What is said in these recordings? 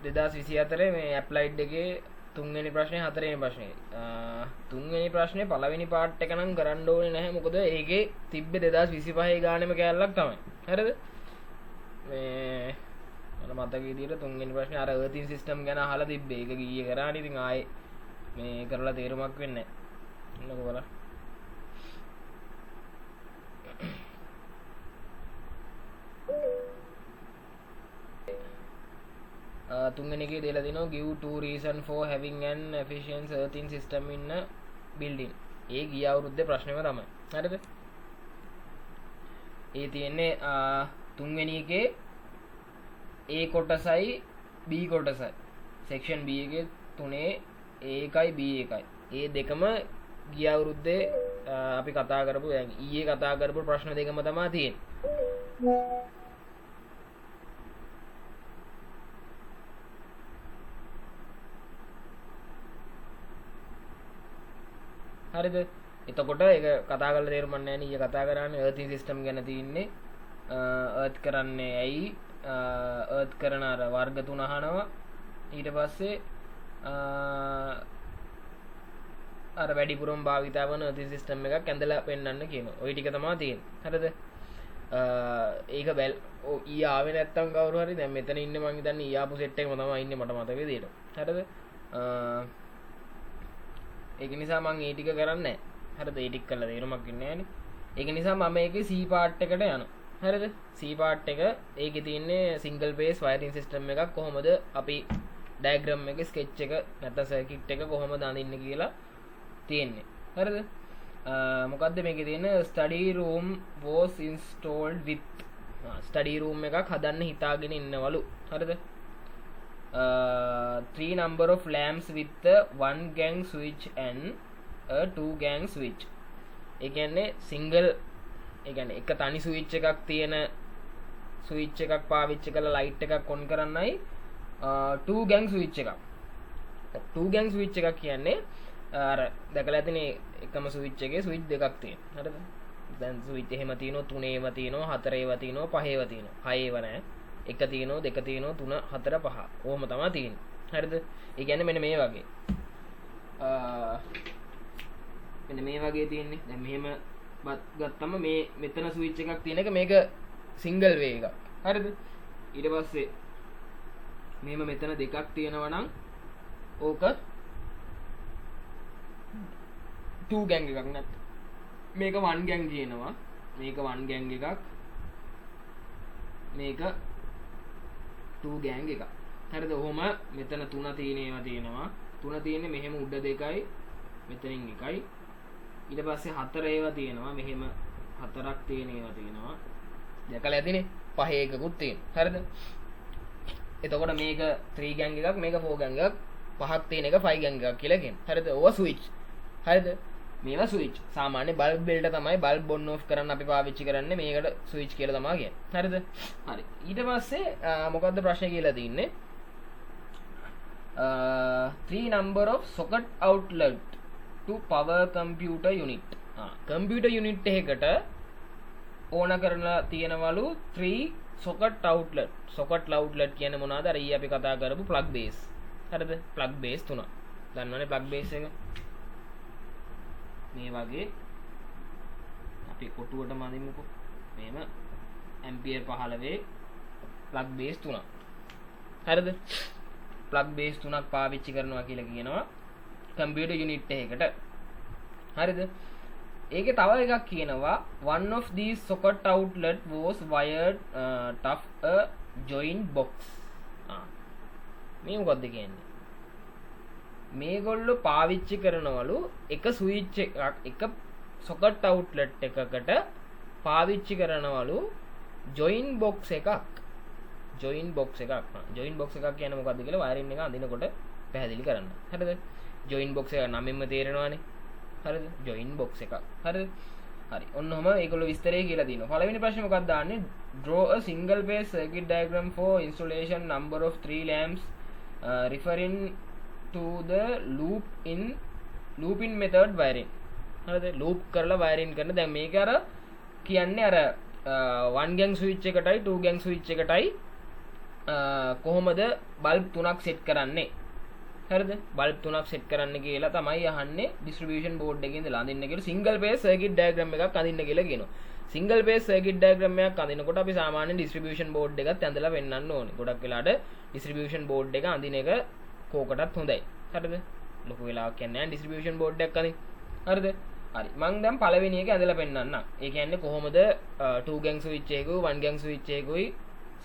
2024 මේ ඇප්ලයිඩ් එකේ තුන්වෙනි ප්‍රශ්නේ හතරවෙනි ප්‍රශ්නේ තුන්වෙනි ප්‍රශ්නේ පළවෙනි පාර්ට් එක නම් කරන්න ඕනේ නැහැ මොකද ඒකේ තිබ්බේ 2025 ගානෙම කැලලක් තමයි හරිද මේ මට මතක විදියට තුන්වෙනි ප්‍රශ්නේ අර අර්තින් සිස්ටම් ගැන අහලා තිබ්බේ ඒක ගියේ කරානේ ඉතින් ආයේ මේ කරලා තේරුමක් වෙන්නේ නැහැ එන්නකෝ බලන්න තුන්වෙනි එකේ දීලා තිනවා give two reason for having an efficient earthing system in a building. ඒ ගිය අවුරුද්දේ ප්‍රශ්නේම තමයි. හරිද? ඒ තියෙන්නේ තුන්වෙනි එකේ A කොටසයි B කොටසයි. section B එකේ තුනේ A එකයි B එකයි. ඒ දෙකම ගිය අවුරුද්දේ අපි කතා කරපු දැන් ඊයේ කතා කරපු ප්‍රශ්න දෙකම තමයි තියෙන්නේ. හරිද එතකොට ඒක කතා කරලා තේරුම් ගන්න නැහැ නේ ඊයේ කතා කරන්නේ earthing system ගැන තියෙන්නේ earth කරන්නේ ඇයි earth කරන අර වර්ග තුන අහනවා ඊට පස්සේ අර වැඩිපුරම භාවිතා වන earthing system එකක් ඇඳලා පෙන්නන්න කියනවා ওই ටික තමයි තියෙන්නේ හරිද ඒක බැල් ඊ ආවේ නැත්තම් කවුරු හරි දැන් මෙතන ඉන්නේ මං හිතන්නේ ඊ ආපු සෙට් එකම තමයි ඉන්නේ මට මතක විදියට හරිද ඒක නිසා මම ඒ ටික කරන්නේ නැහැ. හරිද? ඒ ටික කළා තේරුමක් වෙන්නේ නැහැ නේ. ඒක නිසා මම ඒකේ C part එකට යනවා. හරිද? C part එක ඒකේ තියෙන්නේ single phase wiring system එකක් කොහොමද අපි diagram එකේ sketch එක නැත්නම් circuit එක කොහොමද අඳින්නේ කියලා තියෙන්නේ. හරිද? මොකද්ද මේකේ තියෙන study room was installed with study room එකක් හදන්න හිතාගෙන ඉන්නවලු. හරිද? 3 number of lamps with a 1 gang switch and a 2 gang switch. ඒ කියන්නේ single ඒ කියන්නේ එක තනි switch එකක් තියෙන switch එකක් පාවිච්චි කරලා light එකක් on කරන්නයි 2 gang switch එකක්. 2 gang switch එකක් කියන්නේ අර දැකලා ඇතිනේ එකම switch එකේ switch දෙකක් තියෙනවා. හරිද? දැන් switch එහෙම තියෙනවා 3 ඒවා තියෙනවා 4 ඒවා තියෙනවා 5 ඒවා තියෙනවා 6 ඒවා නැහැ. එක තියෙනවා දෙක තියෙනවා 3 4 5 ඕම තමයි තියෙන්නේ හරිද ඒ කියන්නේ මෙන්න මේ වගේ මෙන්න මේ වගේ තියෙන්නේ දැන් මෙහෙම ගත්තම මේ මෙතන ස්විච් එකක් තියෙන එක මේක සිංගල් වේ එකක් හරිද ඊට පස්සේ මෙහෙම මෙතන දෙකක් තියෙනවා නම් ඕක 2 ගෑන් එකක් නැත් මේක 1 ගෑන් කියනවා මේක 1 ගෑන් එකක් මේක 2 ගෑන් එකක්. හරිද? ඔහොම මෙතන 3 තියෙනවා. 3 තියෙන්නේ මෙහෙම උඩ දෙකයි මෙතනින් එකයි. ඊට පස්සේ 4 ඒවා තියෙනවා. මෙහෙම 4ක් තියෙනවා. දැකලා ඇතිනේ. 5 එකකුත් තියෙනවා. හරිද? එතකොට මේක 3 ගෑන් එකක්, මේක 4 ගෑන් එකක්, 5ක් තියෙන එක 5 ගෑන් එකක් කියලා කියනවා. හරිද? ඕවා ස්විච්. හරිද? මේවා ස්විච්. සාමාන්‍ය බල්බ් වලට තමයි බල්බ් on off කරන්න අපි පාවිච්චි කරන්නේ. මේකට ස්විච් කියලා තමයි කියන්නේ. හරිද? හරි. ඊට පස්සේ මොකද්ද ප්‍රශ්නේ කියලා තින්නේ? 3 number of socket outlet to power computer unit. computer unit එකකට ඕන කරලා තියෙනවලු 3 socket outlet. socket outlet කියන්නේ මොනවද? අර ඊයේ අපි කතා කරපු plug base. හරිද? plug base තුන. දන්නවනේ plug base එක. මේ වගේ අපි කොටුවටම අදිමුකෝ මෙහෙම ඇම්පියර් 15 ප්ලග් බේස් 3ක් හරිද ප්ලග් බේස් 3ක් පාවිච්චි කරනවා කියලා කියනවා කම්පියුටර් යුනිට් එකකට හරිද ඒකේ තව එකක් කියනවා one of these socket outlet was wired tough a joint box මේ මොකද්ද කියන්නේ මේගොල්ලෝ පාවිච්චි කරනවලු එක ස්විච් එක socket outlet එකකට පාවිච්චි කරනවලු join box එකක් join box එකක් කියන්නේ මොකද්ද කියලා වයරින් එක අඳිනකොට පැහැදිලි කරන්න හරිද join box එක නමින්ම තේරෙනවානේ හරිද join box එකක් හරිද හරි ඔන්නෝම ඒගොල්ලෝ විස්තරය කියලා දිනවා පළවෙනි ප්‍රශ්නේ මොකක්ද දාන්නේ draw a single phase circuit diagram for installation number of 3 lamps referring to the loop in method wiring හරිද loop කරලා wiring කරන දැන් මේක අර කියන්නේ අර 1 gang switch එකටයි 2 gang switch එකටයි කොහොමද බල්බ් 3ක් සෙට් කරන්නේ හරිද බල්බ් 3ක් සෙට් කරන්න කියලා තමයි අහන්නේ ඩිස්ට්‍රිබියුෂන් බෝඩ් එකේ ඉඳලා අඳින්න කියලා සිංගල් පේස් සර්කිට් ඩයග්‍රෑම් එකක් අඳින්න කියලා කියනවා සිංගල් පේස් සර්කිට් ඩයග්‍රෑම් එකක් අඳිනකොට අපි සාමාන්‍ය ඩිස්ට්‍රිබියුෂන් බෝඩ් එකත් ඇඳලා වෙන්නන්න ඕනේ ගොඩක් වෙලාට ඩිස්ට්‍රිබියුෂන් බෝඩ් එක අඳින එක කෝකටත් හොඳයි හරිද ලොකු වෙලාවක් යන්නේ නැහැ ඩිස්ට්‍රිබියුෂන් බෝඩ් එකක් අඳින්න හරිද හරි මම දැන් පළවෙනි එක ඇඳලා පෙන්නන්නම් ඒ කියන්නේ කොහොමද 2 gang switch එකකුයි 1 gang switch එකකුයි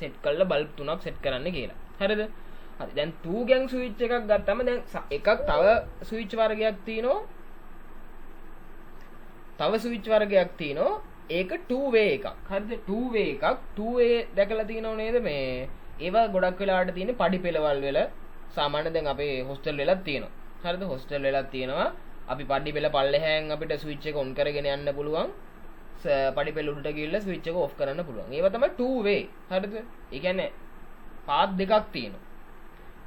සෙට් කරලා බල්බ් 3ක් සෙට් කරන්න කියලා හරිද හරි දැන් 2 gang switch එකක් ගත්තම දැන් එකක් තව switch වර්ගයක් තියෙනවා තව switch වර්ගයක් තියෙනවා ඒක 2 way එකක් හරිද 2 way එකක් 2 way දැකලා තියෙනව නේද මේ ඒවා ගොඩක් වෙලාවට තියෙන්නේ පඩි පෙළවල් වල සාමාන්‍ය දැන් අපේ හොස්ටල් වලත් තියෙනවා හරිද හොස්ටල් වලත් තියෙනවා අපි පඩි පෙළ පල්ලෙහාන් අපිට ස්විච් එක ඔන් කරගෙන යන්න පුළුවන් පඩි පෙළ උඩට ගිහිල්ලා ස්විච් එක ඔෆ් කරන්න පුළුවන් ඒවා තමයි 2 way හරිද ඒ කියන්නේ පාත් දෙකක් තියෙනවා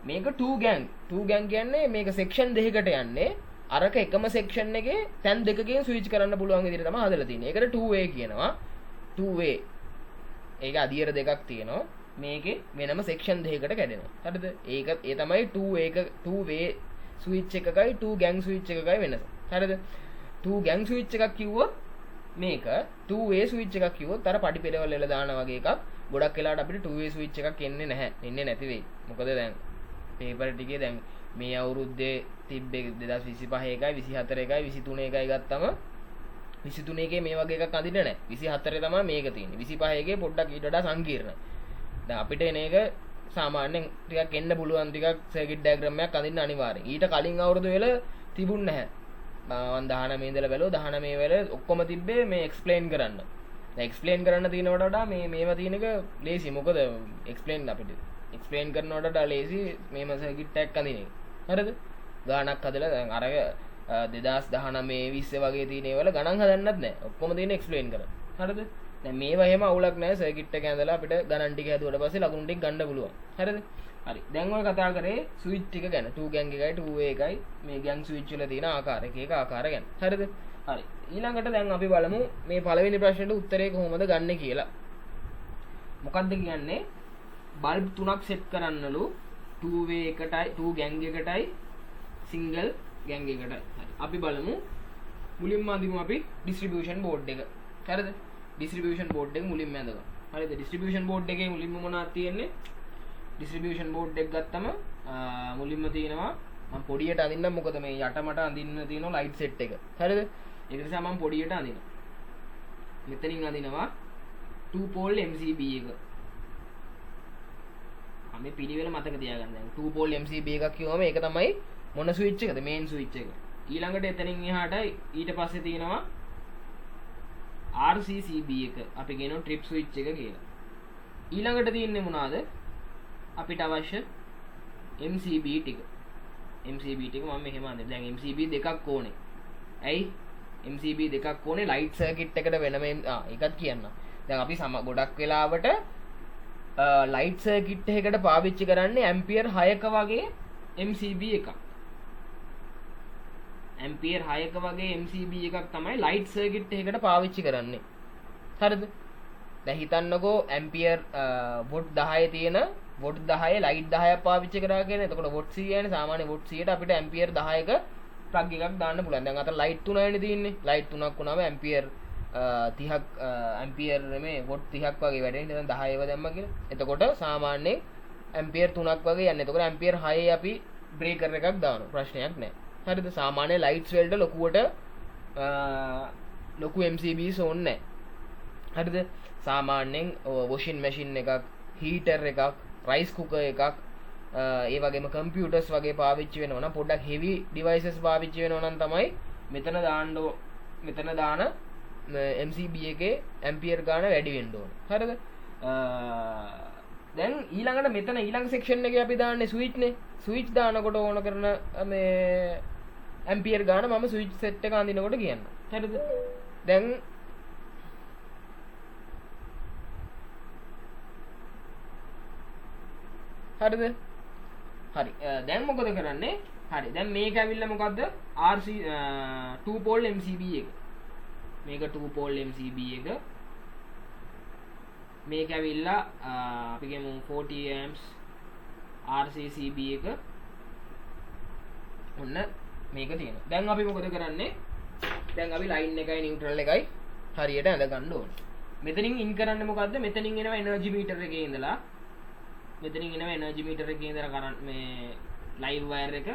මේක 2 gang කියන්නේ මේක සෙක්ෂන් දෙකකට යන්නේ අරක එකම සෙක්ෂන් එකේ තැන් දෙකකින් ස්විච් කරන්න පුළුවන් විදිහට තමයි හදලා තියෙන්නේ ඒකට 2 way කියනවා 2 way ඒක අදියර දෙකක් තියෙනවා මේකේ වෙනම සෙක්ෂන් දෙකකට කැඩෙනවා හරිද ඒක ඒ තමයි 2 way ස්විච් එකකයි 2 gang ස්විච් එකකයි වෙනස හරිද 2 gang ස්විච් එකක් කිව්වොත් මේක 2 way ස්විච් එකක් කිව්වොත් අර පඩි පෙළවල වල දාන වගේ එකක් ගොඩක් වෙලාවට අපිට 2 way ස්විච් එකක් එන්නේ නැහැ එන්නේ නැති වෙයි මොකද දැන් පේපර් ටිකේ දැන් මේ අවුරුද්දේ තිබ්බේ 2025 එකයි 24 එකයි 23 එකයි ගත්තම 23 එකේ මේ වගේ එකක් අඳින්න නැහැ 24 තමයි මේක තියෙන්නේ 25 එකේ පොඩ්ඩක් ඊට වඩා සංකීර්ණයි දැන් අපිට එන එක සාමාන්‍යයෙන් ටිකක් එන්න පුළුවන් ටිකක් සර්කිට් ඩයග්‍රෑම් එකක් අඳින්න අනිවාර්යෙන් ඊට කලින් අවුරුදු වල තිබුණ නැහැ මම 19 ඉඳලා බැලුවා 19 වල ඔක්කොම තිබ්බේ මේ එක්ස්ප්ලেইন කරන්න දැන් එක්ස්ප්ලেইন කරන්න තියෙනවට වඩා මේවා තියෙන එක ලේසි මොකද එක්ස්ප්ලেইন අපිට එක්ස්ප්ලেইন කරනවට වඩා ලේසි මේම සර්කිට් එකක් අඳින එක හරිද ගානක් හදලා දැන් අර 2019 20 වගේ තියෙන ඒවල ගණන් හදන්නත් නැහැ ඔක්කොම තියෙන එක්ස්ප්ලেইন කරන්න හරිද දැන් මේවා එහෙම අවුලක් නැහැ සර්කිට් එක ඇඳලා අපිට ගණන් ටික හැදුවට පස්සේ ලකුණු ටික ගන්න පුළුවන් හරිද හරි දැන් ඔය කතා කරේ ස්විච් ටික ගැන 2 gang එකයි 2 way එකයි මේ gang switch වල තියෙන ආකාර එක එක ආකාර ගැන හරිද හරි ඊළඟට දැන් අපි බලමු මේ පළවෙනි ප්‍රශ්නෙට උත්තරේ කොහොමද ගන්න කියලා මොකක්ද කියන්නේ බල්බ් 3ක් සෙට් කරන්නලු 2 way එකටයි 2 gang එකටයි single gang එකටයි හරි අපි බලමු මුලින්ම අඳිමු අපි distribution board එක හරිද distribution board එක මුලින්ම ඇඳගමු හරිද distribution board එකේ මුලින්ම මොනවද තියෙන්නේ distribution board එක ගත්තම මුලින්ම තියෙනවා මම පොඩියට අඳින්නම් මොකද මේ යට මට අඳින්න තියෙන light set එක හරිද ඒක නිසා මම පොඩියට අඳිනවා මෙතනින් අඳිනවා 2 pole MCB එක මේ පිළිවෙල මතක තියාගන්න දැන් 2 pole MCB එකක් කියවම ඒක තමයි මොන ස්විච් එකද මේන් ස්විච් එක ඊළඟට එතනින් එහාට ඊට පස්සේ තියෙනවා RCCB එක අපි කියනවා trip switch එක කියලා ඊළඟට තියෙන්නේ මොනවාද අපිට අවශ්‍ය MCB ටික මම මෙහෙම අඳින්න දැන් MCB දෙකක් ඕනේ ඇයි MCB දෙකක් ඕනේ ලයිට් සර්කිට් එකට වෙනම ඒකත් කියන්න දැන් අපි ගොඩක් වෙලාවට ලයිට් සර්කිට් එකකට පාවිච්චි කරන්නේ ඇම්පියර් 6ක වගේ MCB එකක් ඇම්පියර් 6ක වගේ MCB එකක් තමයි ලයිට් සර්කිට් එකකට පාවිච්චි කරන්නේ හරිද දැන් හිතන්නකෝ ඇම්පියර් වොට් 10 තියෙන වොට් 10 ලයිට් 10ක් පාවිච්චි කරා කියන්නේ එතකොට වොට් 100 යන්නේ සාමාන්‍ය වොට් 100ට අපිට ඇම්පියර් 10ක ප්ලග් එකක් දාන්න පුළුවන් දැන් අතන ලයිට් 3යිනේ තියෙන්නේ ලයිට් 3ක් වුණාම ඇම්පියර් 30ක් ඇම්පියර් මේ වොට් 30ක් වගේ වැඩෙන්නේ දැන් 10 ඒවා දැම්ම කියලා එතකොට සාමාන්‍යයෙන් ඇම්පියර් 3ක් වගේ යන්නේ එතකොට ඇම්පියර් 6 අපි බ්‍රේකර් එකක් දානවා ප්‍රශ්නයක් නැහැ හරිද සාමාන්‍ය ලයිට්ස් වලට ලොකු MCBs ඕනේ නැහැ හරිද සාමාන්‍යයෙන් වොෂින් මැෂින් එකක් හීටර් එකක් රයිස් කුකර් එකක් ඒ වගේම කම්පියුටර්ස් වගේ පාවිච්චි වෙනවා නම් පොඩ්ඩක් හෙවි ඩිවයිසස් පාවිච්චි වෙනවා නම් තමයි මෙතන දාන MCB එකේ ඇම්පියර් ගාන වැඩි වෙන්න ඕන හරිද දැන් ඊළඟට මෙතන ඊළඟ සෙක්ෂන් එකේ අපි දාන්නේ ස්විච් නේ ස්විච් දානකොට ඕන කරන මේ ඇම්පියර් ගාන මම ස්විච් සෙට් එක අඳිනකොට කියන්න හරිද දැන් හරිද හරි දැන් මොකද කරන්නේ හරි දැන් මේක ඇවිල්ලා මොකද්ද RC 2 pole MCB එක මේක 2 pole MCB එක මේක ඇවිල්ලා අපි කියමු 40 amps RCCB එක ඔන්න මේක තියෙනවා. දැන් අපි මොකද කරන්නේ? දැන් අපි ලයින් එකයි නියුට්‍රල් එකයි හරියට ඇඳ ගන්න ඕනේ. මෙතනින් ඉන් කරන්නේ මොකද්ද? මෙතනින් එනවා එනර්ජි මීටර් එකේ ඉඳලා මෙතනින් එනවා එනර්ජි මීටර් එකේ ඉඳලා කරන්ට් මේ ලයිව් වයර් එක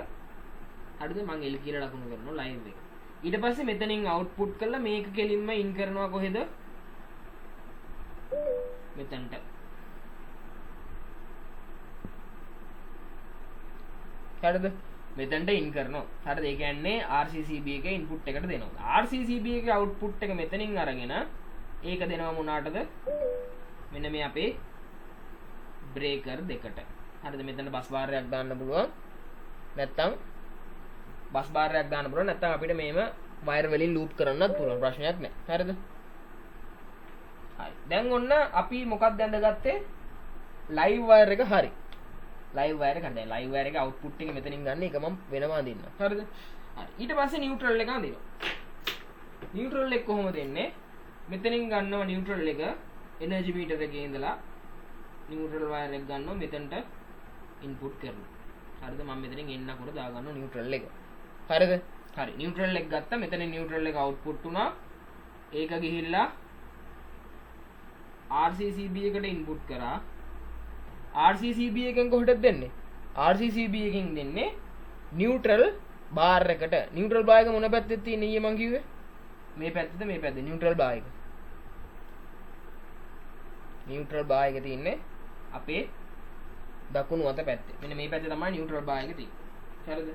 හරිද? මම L කියලා ලකුණු කරනවා ලයිව් එක. ඊට පස්සේ මෙතනින් අවුට්පුට් කරලා මේක කෙලින්ම ඉන් කරනවා කොහෙද? මෙතනට. හරිද? මෙතනට ඉන් කරනවා. හරිද? ඒ කියන්නේ RCCB එකේ ඉන්පුට් එකට දෙනවා. RCCB එකේ අවුට්පුට් එක මෙතනින් අරගෙන ඒක දෙනවා මොනාටද? මෙන්න මේ අපේ බ්‍රේකර් දෙකට. හරිද? මෙතන බස් බාරයක් දාන්න පුළුවන්. නැත්තම් බස් බාරයක් දාන්න පුළුවන්. නැත්තම් අපිට මේව වයර් වලින් ලූප් කරන්නත් පුළුවන්. ප්‍රශ්නයක් නැහැ. හරිද? හරි. දැන් ඔන්න අපි මොකක්ද ඇඳගත්තේ? ලයිව් වයර් එක හරි. ලයිව් වයර් එක දැන් ලයිව් වයර් එක අවුට්පුට් එක මෙතනින් ගන්න එක මම වෙනම අඳින්න. හරිද? හරි. ඊට පස්සේ නියුට්‍රල් එක අඳිනවා. නියුට්‍රල් එක කොහොමද එන්නේ? මෙතනින් ගන්නවා නියුට්‍රල් එක එනර්ජි මීටර් එකේ ඉඳලා නියුට්‍රල් වයර් එක ගන්නවා මෙතනට ඉන්පුට් කරනවා. හරිද? මම මෙතනින් එන්නකොට දාගන්නවා නියුට්‍රල් එක. හරිද? හරි. නියුට්‍රල් එක ගත්තා. මෙතන නියුට්‍රල් එක අවුට්පුට් වුණා. ඒක ගිහිල්ලා RCCB එකට ඉන්පුට් කරා. RCCB එකෙන් කොහෙටද දෙන්නේ? RCCB එකෙන් දෙන්නේ නියුට්‍රල් බාර් එකට. නියුට්‍රල් බාර් එක මොන පැත්තෙද තියෙන්නේ ඊයේ මං කිව්වේ? මේ පැත්තද මේ පැත්තද? නියුට්‍රල් බාර් එක. නියුට්‍රල් බාර් එක තියෙන්නේ අපේ දකුණු අත පැත්තේ. මෙන්න මේ පැත්තේ තමයි නියුට්‍රල් බාර් එක තියෙන්නේ. හරිද?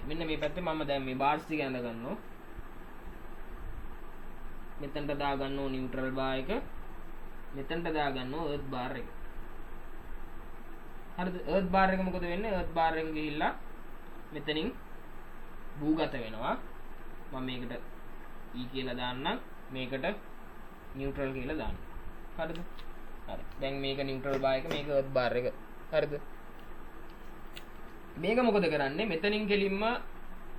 මෙන්න මේ පැත්තේ මම දැන් මේ බාර්ස් ටික ඇඳ ගන්නවා. මෙතනට දා ගන්නවා නියුට්‍රල් බාර් එක. මෙතනට දා ගන්නවා එර්ත් බාර් එක. හරිද? එර්ත් බාර් එක මොකද වෙන්නේ? එර්ත් බාර් එක ගිහිල්ලා මෙතනින් භූගත වෙනවා. මම මේකට E කියලා දාන්නම්. මේකට නියුට්‍රල් කියලා දාන්න. හරිද? හරි. දැන් මේක නියුට්‍රල් බාර් එක, මේක එර්ත් බාර් එක. හරිද? මේක මොකද කරන්නේ? මෙතනින් කෙලින්ම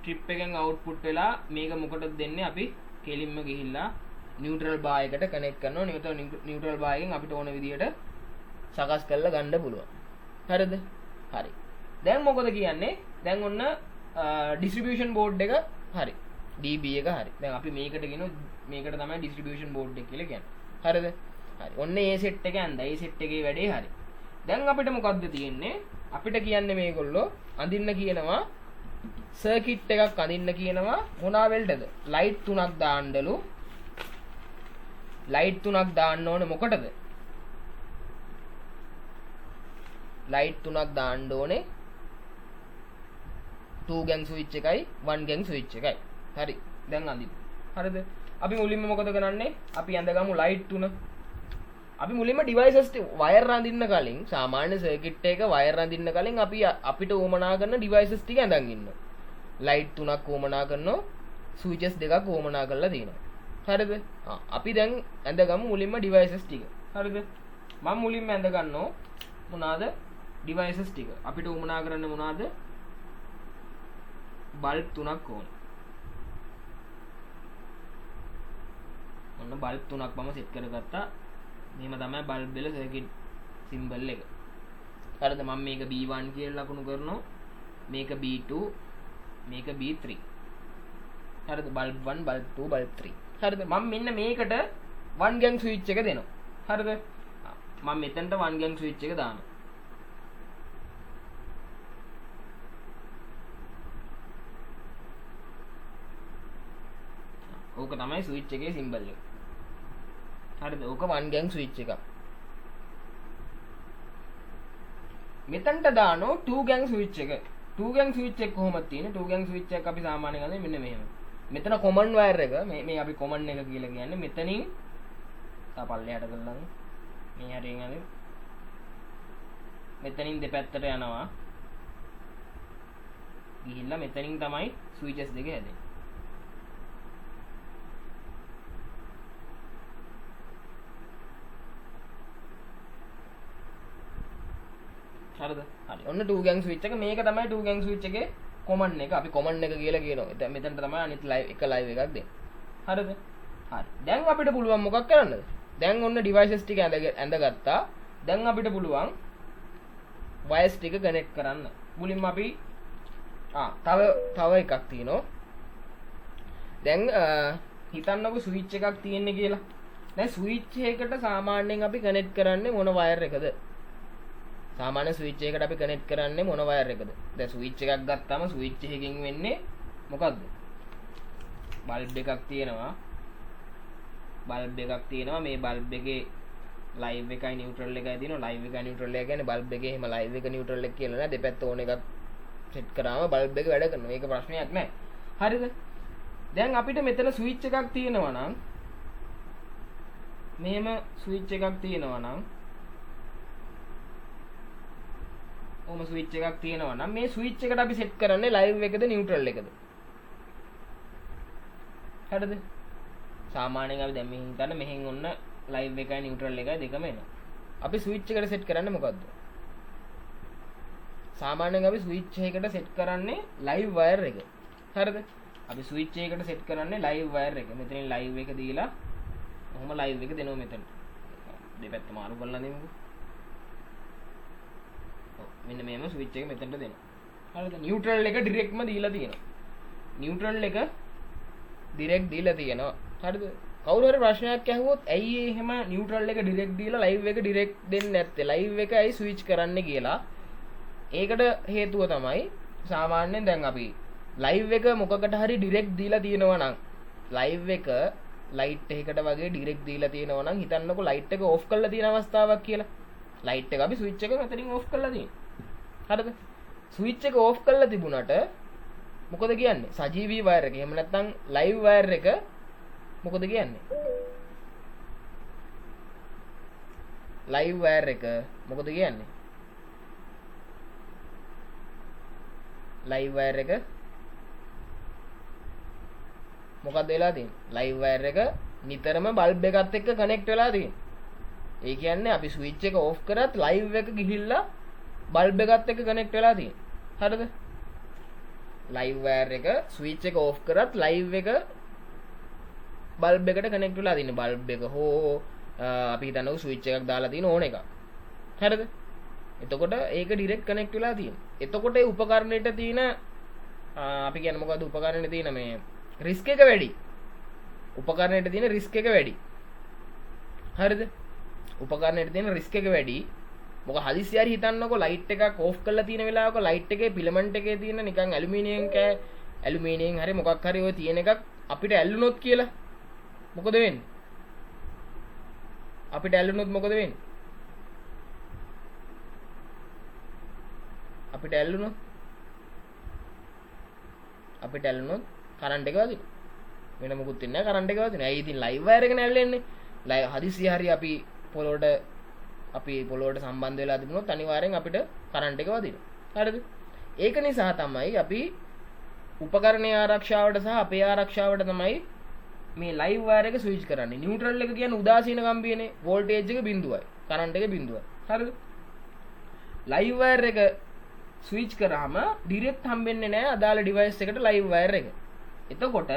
ට්‍රිප් එකෙන් අවුට්පුට් වෙලා මේක මොකටද දෙන්නේ? අපි කෙලින්ම ගිහිල්ලා නියුට්‍රල් බාර් එකට කනෙක්ට් කරනවා. නියුට්‍රල් බාර් එකෙන් අපිට ඕන විදියට සකස් කරලා ගන්න පුළුවන්. හරිද? හරි. දැන් මොකද කියන්නේ? දැන් ඔන්න ඩිස්ට්‍රිබියුෂන් බෝඩ් එක හරි. DB එක හරි. දැන් අපි මේකට කියනවා මේකට තමයි ඩිස්ට්‍රිබියුෂන් බෝඩ් එක කියලා කියන්නේ. හරිද? හරි. ඔන්න ඒ සෙට් එක ඇඳලා ඒ සෙට් එකේ වැඩේ හරි. දැන් අපිට මොකද්ද තියෙන්නේ? අපිට කියන්නේ මේගොල්ලෝ අඳින්න කියනවා සර්කිට් එකක් අඳින්න කියනවා මොනවා වෙල්ටද? ලයිට් තුනක් දාන්නලු. ලයිට් තුනක් දාන්න ඕනේ මොකටද? ලයිට් තුනක් දාන්න ඕනේ 2 gang switch එකයි 1 gang switch එකයි. හරි. දැන් අඳින්න. හරිද? අපි මුලින්ම මොකද කරන්නේ? අපි ඇඳගමු ලයිට් තුන. අපි මුලින්ම ඩිවයිසස් වයර් අඳින්න කලින් සාමාන්‍ය සර්කිට් එක වයර් අඳින්න කලින් අපි අපිට උවමනා කරන ඩිවයිසස් ටික ඇඳන් ඉන්නවා. ලයිට් තුනක් උවමනා කරනවා, ස්විචස් දෙකක් උවමනා කරලා තියෙනවා. හරිද? අපි දැන් ඇඳගමු මුලින්ම ඩිවයිසස් ටික. හරිද? මම මුලින්ම ඇඳ ගන්නවා මොනවාද? ඩිවයිසස් ටික. අපිට උවමනා කරන්න මොනවාද? බල්බ් තුනක් ඕන. ඔන්න බල්බ් තුනක් මම සෙට් කරගත්තා. මෙහෙම තමයි බල්බ් වල සර්කිට් සිම්බල් එක. හරිද? මම මේක B1 කියලා ලකුණු කරනවා. මේක B2, මේක B3. හරිද? Bulb 1, bulb 2, bulb 3. හරිද? මම මෙන්න මේකට 1 gang switch එක දෙනවා. හරිද? මම මෙතනට 1 gang switch එක දානවා. ඕක තමයි ස්විච් එකේ සිම්බල් එක. හරිද? ඕක 1 gang switch එකක්. මෙතනට දානවා 2 gang switch එක. 2 gang switch එක කොහොමද තියෙන්නේ? 2 gang switch එක අපි සාමාන්‍යයෙන් ගන්නේ මෙන්න මෙහෙම. මෙතන common wire එක මේ අපි common එක කියලා කියන්නේ මෙතනින් තා පල්ලෙහාට කරලා මේ හැරෙන් යන්නේ. මෙතනින් දෙපැත්තට යනවා. ගිහිල්ලා මෙතනින් තමයි switches දෙක හැදෙන්නේ. හරිද? හරි. ඔන්න 2 gang switch එක මේක තමයි 2 gang switch එකේ common එක. අපි common එක කියලා කියනවා. මෙතනට තමයි අනිත් live එක live එකක් දෙන්නේ. හරිද? හරි. දැන් අපිට පුළුවන් මොකක් කරන්නද? දැන් ඔන්න ඩිවයිසස් ටික ඇඳගත්තා. දැන් අපිට පුළුවන් වයර්ස් ටික කනෙක්ට් කරන්න. මුලින්ම අපි තව එකක් තියෙනවා. දැන් හිතන්නකො ස්විච් එකක් තියෙන්නේ කියලා. දැන් ස්විච් එකකට සාමාන්‍යයෙන් අපි කනෙක්ට් කරන්නේ මොන වයර් එකද? සාමාන්‍ය ස්විච් එකකට අපි කනෙක්ට් කරන්නේ මොන වයර් එකද? දැන් ස්විච් එකක් ගත්තාම ස්විච් එකකින් වෙන්නේ මොකද්ද? බල්බ් එකක් තියෙනවා. මේ බල්බ් එකේ ලයිව් එකයි නියුට්‍රල් එකයි තියෙනවා. ලයිව් එකයි නියුට්‍රල් එක කියන්නේ බල්බ් එකේ එහෙම ලයිව් එක නියුට්‍රල් එක කියලා නෑ. දෙපැත්ත ඕන එකක් සෙට් කරාම බල්බ් එක වැඩ කරනවා. ඒක ප්‍රශ්නයක් නෑ. හරිද? දැන් අපිට මෙතන ස්විච් එකක් තියෙනවා නම් මෙහෙම ස්විච් එකක් තියෙනවා නම් මේ ස්විච් එකට අපි සෙට් කරන්නේ ලයිව් එකද නියුට්‍රල් එකද? හරිද? සාමාන්‍යයෙන් අපි දැන් මෙහෙන් ගන්න මෙහෙන් ඔන්න ලයිව් එකයි නියුට්‍රල් එකයි දෙකම එනවා. අපි ස්විච් එකට සෙට් කරන්නේ මොකද්ද? සාමාන්‍යයෙන් අපි ස්විච් එකකට සෙට් කරන්නේ ලයිව් වයර් එක. හරිද? අපි ස්විච් එකකට සෙට් කරන්නේ ලයිව් වයර් එක. මෙතනින් ලයිව් එක දීලා කොහොම ලයිව් එක දෙනවා මෙතන. දෙපැත්ත මාරු කරලා දෙමුකෝ. ඔව් මෙන්න මේම ස්විච් එක මෙතනට දෙනවා. හරිද? නියුට්‍රල් එක ඩිරෙක්ට්ම දීලා තියෙනවා. හරිද? කවුරු හරි ප්‍රශ්නයක් ඇහුවොත් ඇයි එහෙම නියුට්‍රල් එක ඩිරෙක්ට් දීලා ලයිව් එක ඩිරෙක්ට් දෙන්නේ නැත්තේ? ලයිව් එක ඇයි ස්විච් කරන්නේ කියලා. ඒකට හේතුව තමයි සාමාන්‍යයෙන් දැන් අපි ලයිව් එක මොකකට හරි ඩිරෙක්ට් දීලා තියෙනවා නම් ලයිව් එක ලයිට් එකකට වගේ ඩිරෙක්ට් දීලා තියෙනවා නම් හිතන්නකෝ ලයිට් එක ඕෆ් කරලා තියෙන අවස්ථාවක් කියලා. ලයිට් එක අපි ස්විච් එක මෙතනින් ඕෆ් කරලා තියෙනවා. හරිද? ස්විච් එක ඕෆ් කරලා තිබුණාට මොකද කියන්නේ? සජීවී වයර් එක. එහෙම නැත්නම් ලයිව් වයර් එක මොකද කියන්නේ? ලයිව් වයර් එක මොකද කියන්නේ? ලයිව් වයර් එක මොකක්ද වෙලා තියෙන්නේ? ලයිව් වයර් එක නිතරම බල්බ් එකත් එක්ක කනෙක්ට් වෙලා තියෙන්නේ. ඒ කියන්නේ අපි ස්විච් එක ඕෆ් කරත් ලයිව් එක ගිහිල්ලා බල්බ් එකත් එක්ක කනෙක්ට් වෙලා තියෙන්නේ. හරිද? ලයිව් වයර් එක ස්විච් එක ඕෆ් කරත් ලයිව් එක බල්බ් එකට කනෙක්ට් වෙලා තියෙන්නේ. බල්බ් එක හෝ අපි හිතන්නකෝ ස්විච් එකක් දාලා තියෙන ඕන එකක්. හරිද? එතකොට ඒක ඩිරෙක්ට් කනෙක්ට් වෙලා තියෙනවා. එතකොට ඒ උපකරණයට තියෙන අපි කියන්නේ මොකද්ද උපකරණයට තියෙන මේ රිස්ක් එක වැඩි. උපකරණයට තියෙන රිස්ක් එක වැඩි. හරිද? උපකරණයට තියෙන රිස්ක් එක වැඩි. මොකද හදිසිය හරි හිතන්නකෝ ලයිට් එකක් ඕෆ් කරලා තියෙන වෙලාවක ලයිට් එකේ ෆිලමන්ට් එකේ තියෙන නිකන් ඇලුමිනියම් හරි මොකක් හරි ඔය තියෙන එකක් අපිට ඇල්ලුනොත් කියලා මොකද වෙන්නේ? අපිට ඇල්ලුනොත් මොකද වෙන්නේ? අපිට ඇල්ලුනොත් කරන්ට් එක වදිනවා. වෙන මොකුත් වෙන්නේ නැහැ කරන්ට් එක වදිනවා. ඇයි ඉතින් ලයිව් වයර් එකනේ ඇල්ලෙන්නේ. හදිසිය හරි අපි පොළොවට සම්බන්ධ වෙලා තිබුණොත් අනිවාර්යෙන් අපිට කරන්ට් එක වදිනවා. හරිද? ඒක නිසා තමයි අපි උපකරණයේ ආරක්ෂාවට සහ අපේ ආරක්ෂාවට තමයි මේ ලයිව් වයර් එක ස්විච් කරන්නේ. නියුට්‍රල් එක කියන්නේ උදාසීන කම්බියනේ. වෝල්ටේජ් එක 0යි. කරන්ට් එක 0යි. හරිද? ලයිව් වයර් එක ස්විච් කරාම ඩිරෙක්ට් හම්බෙන්නේ නැහැ අදාළ ඩිවයිස් එකට ලයිව් වයර් එක. එතකොට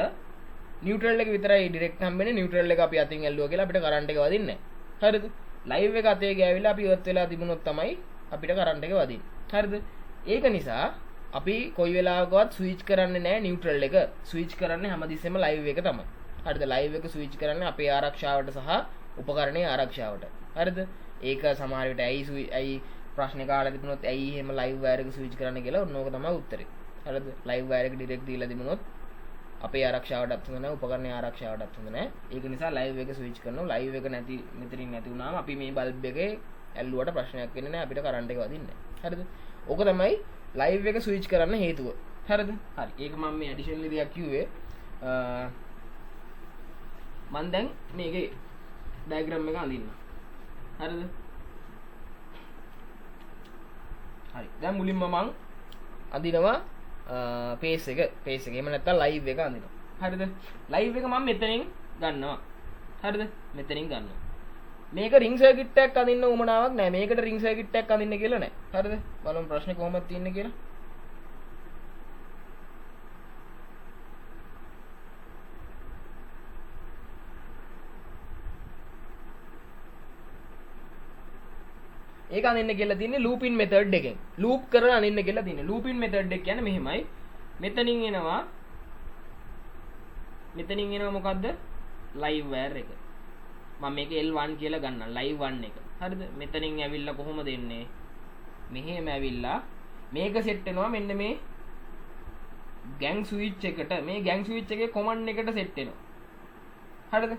නියුට්‍රල් එක විතරයි ඩිරෙක්ට් හම්බෙන්නේ. නියුට්‍රල් එක අපි අතින් ඇල්ලුවා කියලා අපිට කරන්ට් එක වදින්නේ නැහැ. හරිද? ලයිව් එක අතේ ගෑවිලා අපි ඉවත් වෙලා තිබුණොත් තමයි අපිට කරන්ට් එක වදින්නේ. හරිද? ඒක නිසා අපි කොයි වෙලාවකවත් ස්විච් කරන්නේ නැහැ නියුට්‍රල් එක. ස්විච් කරන්නේ හැමතිස්සෙම ලයිව් එක තමයි. හරිද? ලයිව් එක ස්විච් කරන්නේ අපේ ආරක්ෂාවට සහ උපකරණයේ ආරක්ෂාවට. හරිද? ඒක සමහර විට ඇයි ප්‍රශ්න කාලා තිබුණොත් ඇයි එහෙම ලයිව් වයර් එක ස්විච් කරන්න කියලා ඔන්න ඕක තමයි උත්තරේ. හරිද? ලයිව් වයර් එක ඩිරෙක්ට් දීලා තිබුණොත් අපේ ආරක්ෂාවටත් හොඳ නැහැ උපකරණයේ ආරක්ෂාවටත් හොඳ නැහැ. ඒක නිසා ලයිව් එක ස්විච් කරනවා. ලයිව් එක මෙතනින් නැති වුණාම අපි මේ බල්බ් එකේ ඇල්ලුවට ප්‍රශ්නයක් වෙන්නේ නැහැ. අපිට කරන්ට් එක වදින්නේ නැහැ. හරිද? ඕක තමයි ලයිව් එක ස්විච් කරන්න හේතුව. හරිද? හරි. ඒක මම මේ ඇඩිෂනල් දෙයක් කිව්වේ. මම දැන් මේකේ ඩයග්‍රෑම් එක අඳින්න. හරිද? හරි. දැන් මුලින්ම මම අඳිනවා පේස් එක. එහෙම නැත්නම් ලයිව් එක අඳිනවා. හරිද? ලයිව් එක මම මෙතනින් ගන්නවා. හරිද? මෙතනින් ගන්නවා. මේක රින් සර්කිට් එකක් අඳින්න උවමනාවක් නැහැ. මේකට රින් සර්කිට් එකක් අඳින්න කියලා නැහැ. හරිද? බලමු ප්‍රශ්නේ කොහොමද තියෙන්නේ කියලා. ඒක අනින්න කියලා තියෙන්නේ ලූපින් මෙතඩ් එකෙන්. ලූප් කරලා අනින්න කියලා තියෙන්නේ. ලූපින් මෙතඩ් එක කියන්නේ මෙහෙමයි. මෙතනින් එනවා මොකද්ද? ලයිව් වයර් එක. මම මේක L1 කියලා ගන්නම්. ලයිව් 1 එක. හරිද? මෙතනින් ඇවිල්ලා කොහොමද එන්නේ? මෙහෙම ඇවිල්ලා මේක සෙට් වෙනවා මෙන්න මේ ගෑන් ස්විච් එකට. මේ ගෑන් ස්විච් එකේ කොමන්ඩ් එකට සෙට් වෙනවා. හරිද?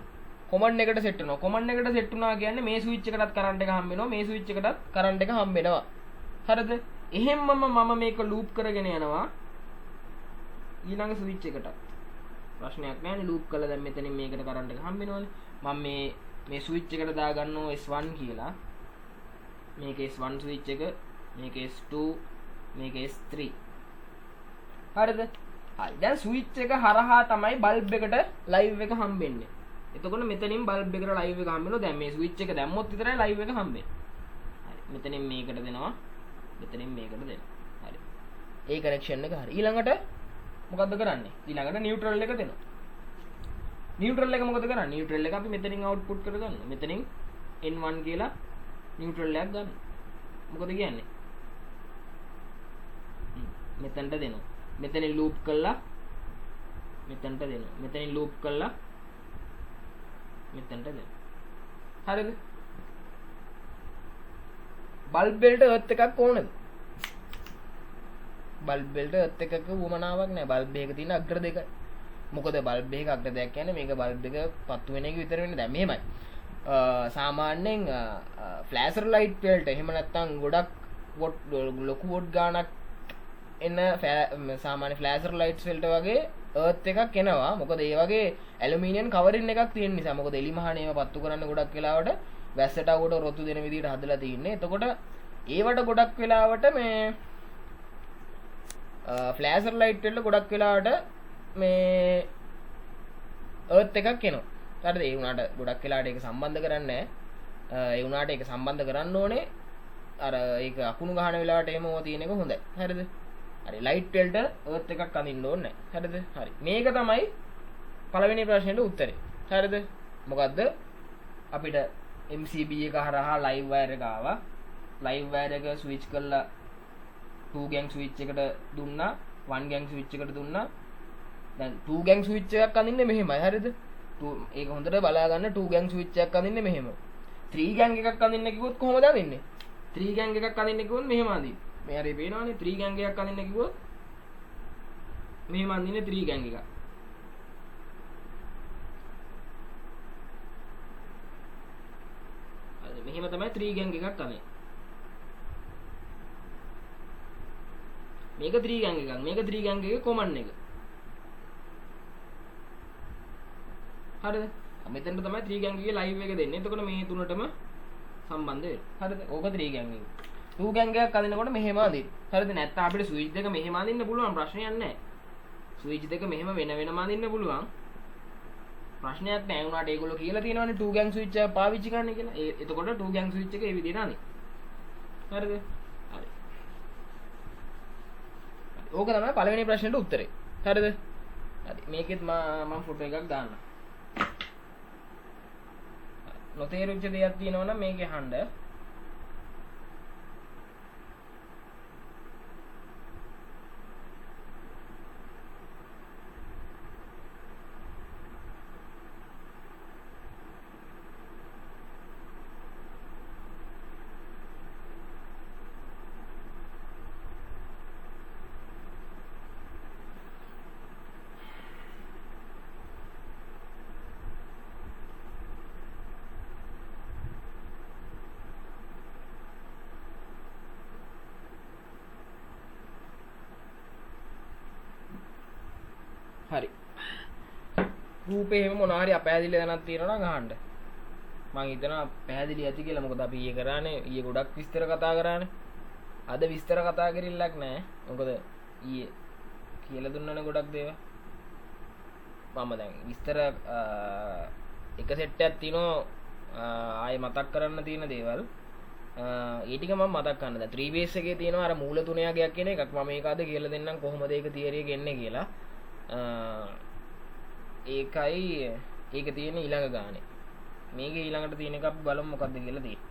කොමන්ඩ් එකට සෙට් වෙනවා. කොමන්ඩ් එකට සෙට් වුණා කියන්නේ මේ ස්විච් එකටත් කරන්ට් එක හම්බ වෙනවා. මේ ස්විච් එකටත් කරන්ට් එක හම්බ වෙනවා. හරිද? එහෙම්මම මම මේක ලූප් කරගෙන යනවා ඊළඟ ස්විච් එකට. ප්‍රශ්නයක් නැහැ නේ ලූප් කළා දැන් මෙතනින් මේකට කරන්ට් එක හම්බ වෙනවනේ. මම මේ ස්විච් එකට දාගන්නවා S1 කියලා. මේක S1 ස්විච් එක, මේක S2, මේක S3. හරිද? හරි. දැන් ස්විච් එක හරහා තමයි බල්බ් එකට ලයිව් එක හම්බෙන්නේ. එතකොට මෙතනින් බල්බ් එකට ලයිව් එක හම්බ වෙනවා. දැන් මේ ස්විච් එක දැම්මොත් විතරයි ලයිව් එක හම්බෙන්නේ. හරි. මෙතනින් මේකට දෙනවා. මෙතනින් මේකට දෙනවා. හරි. ඒ කනෙක්ෂන් එක හරි. ඊළඟට මොකද්ද කරන්නේ? ඊළඟට නියුට්‍රල් එක දෙනවා. නියුට්‍රල් එක මොකද කරන්නේ? නියුට්‍රල් එක අපි මෙතනින් අවුට්පුට් කරගන්නවා. මෙතනින් N1 කියලා නියුට්‍රල් එකක් ගන්න. මොකද කියන්නේ? මෙතනට දෙනවා. මෙතනින් ලූප් කළා මෙතනට දෙනවා. මෙතනින් ලූප් කළා මෙතනට දෙනවා. හරිද? බල්බ් වලට එර්ත් එකක් ඕනද? බල්බ් වලට එර්ත් එකක වමනාවක් නැහැ. බල්බ් එකක තියෙන අග්‍ර දෙකයි. මොකද බල්බ් එකක අග්‍ර දෙකක් කියන්නේ මේක බල්බ් එක පත්තු වෙන එක විතර වෙන්නේ. දැන් මෙහෙමයි. සාමාන්‍යයෙන් ෆ්ලෑෂර් ලයිට් වලට එහෙම නැත්නම් ගොඩක් ලොකු වොට් ගානක් එන සාමාන්‍ය ෆ්ලෑෂර් ලයිට්ස් වලට වගේ එර්ත් එකක් එනවා. මොකද ඒ වගේ ඇලුමිනියම් කවරින් එකක් තියෙන නිසා. මොකද එලි මහණ ඒවා පත්තු කරන්න ගොඩක් වෙලාවට වැස්සට උඩ රොතු දෙන විදිහට හදලා තින්නේ. එතකොට ඒවට ගොඩක් වෙලාවට මේ ෆ්ලෑෂර් ලයිට් වල ගොඩක් වෙලාවට මේ එර්ත් එකක් එනවා. හරිද? ඒ වුණාට ගොඩක් වෙලාවට ඒක සම්බන්ධ කරන්නේ නැහැ. ඒ වුණාට ඒක සම්බන්ධ කරන්න ඕනේ අර ඒක අකුණු ගහන වෙලාවට එහෙම තියෙන එක හොඳයි. හරිද? හරි. ලයිට් වලට එර්ත් එකක් අඳින්න ඕනේ නැහැ. හරිද? හරි. මේක තමයි පළවෙනි ප්‍රශ්නෙට උත්තරේ. හරිද? මොකද්ද? අපිට MCB එක හරහා ලයිව් වයර් එක ආවා. ලයිව් වයර් එක ස්විච් කරලා 2 ගෑන් ස්විච් එකට දුන්නා. 1 ගෑන් ස්විච් එකට දුන්නා. දැන් 2 ගෑන් ස්විච් එකක් අඳින්නේ මෙහෙමයි. හරිද? ඒක හොඳට බලා ගන්න 2 ගෑන් ස්විච් එකක් අඳින්නේ මෙහෙම. 3 ගෑන් එකක් අඳින්න කිව්වොත් කොහොමද අඳින්නේ? 3 ගෑන් එකක් අඳින්න කිව්වොත් මෙහෙම අඳින්න. මේ හරිය පේනවනේ 3 ගෑන් එකක් අඳින්න කිව්වොත් මෙහෙම අඳින්නේ 3 ගෑන් එකක්. හරි මෙහෙම තමයි 3 ගෑන් එකක් අඳින්නේ. මේක 3 ගෑන් එකක්. මේක 3 ගෑන් එකේ කොමන් එක. හරිද? මෙතෙන්ට තමයි 3 ගෑන් එකේ ලයිව් එක දෙන්නේ. එතකොට මේ තුනටම සම්බන්ධ වෙනවා. හරිද? ඕක 3 ගෑන් එක. 2 ගෑන් එකක් අදිනකොට මෙහෙම අදින්න. හරිද? නැත්නම් අපිට ස්විච් දෙක මෙහෙම අදින්න පුළුවන් ප්‍රශ්නයක් නැහැ. ස්විච් දෙක මෙහෙම වෙන වෙනම අදින්න පුළුවන්. ප්‍රශ්නයක් නැහැ. ඒ උනාට ඒගොල්ලෝ කියලා තියෙනවානේ 2 ගෑන් ස්විච් එක පාවිච්චි කරන්න කියලා. එතකොට 2 ගෑන් ස්විච් එක ඒ විදිහට අදින්න. හරිද? හරි. ඕක තමයි පළවෙනි ප්‍රශ්නෙට උත්තරේ. හරිද? හරි. මේකෙත් මම ෆොටෝ එකක් දාන්නම්. නොතේරුච්ච දෙයක් තියෙනවා නම් මේකේ අහන්න. හරි. රූපේ එහෙම මොනවා හරි අපැහැදිලි දැනක් තියෙනවා නම් අහන්න. මම හිතනවා පැහැදිලි ඇති කියලා. මොකද අපි ඊයේ කරානේ. ඊයේ ගොඩක් විස්තර කතා කරානේ. අද විස්තර කතා කරILLක් නැහැ. මොකද ඊයේ කියලා දුන්නනේ ගොඩක් දේවල්. මම දැන් විස්තර එක සෙට් එකක් තියෙනවා ආයේ මතක් කරන්න තියෙන දේවල්. ඒ ටික මම මතක් කරන්න. දැන් 3 බේස් එකේ තියෙනවා අර මූල තුනයගයක් කියන එකක්. මම ඒක අද කියලා දෙන්නම් කොහොමද ඒක තියරි එක එන්නේ කියලා. ඒකයි ඒක තියෙන ඊළඟ ගානේ. මේකේ ඊළඟට තියෙන එක අපි බලමු මොකක්ද කියලා තියෙන්නේ.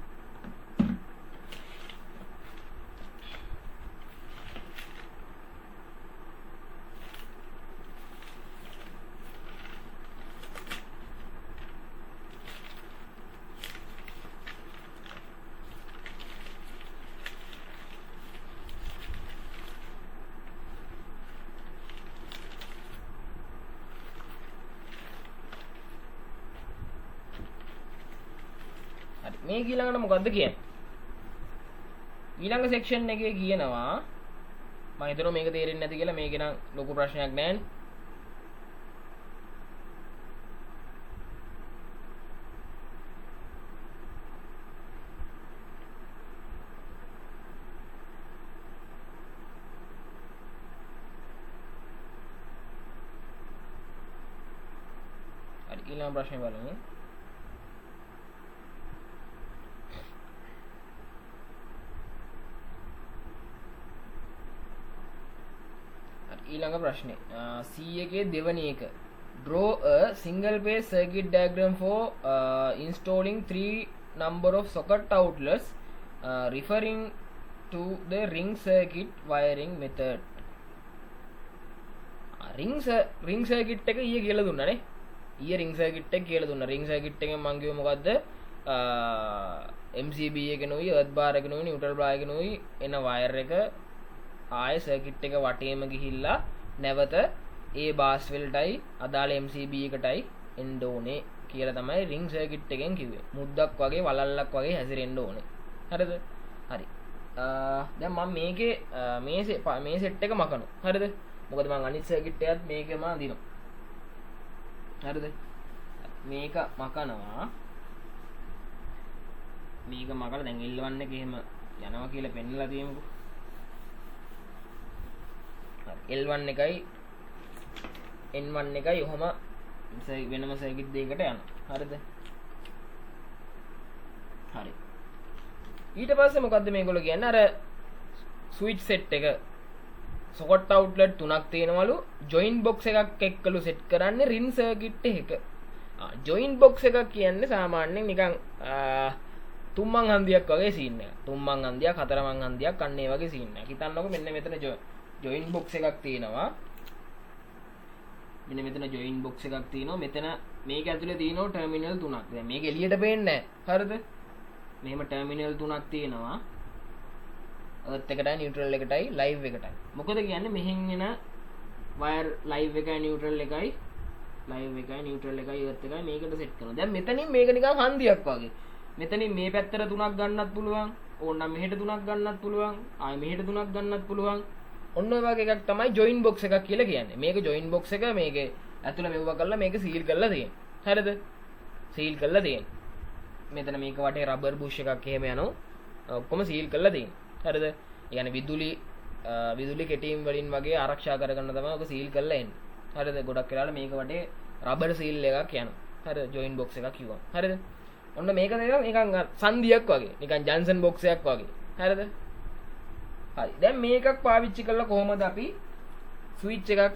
මේ ඊළඟට මොකද්ද කියන්නේ? ඊළඟ සෙක්ෂන් එකේ කියනවා මම හිතනවා මේක තේරෙන්නේ නැති කියලා මේක නම් ලොකු ප්‍රශ්නයක් නෑනේ. හරි ඊළඟ ප්‍රශ්නේ බලමු. ඊළඟ ප්‍රශ්නේ C එකේ දෙවැනි එක draw a single phase circuit diagram for installing 3 number of socket outlets referring to the ring circuit wiring method. ring circuit එක ඊයේ කියලා දුන්නානේ. ඊයේ ring circuit එක කියලා දුන්නා. ring circuit එකෙන් මම කිව්වේ මොකද්ද? MCB එකනෝයි earth bar එකනෝයි neutral bar එකනෝයි එන wire එක ආය සර්කිට් එක වටේම ගිහිල්ලා නැවත ඒ බාස් වලටයි අදාළ MCB එකටයි එන්න ඕනේ කියලා තමයි රින් සර්කිට් එකෙන් කිව්වේ. මුද්දක් වගේ වලල්ලක් වගේ හැසිරෙන්න ඕනේ. හරිද? හරි. දැන් මම මේකේ මේ සෙට් එක මකනවා. හරිද? මොකද මම අනිත් සර්කිට් එකත් මේකම අඳිනවා. හරිද? මේක මකනවා. මේක මකලා දැන් L1 එක එහෙම යනවා කියලා පෙන්නලා තියෙමුකෝ. L1 එකයි N1 එකයි ඔහම වෙනම සර්කිට් දෙකකට යනවා. හරිද? හරි. ඊට පස්සේ මොකද්ද මේගොල්ලෝ කියන්නේ? අර ස්විච් සෙට් එක සොකට් අවුට්ලට් තුනක් තියෙනවලු ජොයින් බොක්ස් එකක් එක්කලු සෙට් කරන්නේ රින් සර්කිට් එක. ජොයින් බොක්ස් එකක් කියන්නේ සාමාන්‍යයෙන් නිකන් තුම්මන් හන්දියක් වගේ සීන් එකක්. තුම්මන් හන්දියක් හතරමන් හන්දියක් අන්න ඒ වගේ සීන් එකක්. හිතන්නකො මෙන්න මෙතන ජොයින් බොක්ස් එකක් තියෙනවා. මෙන්න මෙතන ජොයින් බොක්ස් එකක් තියෙනවා. මෙතන මේක ඇතුලේ තියෙනවා ටර්මිනල් තුනක්. දැන් මේක එළියට පේන්නේ නැහැ. හරිද? මෙහෙම ටර්මිනල් තුනක් තියෙනවා. earth එකටයි neutral එකටයි live එකටයි. මොකද කියන්නේ මෙහෙන් එන wire live එකයි neutral එකයි neutral එකයි earth එකයි මේකට සෙට් කරනවා. දැන් මෙතනින් මේක නිකන් හන්දියක් වගේ. මෙතනින් මේ පැත්තට තුනක් ගන්නත් පුළුවන්. ඕනනම් මෙහෙට තුනක් ගන්නත් පුළුවන්. ආයෙ මෙහෙට තුනක් ගන්නත් පුළුවන්. ඔන්න ඔය වගේ එකක් තමයි ජොයින් බොක්ස් එකක් කියලා කියන්නේ. මේක ජොයින් බොක්ස් එක මේකේ ඇතුළ මෙව්ව කරලා මේක සීල් කරලා තියෙනවා. හරිද? සීල් කරලා තියෙනවා. මෙතන මේක වටේ රබර් බුෂ් එකක් එහෙම යනවා. ඔක්කොම සීල් කරලා තියෙනවා. හරිද? ඒ කියන්නේ විදුලි කෙටීම් වලින් වගේ ආරක්ෂා කරගන්න තමයි ඔක සීල් කරලා එන්නේ. හරිද? ගොඩක් වෙලාවට මේක වටේ රබර් සීල් එකක් යනවා. හරිද? ජොයින් බොක්ස් එකක් කිව්වම. හරිද? ඔන්න මේක නිකන් සංදියක් වගේ. නිකන් ජන්සන් බොක්ස් එකක් වගේ. හරිද? හරි. දැන් මේකක් පාවිච්චි කරලා කොහොමද අපි ස්විච් එකක්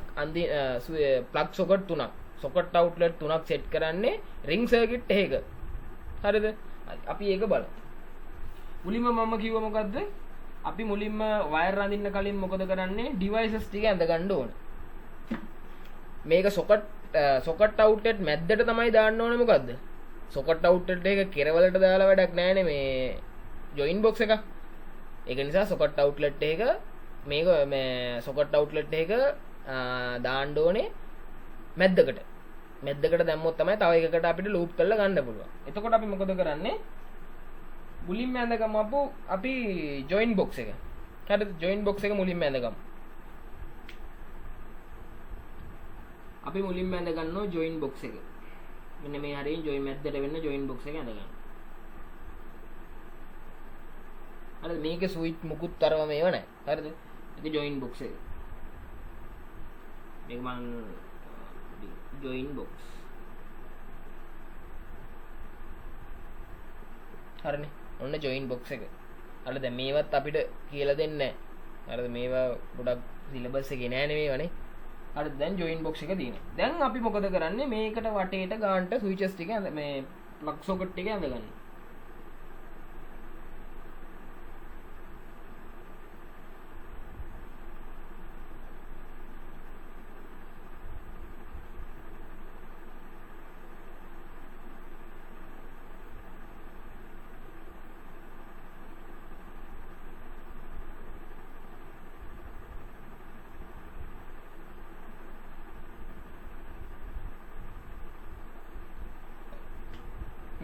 ප්ලග් සොකට් තුනක් සොකට් අවුට්ලට් තුනක් සෙට් කරන්නේ රින් සර්කිට් එකක. හරිද? හරි. අපි ඒක බලමු. මුලින්ම මම කිව්ව මොකද්ද? අපි මුලින්ම වයර් අඳින්න කලින් මොකද කරන්නේ? ඩිවයිසස් ටික ඇඳ ගන්න ඕන. මේක සොකට් අවුට්ලට් මැද්දට තමයි දාන්න ඕනේ මොකද්ද? සොකට් අවුට්ලට් එක කෙරවලට දාලා වැඩක් නැහැ මේ ජොයින් බොක්ස් එක. ඒක නිසා සොකට් අවුට්ලට් එක මේක මේ සොකට් අවුට්ලට් එක දාන්න ඕනේ මැද්දකට. මැද්දකට දැම්මොත් තමයි තව එකකට අපිට ලූප් කරලා ගන්න පුළුවන්. එතකොට අපි මොකද කරන්නේ? මුලින්ම ඇඳගමු අපි ජොයින් බොක්ස් එක. හරිද? ජොයින් බොක්ස් එක මුලින්ම ඇඳගමු. අපි මුලින්ම ඇඳ ගන්නවා ජොයින් බොක්ස් එක. මෙන්න මේ හරියෙන් ජොයින් මැද්දට වෙන්න ජොයින් බොක්ස් එක ඇඳ ගන්න. හරිද? මේකේ ස්විච් මුකුත් තරම මේව නැහැ. හරිද? ඒක ජොයින් බොක්ස් එක. මේක මම ජොයින් බොක්ස්. හරිනේ. ඔන්න ජොයින් බොක්ස් එක. හරිද? දැන් මේවත් අපිට කියලා දෙන්නේ නැහැ. හරිද? මේවා ගොඩක් සිලබස් එකේ නෑනේ මේවනේ. හරිද? දැන් ජොයින් බොක්ස් එක තියෙනවා. දැන් අපි මොකද කරන්නේ? මේකට වටේට ගානට ස්විචස් ටික මේ ප්ලග් සොකට් ටික ඇඳගන්න.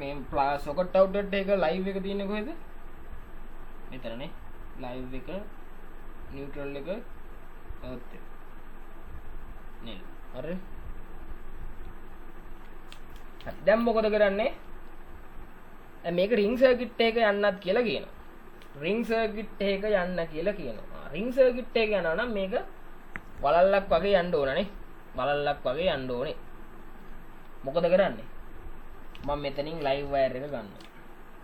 මේ සොකට් අවුට්ලට් එක ලයිව් එක තියෙන්නේ කොහෙද? මෙතනනේ. ලයිව් එක නියුට්‍රල් එක අර්ත් එක. නේ. හරි. දැන් මොකද කරන්නේ? මේක රින් සර්කිට් එක යන්නත් කියලා කියනවා. රින් සර්කිට් එක යන්න කියලා කියනවා. රින් සර්කිට් එක යනවා නම් මේක වලල්ලක් වගේ යන්න ඕනනේ. වලල්ලක් වගේ යන්න ඕනේ. මොකද කරන්නේ? මම මෙතනින් ලයිව් වයර් එක ගන්නවා.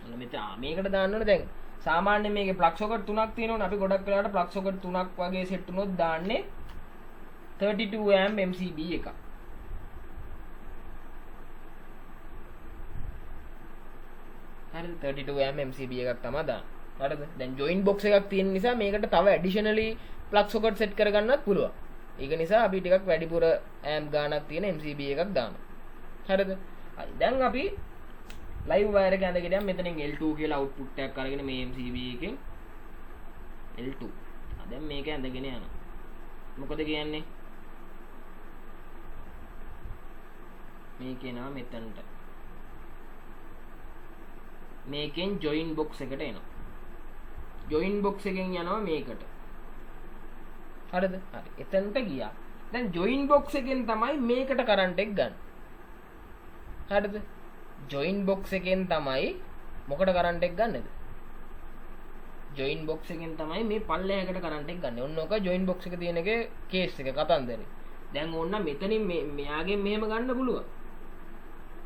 මෙන්න මෙතන මේකට දාන්න ඕනේ දැන්. සාමාන්‍යයෙන් මේකේ ප්ලග් සොකට් තුනක් තියෙනවනේ. අපි ගොඩක් වෙලාවට ප්ලග් සොකට් තුනක් වගේ සෙට් වුණොත් දාන්නේ 32 amp MCB එකක්. හරිද? 32 amp MCB එකක් තමයි දාන්නේ. හරිද? දැන් ජොයින් බොක්ස් එකක් තියෙන නිසා මේකට තව ඇඩිෂනලි ප්ලග් සොකට් සෙට් කරගන්නත් පුළුවන්. ඒක නිසා අපි ටිකක් වැඩිපුර amp ගානක් තියෙන MCB එකක් දානවා. හරිද? හරි. දැන් අපි ලයිව් වයර් එක ඇඳගෙන යන් මෙතනින් L2 කියලා අවුට්පුට් එකක් අරගෙන මේ MCB එකෙන් L2. දැන් මේක ඇඳගෙන යනවා. මොකද කියන්නේ? මේක එනවා මෙතනට. මේකෙන් ජොයින් බොක්ස් එකට එනවා. ජොයින් බොක්ස් එකෙන් යනවා මේකට. හරිද? හරි. එතනට ගියා. දැන් ජොයින් බොක්ස් එකෙන් තමයි මේකට කරන්ට් එක ගන්න. හරිද? ජොයින් බොක්ස් එකෙන් තමයි මොකට කරන්ට් එක ගන්නද? ජොයින් බොක්ස් එකෙන් තමයි මේ පල්ලෙහාකට කරන්ට් එක ගන්න. ඔන්න ඔක ජොයින් බොක්ස් එක තියෙන එකේ කේස් එක කතන්දරේ. දැන් ඕන්න මෙතනින් මෙයාගෙන් මෙහෙම ගන්න පුළුවන්.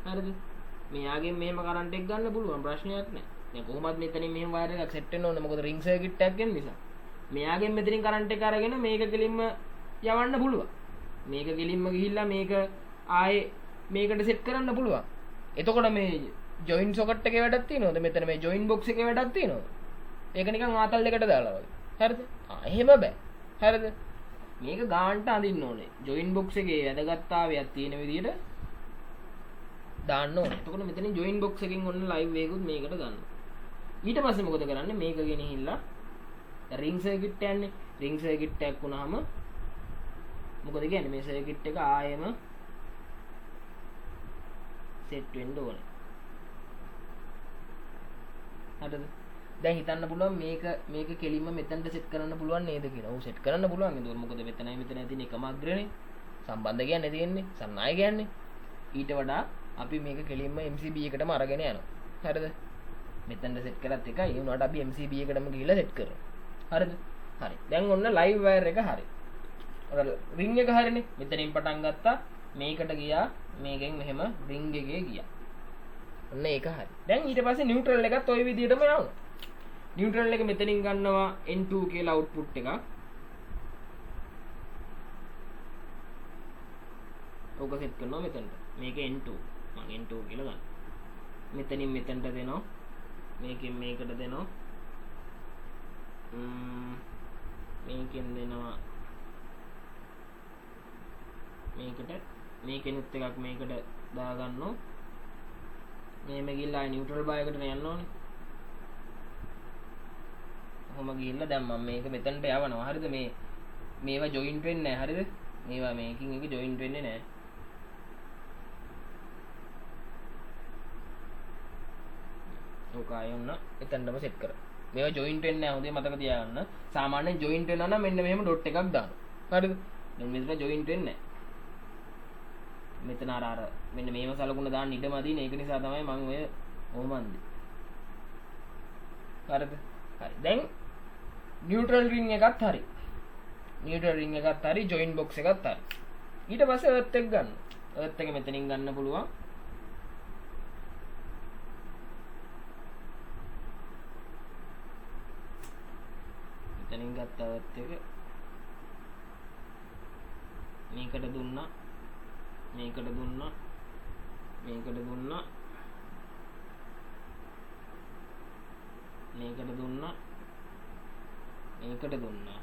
හරිද? මෙයාගෙන් මෙහෙම කරන්ට් එක ගන්න පුළුවන් ප්‍රශ්නයක් නැහැ. දැන් කොහොමද මෙතනින් මෙහෙම වයර් එකක් සෙට් වෙන්න ඕනේ මොකද රින් සර්කිට් එකක් ගෙන් නිසා. මෙයාගෙන් මෙතනින් කරන්ට් එක අරගෙන මේක කෙලින්ම යවන්න පුළුවන්. මේක කෙලින්ම ගිහිල්ලා මේක ආයේ මේකට සෙට් කරන්න පුළුවන්. එතකොට මේ ජොයින් සොකට් එකේ වැඩක් තියෙනවද? මෙතන මේ ජොයින් බොක්ස් එකේ වැඩක් තියෙනවද? ඒක නිකන් ආතල් දෙකට දාලා වගේ. හරිද? එහෙම බෑ. හරිද? මේක ගානට අඳින්න ඕනේ. ජොයින් බොක්ස් එකේ වැදගත්තාවයක් තියෙන විදිහට දාන්න ඕනේ. එතකොට මෙතනින් ජොයින් බොක්ස් එකෙන් ඔන්න ලයිව් එකකුත් මේකට ගන්නවා. ඊට පස්සේ මොකද කරන්නේ? මේක ගෙනහිල්ලා රින් සර්කිට් යන්නේ. රින් සර්කිට් එකක් වුණාම මොකද කියන්නේ? මේ සර්කිට් එක ආයෙම සෙට් වෙන්න ඕනේ. හරිද? දැන් හිතන්න පුළුවන් මේක කෙලින්ම මෙතනට සෙට් කරන්න පුළුවන් නේද කියලා. ඔව් සෙට් කරන්න පුළුවන්. ඒක මොකද මෙතනයි මෙතනයි තියෙන එකම අග්‍රනේ. සම්බන්ධ කියන්නේ තියෙන්නේ. සන්නාය කියන්නේ. ඊට වඩා අපි මේක කෙලින්ම MCB එකටම අරගෙන යනවා. හරිද? මෙතනට සෙට් කරත් එකයි. ඒ වුණාට අපි MCB එකටම ගිහිල්ලා සෙට් කරනවා. හරිද? හරි. දැන් ඔන්න ලයිව් වයර් එක හරි. ඔර රින් එක හරිනේ. මෙතනින් පටන් ගත්තා. මේකට ගියා. මේකෙන් මෙහෙම රින් එකේ ගියා. ඔන්න ඒක හරි. දැන් ඊට පස්සේ නියුට්‍රල් එකත් ওই විදිහටම යනවා. නියුට්‍රල් එක මෙතනින් ගන්නවා N2 කියලා අවුට්පුට් එකක්. ඕක සෙට් කරනවා මෙතනට. මේක N2. මම N2 කියලා ගන්න. මෙතනින් මෙතනට දෙනවා. මේකෙන් මේකට දෙනවා. මේකෙන් දෙනවා. මේකට මේකෙනුත් එකක් මේකට දාගන්නවා. මේම ගිහිල්ලා නියුට්‍රල් බායකට යන්න ඕනේ. කොහොම ගිහිල්ලා දැන් මම මේක මෙතනට යවනවා. හරිද? මේවා ජොයින්ට් වෙන්නේ නැහැ. හරිද? මේවා මේකින් එක ජොයින්ට් වෙන්නේ නැහැ. ඕක ආයෙන්න එතනටම සෙට් කරා. මේවා ජොයින්ට් වෙන්නේ නැහැ. හොඳේ මතක තියාගන්න. සාමාන්‍යයෙන් ජොයින්ට් වෙනවා නම් මෙන්න මෙහෙම ඩොට් එකක් දානවා. හරිද? දැන් මෙතන ජොයින්ට් වෙන්නේ නැහැ. මෙතන අර මෙන්න මේව සලකුණ දාන්න ඉඩම අදින. ඒක නිසා තමයි මම ඔය ඕමන්දි. හරිද? හරි. දැන් නියුට්‍රල් රින් එකත් හරි. නියුට්‍රල් රින් එකත් හරි, ජොයින් බොක්ස් එකත් හරි. ඊට පස්සේ අර්ත් එක ගන්න. අර්ත් එක මෙතනින් ගන්න පුළුවන්. මෙතනින් ගත්ත අර්ත් එක මේකට දුන්නා. මේකට දුන්නා. මේකට දුන්නා. මේකට දුන්නා. මේකට දුන්නා.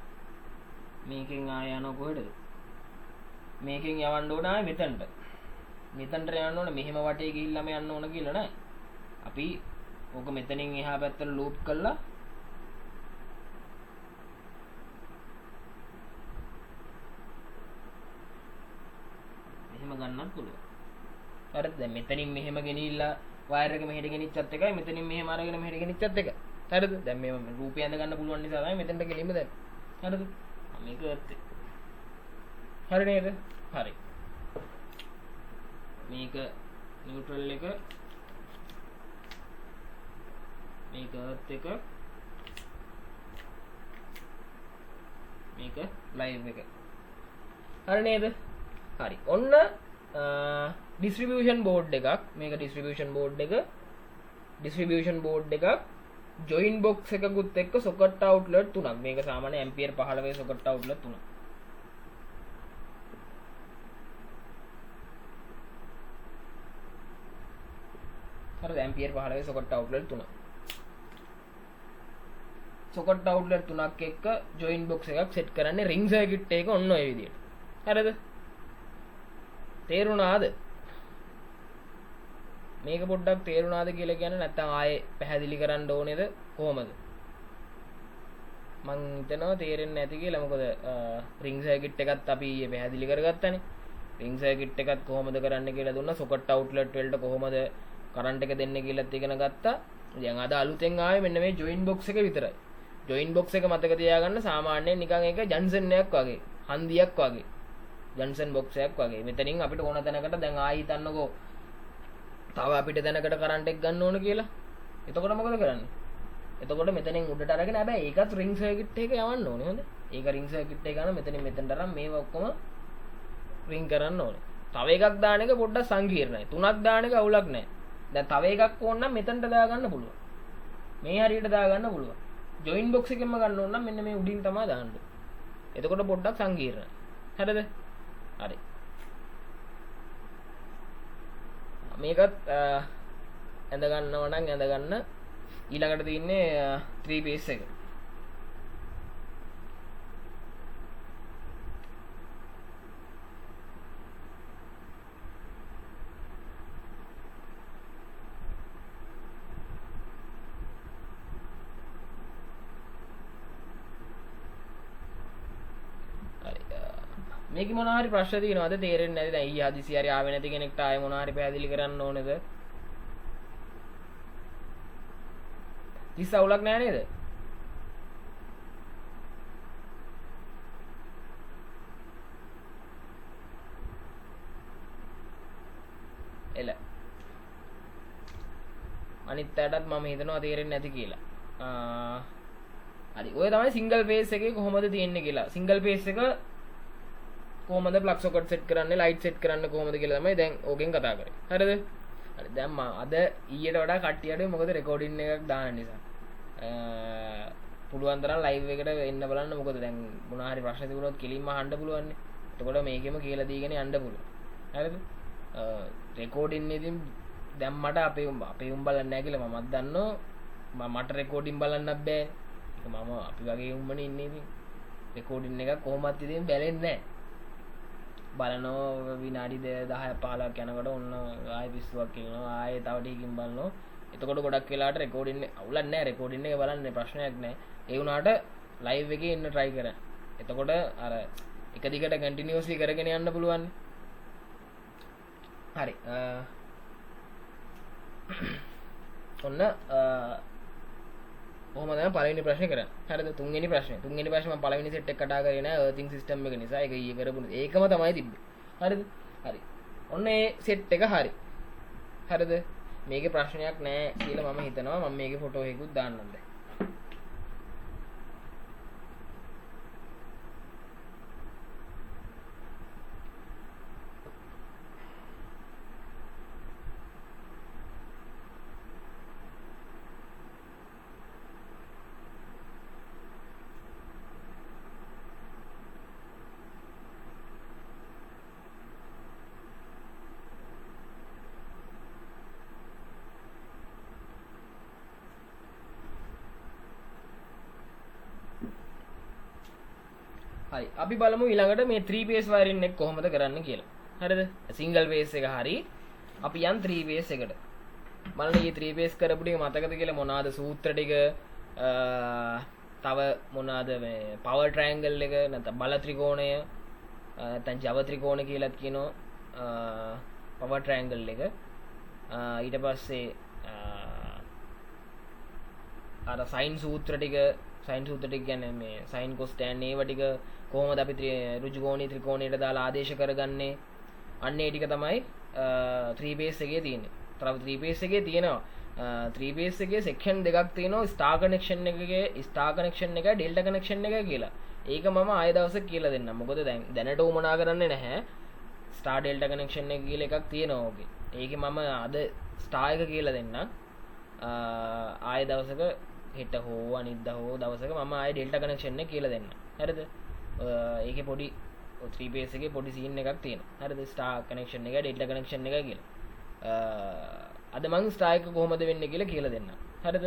මේකෙන් ආය යනවා කොහෙද? මේකෙන් යවන්න ඕන ආයේ මෙතනට. මෙතනට යන්න ඕන මෙහෙම වටේ ගිහිල්ලාම යන්න ඕන කියලා නෑ. අපි ඕක මෙතනින් එහා පැත්තට ලූප් කළා. මෙහෙම ගන්නත් පුළුවන්. හරිද? දැන් මෙතනින් මෙහෙම ගෙනිහිල්ලා වයර් එක මෙහෙට ගෙනිච්චත් එකයි මෙතනින් මෙහෙම අරගෙන මෙහෙට ගෙනිච්චත් එකයි. හරිද? දැන් මේ රූපය ඇඳ ගන්න පුළුවන් නිසා තමයි මෙතෙන්ට ගෙලින්ම දැන්. හරිද? මේක ඇත්තේ. හරි නේද? හරි. මේක නියුට්‍රල් එක මේක අර්ත් එක මේක ලයිව් එක. හරි නේද? හරි. ඔන්න ඩිස්ට්‍රිබියුෂන් බෝඩ් එකක්. මේක ඩිස්ට්‍රිබියුෂන් බෝඩ් එකක් ජොයින් බොක්ස් එකකුත් එක්ක සොකට් අවුට්ලට් 3ක්. මේක සාමාන්‍ය ඇම්පියර් 15 සොකට් අවුට්ලට් 3ක්. හරිද? ඇම්පියර් 15 සොකට් අවුට්ලට් 3ක්. සොකට් අවුට්ලට් 3ක් එක්ක ජොයින් බොක්ස් එකක් සෙට් කරන්නේ රින්ග් සර්කිට් එක ඔන්න ඔය විදියට. හරිද? තේරුණාද? මේක පොඩ්ඩක් තේරුණාද කියලා කියන්නේ නැත්නම් ආයේ පැහැදිලි කරන්න ඕනේද කොහමද? මං හිතනවා තේරෙන්නේ නැති කියලා. මොකද රින්ග් සර්කිට් එකත් අපි ඊයේ පැහැදිලි කරගත්තානේ. රින්ග් සර්කිට් එකත් කොහොමද කරන්න කියලා දුන්නා. සොකට් අවුට්ලට් වලට කොහොමද කරන්ට් එක දෙන්නේ කියලාත් ඉගෙන ගත්තා. දැන් අද අලුතෙන් ආවේ මෙන්න මේ ජොයින් බොක්ස් එක විතරයි. ජොයින් බොක්ස් එක මතක තියාගන්න. සාමාන්‍යයෙන් නිකන් ඒක ජන්සන් එකක් වගේ, හන්දියක් වගේ. ජන්සන් බොක්ස් එකක් වගේ. මෙතනින් අපිට ඕන තැනකට දැන් ආයි හිතන්නකෝ තව අපිට දැනකට කරන්ට් එක ගන්න ඕන කියලා. එතකොට මොකද කරන්නේ? එතකොට මෙතනින් උඩට අරගෙන හැබැයි ඒකත් රින්ග් සර්කිට් එක යවන්න ඕනේ. හොඳ. ඒක රින්ග් සර්කිට් එක ගන්න මෙතනින් මෙතනට අරන් මේවා ඔක්කොම රින්ග් කරන්න ඕනේ. තව එකක් දාන එක පොඩ්ඩක් සංකීර්ණයි. තුනක් දාන එක අවුලක් නැහැ. දැන් තව එකක් ඕන නම් මෙතනට දාගන්න පුළුවන්. මේ හරියට දාගන්න පුළුවන්. ජොයින් බොක්ස් එකෙන්ම ගන්න ඕන නම් මෙන්න මේ උඩින් තමයි දාන්න. එතකොට පොඩ්ඩක් සංකීර්ණයි. හරිද? හරි. මේකත් ඇඳ ගන්නව නම් ඇඳ ගන්න. ඊළඟට තියෙන්නේ 3 piece එක. මේක මොනවා හරි ප්‍රශ්න තියෙනවද? තේරෙන්නේ නැති. දැන් ඊ ආදිසි හරි ආවේ නැති කෙනෙක්ට ආයෙ මොනවා හරි පැහැදිලි කරන්න ඕනේද? කිසි අවුලක් නැහැ නේද? එල අනිත් පැයටත් මම හිතනවා තේරෙන්නේ නැති කියලා. හරි. ඔය තමයි සිංගල් පේස් එකේ කොහොමද තියෙන්නේ කියලා. සිංගල් පේස් එක කොහොමද ප්ලග් සොකට් සෙට් කරන්නේ, ලයිට් සෙට් කරන්න කොහොමද කියලා තමයි දැන් ඕකෙන් කතා කරේ. හරිද? හරි. දැන් මම අද ඊයට වඩා කට්ටියට මොකද රෙකෝඩින් එකක් දාන්න නිසා. පුළුවන් තරම් ලයිව් එකට එන්න බලන්න. මොකද දැන් මොනවා හරි ප්‍රශ්න තිබුණොත් කෙලින්ම අහන්න පුළුවන් නේ. එතකොට මේකෙම කියලා දීගෙන යන්න පුළුවන්. හරිද? රෙකෝඩින් ඉතින් දැන් මට අපේ බලන්න නැහැ කියලා මමත් දන්නවා. මට රෙකෝඩින් බලන්නත් බෑ. ඒක මම අපි වගේ උම්මනේ ඉන්නේ ඉතින්. රෙකෝඩින් එක කොහොමත් ඉතින් බැලෙන්නේ නැහැ. බලනවා විනාඩි 10 15ක් යනකොට ඔන්න ආයෙ පිස්සුවක් කියනවා. ආයෙ තව ටිකකින් බලනවා. එතකොට ගොඩක් වෙලාවට රෙකෝඩින් එක අවුලක් නැහැ. රෙකෝඩින් එක බලන්න ප්‍රශ්නයක් නැහැ. ඒ වුණාට ලයිව් එකේ ඉන්න try කරන්න. එතකොට අර එක දිගට කන්ටිනියුස්ලි කරගෙන යන්න පුළුවන්. හරි. ඔන්න කොහොමද මම පළවෙනි ප්‍රශ්නේ කරන්නේ? හරිද? තුන්වෙනි ප්‍රශ්නේ මම පළවෙනි සෙට් එක කතා කරේ නෑ අර්තින් සිස්ටම් එක නිසා. ඒක ඊයේ කරපුණේ. ඒකම තමයි තිබ්බේ. හරිද? හරි. ඔන්න ඒ සෙට් එක හරි. හරිද? මේකේ ප්‍රශ්නයක් නෑ කියලා මම හිතනවා. මම මේකේ ෆොටෝ එකකුත් දාන්නම් දැන්. හරි. අපි බලමු ඊළඟට මේ 3 phase wiring එක කොහොමද කරන්න කියලා. හරිද? single phase එක හරි. අපි යන් 3 phase එකට. බලන්න මේ 3 phase කරපු ටික මතකද කියලා මොනවාද සූත්‍ර ටික තව මොනවාද මේ power triangle එක නැත්නම් බල ත්‍රිකෝණය නැත්නම් ජව ත්‍රිකෝණ කියලාත් කියනවා power triangle එක. ඊට පස්සේ අර සයින් සූත්‍ර ටික ගැන මේ සයින් කොස්ටෑන් ඒව ටික කොහොමද අපි ඍජුකෝණී ත්‍රිකෝණයට දාලා ආදේශ කරගන්නේ අන්න ඒ ටික තමයි 3 බේස් එකේ තියෙන්නේ. තව 3 බේස් එකේ තියෙනවා 3 බේස් එකේ සෙක්ෂන් දෙකක් තියෙනවා ස්ටාර් කනෙක්ෂන් එකයි ඩෙල්ටා කනෙක්ෂන් එකයි කියලා. ඒක මම ආය දවසක් කියලා දෙන්නම්. මොකද දැනට උමනා කරන්නේ නැහැ. ස්ටාර් ඩෙල්ටා කනෙක්ෂන් එක කියලා එකක් තියෙනවා ඕකේ. ඒකේ මම අද ස්ටාර් එක කියලා දෙන්නම්. ආය දවසක හෙට හෝ අනිද්දා හෝ දවසක මම ආය ඩෙල්ටා කනෙක්ෂන් එක කියලා දෙන්නම්. හරිද? ඒකේ පොඩි 3 බේස් එකේ පොඩි සීන් එකක් තියෙනවා. හරිද? ස්ටාර් කනෙක්ෂන් එකයි ඩෙල්ටා කනෙක්ෂන් එකයි කියලා. අද මං ස්ටාර් එක කොහොමද වෙන්නේ කියලා කියලා දෙන්නම්. හරිද?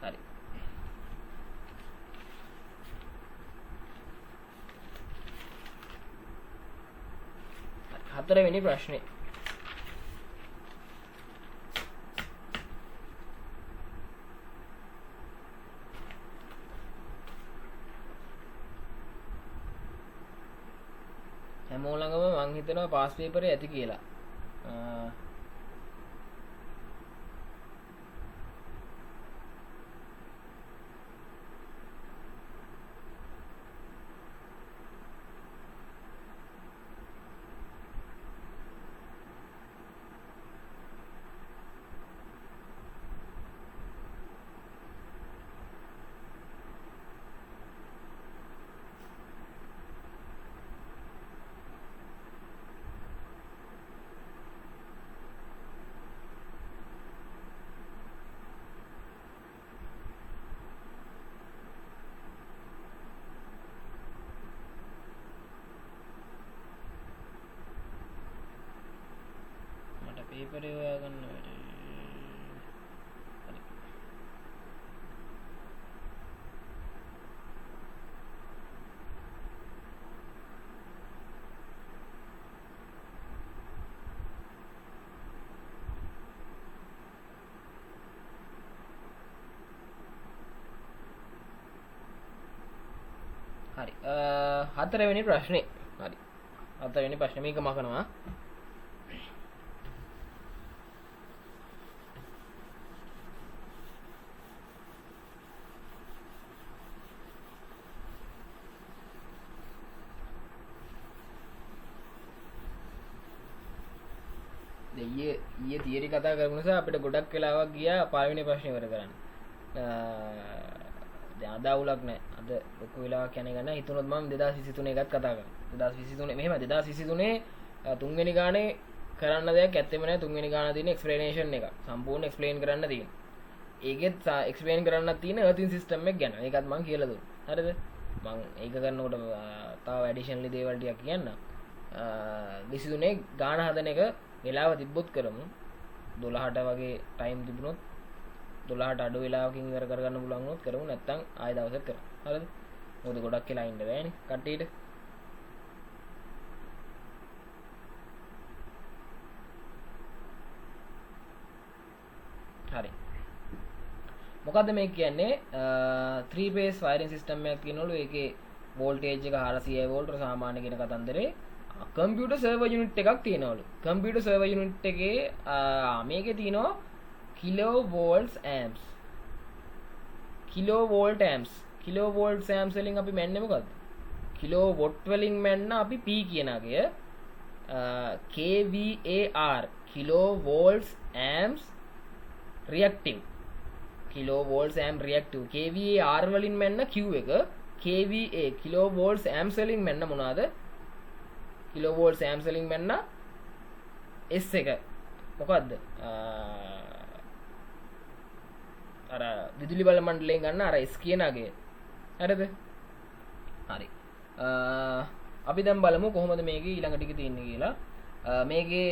හරි. හතරවෙනි ප්‍රශ්නේ. හැමෝලඟම මං හිතනවා පාස් පේපරේ ඇති කියලා. පේපරේ හොයාගන්න වැඩි. හරි. හතරවෙනි ප්‍රශ්නේ. හරි. හතරවෙනි ප්‍රශ්නේ මේක මකනවා. ඊයේ තියරි කතා කරපු නිසා අපිට ගොඩක් වෙලාවක් ගියා පළවෙනි ප්‍රශ්නේ ඉවර කරන්න. දැන් අද අවුලක් නැහැ. අද ලොකු වෙලාවක් යන්නේ ගන්න. හිතුනොත් මම 2023 එකත් කතා කරා. 2023 මෙහෙම 2023 තුන්වෙනි ගානේ කරන්න දෙයක් ඇත්තෙම නැහැ. තුන්වෙනි ගාන තියෙන එක්ස්ප්ලනේෂන් එක. සම්පූර්ණ එක්ස්ප්ලেইন කරන්න තියෙනවා. ඒකෙත් එක්ස්ප්ලেইন කරන්නත් තියෙන අර්තින් සිස්ටම් එක ගැන. ඒකත් මම කියලා දුන්නා. හරිද? මම ඒක කරනකොට තව ඇඩිෂනලි දේවල් ටිකක් කියන්න. 23 ගාන හදන එක වෙලාව තිබ්බොත් කරමු 12ට වගේ ටයිම් තිබුණොත් 12ට අඩු වෙලාවකින් ඉවර කරගන්න පුළුවන් වුණොත් කරමු නැත්නම් ආයෙ දවසක් කරමු හරිද මොකද ගොඩක් වෙලා ඉන්න බෑනේ කට්ටියට හරි මොකද්ද මේ කියන්නේ 3 phase wiring system එකක් කියනවලු ඒකේ voltage එක 400 volt සාමාන්‍ය කියන කතන්දරේ කම්පියුටර් සර්වර් යුනිට් එකක් තියෙනවලු. කම්පියුටර් සර්වර් යුනිට් එකේ මේකේ තියෙනවා කිලෝවෝල්ට්ස් ඇම්ප්ස්. කිලෝවෝල්ට් ඇම්ප්ස්. කිලෝවෝල්ට්ස් ඇම්ප්ස් වලින් අපි මැන්නේ මොකද්ද? කිලෝවොට් වලින් මැන්න අපි P කියන අගය kVAR kilovolts amps reactive. Kilovolts amp reactive. kVAR වලින් මැන්න Q එක kVA කිලෝවෝල්ට්ස් ඇම්ප්ස් වලින් මැන්න මොනවාද? කිලෝවෝල්ට් සෑම්ස් වලින් මෙන්න S එක මොකද්ද අර විදුලි බල මණ්ඩලයෙන් ගන්න අර S කියන අගය හරිද හරි අපි දැන් බලමු කොහොමද මේකේ ඊළඟ ටික තියෙන්නේ කියලා මේකේ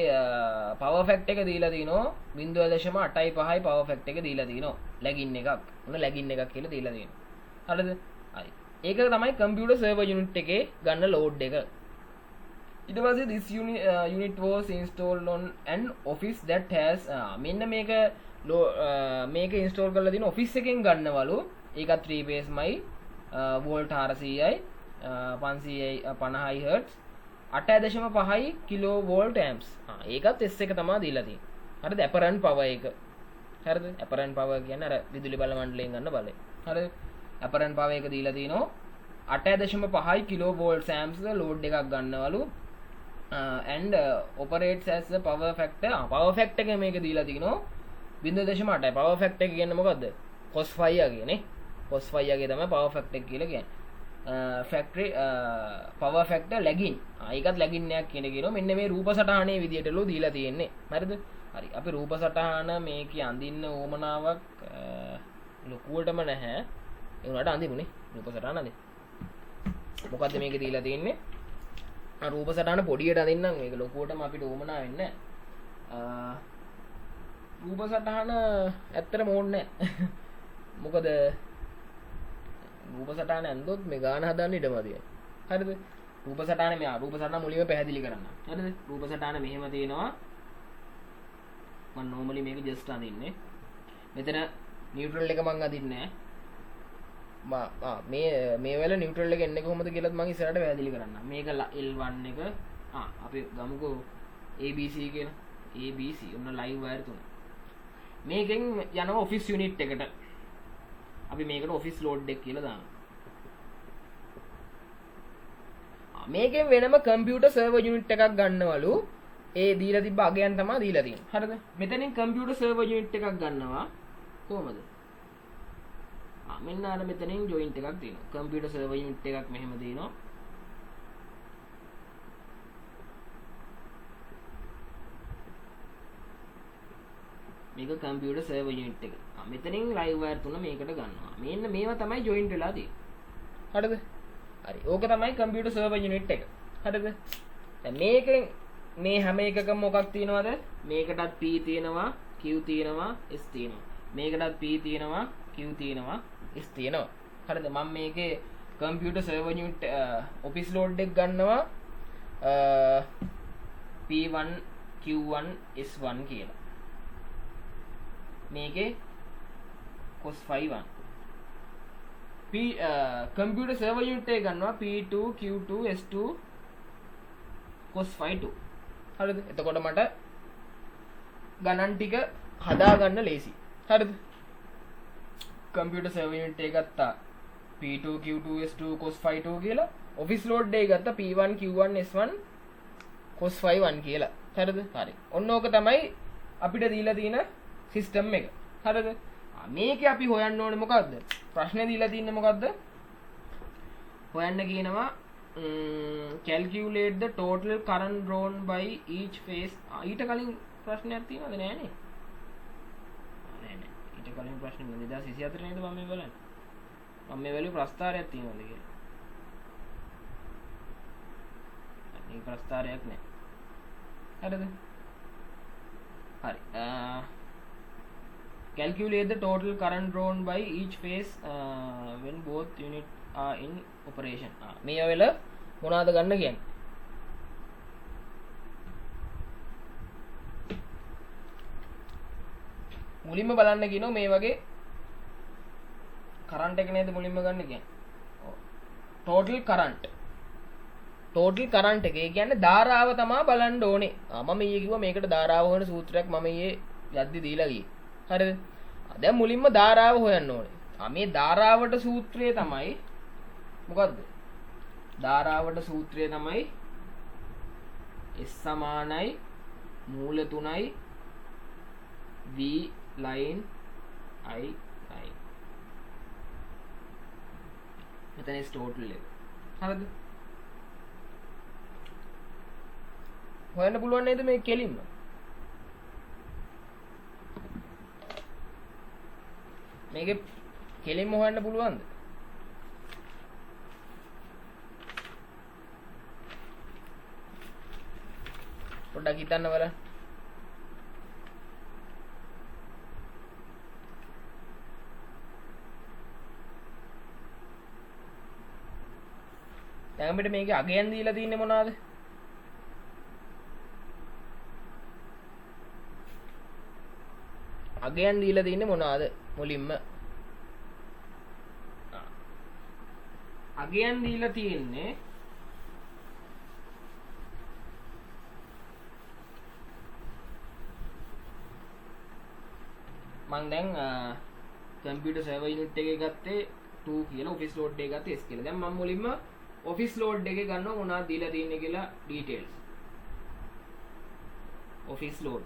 පවර් ෆැක්ටර් එක දීලා තිනවා 0.85යි පවර් ෆැක්ටර් එක දීලා තිනවා ලැගින් එකක් උන ලැගින් එකක් කියලා දීලා තිනවා හරිද හරි ඒක තමයි කම්පියුටර් සර්වර් යුනිට් එකේ ගන්න ලෝඩ් එක ඊට පස්සේ this unit was installed on an office that has මෙන්න මේක මේක install කරලා තියෙන office එකෙන් ගන්නවලු ඒක 3 base මයි volt 400යි 550 Hz 8.5 kilo volt amps ඒකත් S එක තමයි දීලා තියෙන්නේ හරිද ඇපරන්ට් පවර් එක හරිද ඇපරන්ට් පවර් කියන්නේ අර විදුලි බල මණ්ඩලයෙන් ගන්න බලය හරිද ඇපරන්ට් පවර් එක දීලා තිනවා 8.5 කිලෝ වෝල්ට් amps ලෝඩ් එකක් ගන්නවලු and operates as a power factor power factor එක මේක දීලා තිනවා 0.8 power factor එක කියන්නේ මොකද්ද cos phi යගේ නේ cos phi යගේ තමයි power factor එක කියලා කියන්නේ factory power factor lagging ඒකත් lagging එකක් කියන කියනවා මෙන්න මේ රූප සටහනේ විදියටලු දීලා තියෙන්නේ හරිද හරි අපි රූප සටහන මේකේ අඳින්න ඕමනාවක් ලොකුවටම නැහැ ඒ උනාට අඳිමුනේ රූප සටහන අඳින්න මොකද්ද මේකේ දීලා තියෙන්නේ රූප සටහන පොඩියට අඳින්නම් මේක ලොකුවටම අපිට ඕමනා වෙන්නේ රූප සටහන ඇත්තටම ඕනේ නැහැ මොකද රූප සටහන ඇන්දොත් මේ ගාන හදන්න ඉඩමදියි හරිද රූප සටහන මේ රූප සටහන මුලින්ම පැහැදිලි කරන්න හරිද රූප සටහන මෙහෙම තියෙනවා මම normally මේක just අඳින්නේ මෙතන නියුට්‍රල් එක මම අඳින්නේ නැහැ මේ වෙලාව නියුට්‍රල් එක එන්නේ කොහොමද කියලාත් මම ඉස්සරහට පැහැදිලි කරන්නම් මේක L1 එක අපි ගමුකෝ ABC කියලා ABC ඔන්න live wire තුන මේකෙන් යනවා office unit එකට අපි මේකට office load එක කියලා දානවා මේකෙන් වෙනම computer server unit එකක් ගන්නවලු ඒ දීලා තිබ්බ අගයන් තමයි දීලා තියෙන්නේ හරිද මෙතනින් computer server unit එකක් ගන්නවා කොහමද මෙන්න අර මෙතනින් joint එකක් තියෙනවා computer server unit එකක් මෙහෙම තියෙනවා මේක computer server unit එක මෙතනින් live wire තුන මේකට ගන්නවා මෙන්න මේවා තමයි joint වෙලා තියෙන්නේ හරිද හරි ඕක තමයි computer server unit එක හරිද දැන් මේකෙන් මේ හැම එකකම මොකක් තියෙනවද මේකටත් P තියෙනවා Q තියෙනවා S තියෙනවා මේකටත් P තියෙනවා Q තියෙනවා S තියෙනවා හරිද මම මේකේ computer server unit office load එක ගන්නවා P1 Q1 S1 කියලා මේකේ cos phi 1 computer server unit එක ගන්නවා P2 Q2 S2 cos phi 2 හරිද එතකොට මට ගණන් ටික හදා ගන්න ලේසි හරිද computer server unit එක ගත්තා P2 Q2 S2 cos phi 2 කියලා office load එක ගත්තා P1 Q1 S1 cos phi 1 කියලා හරිද හරි ඔන්න ඕක තමයි අපිට දීලා තියෙන සිස්ටම් එක හරිද මේකේ අපි හොයන්න ඕනේ මොකද්ද ප්‍රශ්නේ දීලා තින්නේ මොකද්ද හොයන්න කියනවා calculate the total current drawn by each phase ඊට කලින් ප්‍රශ්නයක් තියෙනවද නෑනේ නෑ ඊට කලින් ප්‍රශ්නේ 2024 නේද මම මේ බලන්නේ මම මේ වැලිය ප්‍රස්තාරයක් තියෙනවද කියලා මේ ප්‍රස්තාරයක් නෑ හරිද හරි calculate the total current drawn by each phase when both units are in operation මේ වෙලාව මොනවාද ගන්න කියන්නේ මුලින්ම බලන්න කියනවා මේ වගේ කරන්ට් එක නේද මුලින්ම ගන්න කියන්නේ total current එක ඒ කියන්නේ ධාරාව තමයි බලන්න ඕනේ මම ඊයේ කිව්වා මේකට ධාරාව හොයන සූත්‍රයක් මම ඊයේ යද්දි දීලා ගියේ හරිද දැන් මුලින්ම ධාරාව හොයන්න ඕනේ මේ ධාරාවට සූත්‍රය තමයි මොකද්ද ධාරාවට සූත්‍රය තමයි S සමානයි මූල 3යි V line I line මෙතන S total එක හරිද හොයන්න පුළුවන් නේද මේ කෙලින්ම මේක කෙලින්ම හොයන්න පුළුවන්ද පොඩ්ඩක් හිතන්න බලන්න දැන් අපිට මේකේ අගයන් දීලා තින්නේ මොනවාද අගයන් දීලා තින්නේ මොනවාද මුලින්ම අගයන් දීලා තියෙන්නේ මම දැන් කම්පියුටර් සර්වර් යුනිට් එකේ ගත්තේ 2 කියලා ඔෆිස් ලෝඩ් එක ගත්තේ S කියලා. දැන් මම මුලින්ම ඔෆිස් ලෝඩ් එකේ ගන්නවා මොනවද දීලා තියෙන්නේ කියලා details. Office load.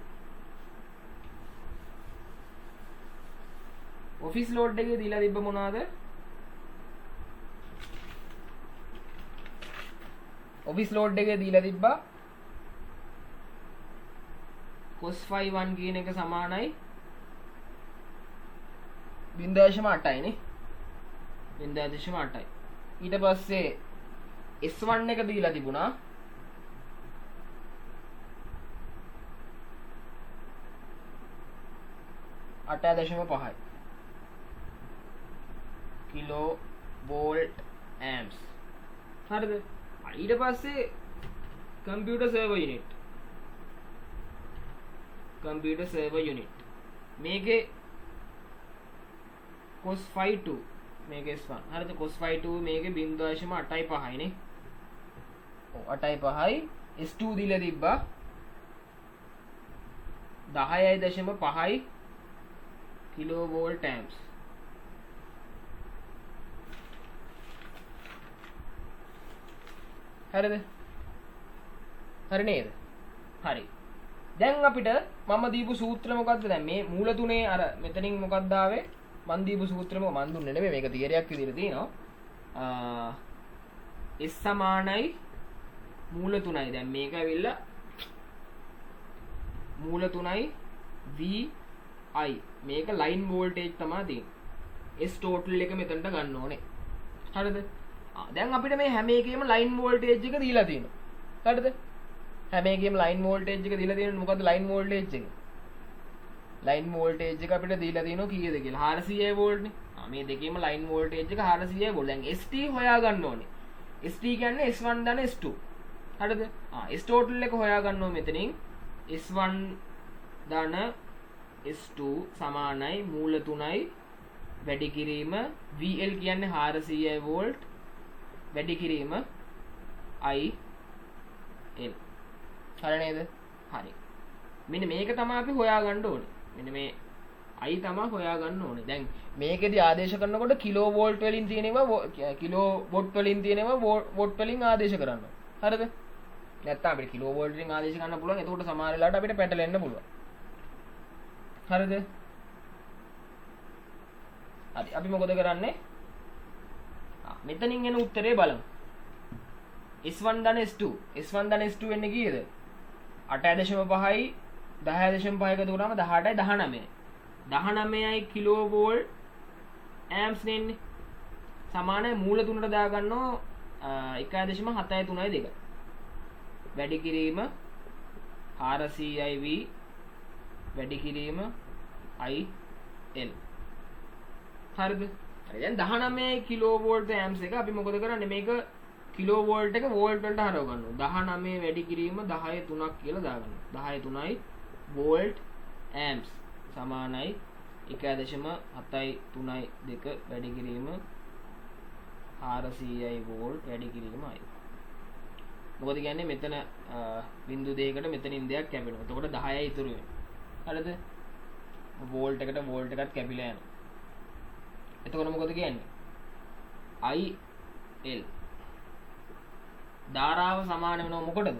Office load එකේ දීලා තිබ්බ මොනවද? ඔෆිස් ලෝඩ් එකේ දීලා තිබ්බා cos phi 1 කියන එක සමානයි 0.8යි නේ 0.8යි. ඊට පස්සේ S1 එක දීලා තිබුණා අටා දශම පහයි කිලෝ වෝල්ට් ඇම්ස්. හරිද? ඊට පස්සේ කම්පියුටර් සර්වර් යුනිට් මේකේ cos phi 2 මේකේ S1. හරිද? cos phi 2 මේකේ 0.85යි නේ. ඔව් 8.5යි. S2 දීලා තිබ්බා 10.5යි කිලෝ වෝල්ට් ඇම්ස්. හරිද? හරි නේද? හරි. දැන් අපිට මම දීපු සූත්‍රය මොකද්ද? දැන් මේ මූල තුනේ අර මෙතනින් මොකක්ද ආවේ? මන් දීපු සූත්‍රෙම මන් දුන්නේ නෙමෙයි මේක තියරියක් විදිහට තියෙනවා. S සමානයි මූල 3යි. දැන් මේක ඇවිල්ලා මූල 3යි VI. මේක ලයින් වෝල්ටේජ් තමයි තියෙන්නේ. S total එක මෙතනට ගන්න ඕනේ. හරිද? දැන් අපිට මේ හැම එකේම ලයින් වෝල්ටේජ් එක දීලා තියෙනවා. හරිද? හැම එකේම ලයින් වෝල්ටේජ් එක දීලා තියෙනවා. මොකද්ද ලයින් වෝල්ටේජ් එක? ලයින් වෝල්ටේජ් එක අපිට දීලා තියෙනවා කීයද කියලා? 400 වෝල්ට් නේ. මේ දෙකේම ලයින් වෝල්ටේජ් එක 400 වෝල්ට්. දැන් ST හොයා ගන්න ඕනේ. ST කියන්නේ S1 ධන S2. හරිද? S total එක හොයා ගන්න ඕනේ මෙතනින්. S1 ධන S2 සමානයි මූල 3යි වැඩි කිරීම VL කියන්නේ 400 වෝල්ට් වැඩි කිරීම IL. හරි නේද? හරි. මෙන්න මේක තමයි අපි හොයාගන්න ඕනේ. මෙන්න මේ I තමයි හොයාගන්න ඕනේ. දැන් මේකෙදි ආදේශ කරනකොට කිලෝ වෝල්ට් වලින් තියෙනවා කිලෝ වොට් වලින් තියෙනවා වොට් වලින් ආදේශ කරන්න. හරිද? නැත්තම් අපිට කිලෝ වෝල්ට් වලින් ආදේශ කරන්න පුළුවන්. එතකොට සමහර වෙලාවට අපිට පැටලෙන්න පුළුවන්. හරිද? හරි. අපි මොකද කරන්නේ? මෙතනින් එන උත්තරේ බලමු. S1 ධන S2. S1 ධන S2 වෙන්නේ කීයද? 8.5යි 10.5 එකතු කරාම 18යි 19යි. 19යි කිලෝ වෝල්ට් ඇම්ස් නෙන්නේ. සමානයි මූල 3ට දාගන්නෝ 1.732. වැඩි කිරීම 400යි V වැඩි කිරීම IL. හරිද? හරි. දැන් 19 කිලෝ වෝල්ට් ඇම්ස් එක අපි මොකද කරන්නේ? මේක කිලෝ වෝල්ට් එක වෝල්ට් වලට හරව ගන්නවා. 19 වැඩි කිරීම 10.3ක් කියලා දාගන්නවා. 10.3යි වෝල්ට් ඇම්ස් සමානයි 1.732 වැඩි කිරීම 400යි වෝල්ට් වැඩි කිරීම I. මොකද කියන්නේ මෙතන බිංදු දෙකකට මෙතනින් දෙයක් කැපෙනවා. එතකොට 10යි ඉතුරු වෙනවා. හරිද? වෝල්ට් එකට වෝල්ට් එකක් කැපිලා යනවා. එතකොට මොකද කියන්නේ? IL ධාරාව සමාන වෙනව මොකටද?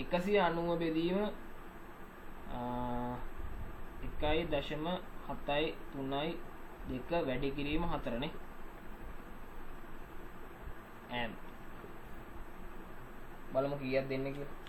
190 බෙදීම 1.732 වැඩි කිරීම 4 නේ. and බලමු කීයක් දෙන්නේ කියලා.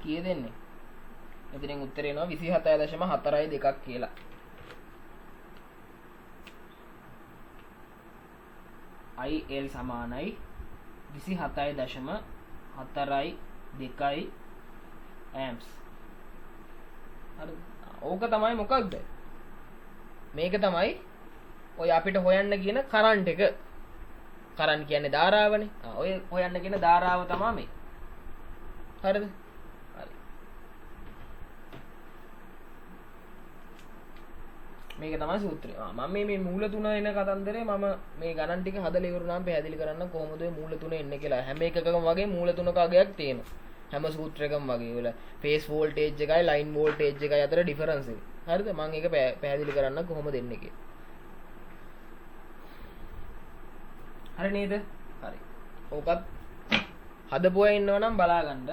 කීය දෙන්නේ? මෙතනින් උත්තරේ එනවා 27.42ක් කියලා. IL සමානයි 27.42 amps. හරි. ඕක තමයි මොකක්ද? මේක තමයි ඔය අපිට හොයන්න කියන කරන්ට් එක. කරන්ට් කියන්නේ ධාරාවනේ. ඔය හොයන්න කියන ධාරාව තමයි මේ. හරිද? හරි. මේක තමයි සූත්‍රය. මම මේ මූල තුන එන කතන්දරේ මම මේ ගණන් ටික හදලා ඉවරුනාම පැහැදිලි කරන්න කොහොමද ඔය මූල තුන එන්නේ කියලා. හැම එකකම වගේ මූල තුනක අගයක් තියෙනවා. හැම සූත්‍රයකම වගේ වල ෆේස් වෝල්ටේජ් එකයි ලයින් වෝල්ටේජ් එකයි අතර ඩිෆරන්ස් එක. හරිද? මම ඒක පැහැදිලි කරන්න කොහොමද එන්නේ කියලා. හරි නේද? හරි. ඕකත් හදපුවා ඉන්නවනම් බලා ගන්න.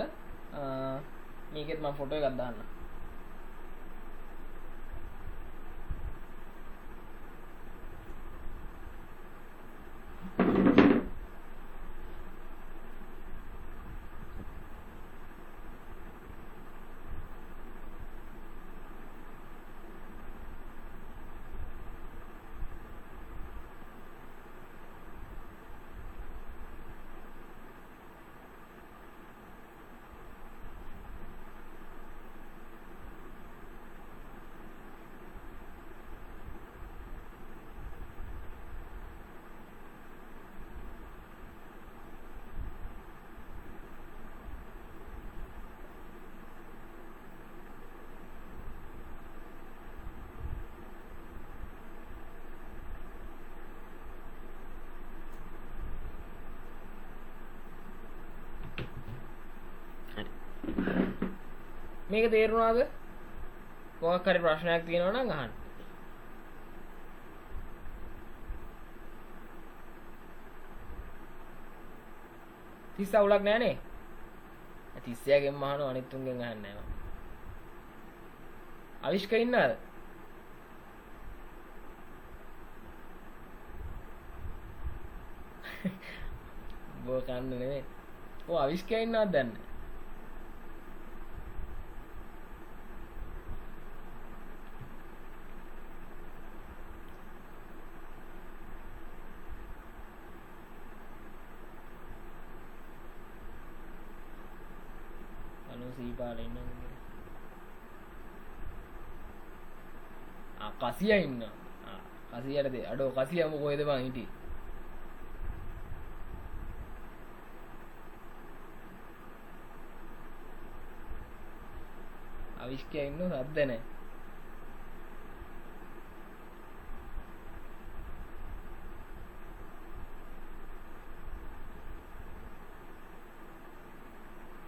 මේකෙත් මම ෆොටෝ එකක් දාන්න. මේක තේරුණාද? මොකක් හරි ප්‍රශ්නයක් තියෙනවා නම් අහන්න. තිස්ස අවුලක් නෑනේ. තිස්සයාගෙන් අහනවා අනිත් තුන්ගෙන් අහන්නේ නෑ. අවිෂ්ක ඉන්නවද? බෝ කන්න නෙමෙයි. ඔව් අවිෂ්ක ඉන්නවද දන්නේ? කසිය ඉන්න කසියට අඩෝ කසියම කොහෙද බං හිටියේ අවිෂ්කය ඉන්න සද්ද නැහැ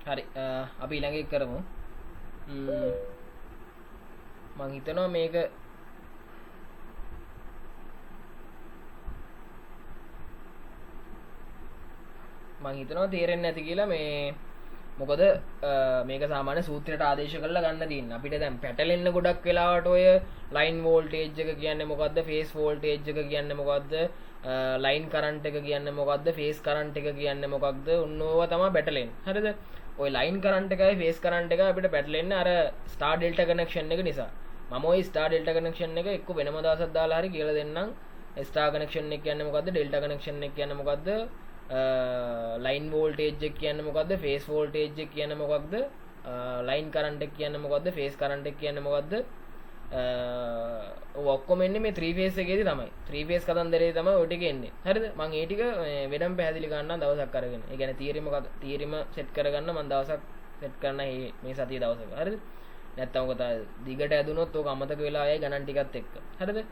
හරි අපි ඊළඟ එක කරමු මං හිතනවා මේක මං හිතනවා තේරෙන්නේ නැති කියලා මේ මොකද මේක සාමාන්‍ය සූත්‍රයට ආදේශ කරලා ගන්න තියෙන අපිට දැන් පැටලෙන්න ගොඩක් වෙලාවට ඔය ලයින් වෝල්ටේජ් එක කියන්නේ මොකද්ද ෆේස් වෝල්ටේජ් එක කියන්නේ මොකද්ද ලයින් කරන්ට් එක කියන්නේ මොකද්ද ෆේස් කරන්ට් එක කියන්නේ මොකක්ද උන්නෝව තමයි පැටලෙන්නේ හරිද ඔය ලයින් කරන්ට් එකයි ෆේස් කරන්ට් එකයි අපිට පැටලෙන්නේ අර ස්ටාර් ඩෙල්ටා කනෙක්ෂන් එක නිසා මම ওই ස්ටාර් ඩෙල්ටා කනෙක්ෂන් එක එක්ක වෙනම දවසක් දාලා හරි කියලා දෙන්නම් ස්ටාර් කනෙක්ෂන් එක කියන්නේ මොකද්ද ඩෙල්ටා කනෙක්ෂන් එක කියන්නේ මොකද්ද ලයින් වෝල්ටේජ් එක කියන්නේ මොකද්ද ෆේස් වෝල්ටේජ් එක කියන්නේ මොකක්ද ලයින් කරන්ට් එක කියන්නේ මොකද්ද ෆේස් කරන්ට් එක කියන්නේ මොකද්ද ඔක්කොම එන්නේ මේ 3 ෆේස් එකේදී තමයි 3 ෆේස් කතන්දරේ තමයි ඔය ටික එන්නේ හරිද මම ඒ ටික වෙනම පැහැදිලි කරන්නම් දවසක් අරගෙන ඒ කියන්නේ තියරිම සෙට් කරගන්න මම දවසක් සෙට් කරන්න මේ සතිය දවසක හරිද නැත්තම් ඔක දිගට ඇදුනොත් ඔක අමතක වෙලා ආයේ ගණන් ටිකත් එක්ක හරිද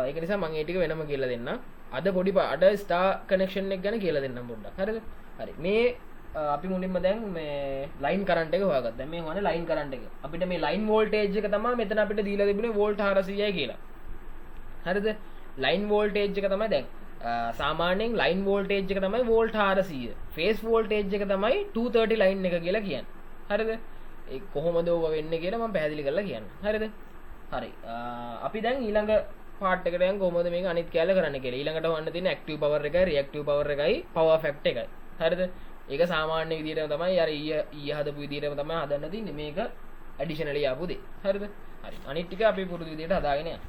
ඒක නිසා මම ඒ ටික වෙනම කියලා දෙන්නම් අද පොඩි අඩ ස්ටාර් කනෙක්ෂන් එක ගැන කියලා දෙන්නම් පොඩ්ඩක් හරිද හරි මේ අපි මුලින්ම දැන් මේ ලයින් කරන්ට් එක හොයාගත්තා දැන් මේ හොයන්නේ ලයින් කරන්ට් එක අපිට මේ ලයින් වෝල්ටේජ් එක තමයි මෙතන අපිට දීලා තිබුණේ වෝල්ට් 400යි කියලා හරිද ලයින් වෝල්ටේජ් එක තමයි දැන් සාමාන්‍යයෙන් ලයින් වෝල්ටේජ් එක තමයි වෝල්ට් 400 ෆේස් වෝල්ටේජ් එක තමයි 230 ලයින් එක කියලා කියන්නේ හරිද ඒ කොහොමද ඕක වෙන්නේ කියලා මම පැහැදිලි කරලා කියන්නම් හරිද හරි අපි දැන් ඊළඟ පාට් එකට යන් කොහොමද මේක අනිත් කැලේ කරන්න කියලා ඊළඟට වන්න තියෙන ඇක්ටිව් පවර් එකයි රියැක්ටිව් පවර් එකයි පවර් ෆැක්ටර් එකයි හරිද ඒක සාමාන්‍ය විදිහටම තමයි අර ඊය හදපු විදිහටම තමයි හදන්න තියෙන්නේ මේක ඇඩිෂනලි ආපු දෙය හරිද හරි අනිත් ටික අපි පුරුදු විදිහට හදාගෙන යන්න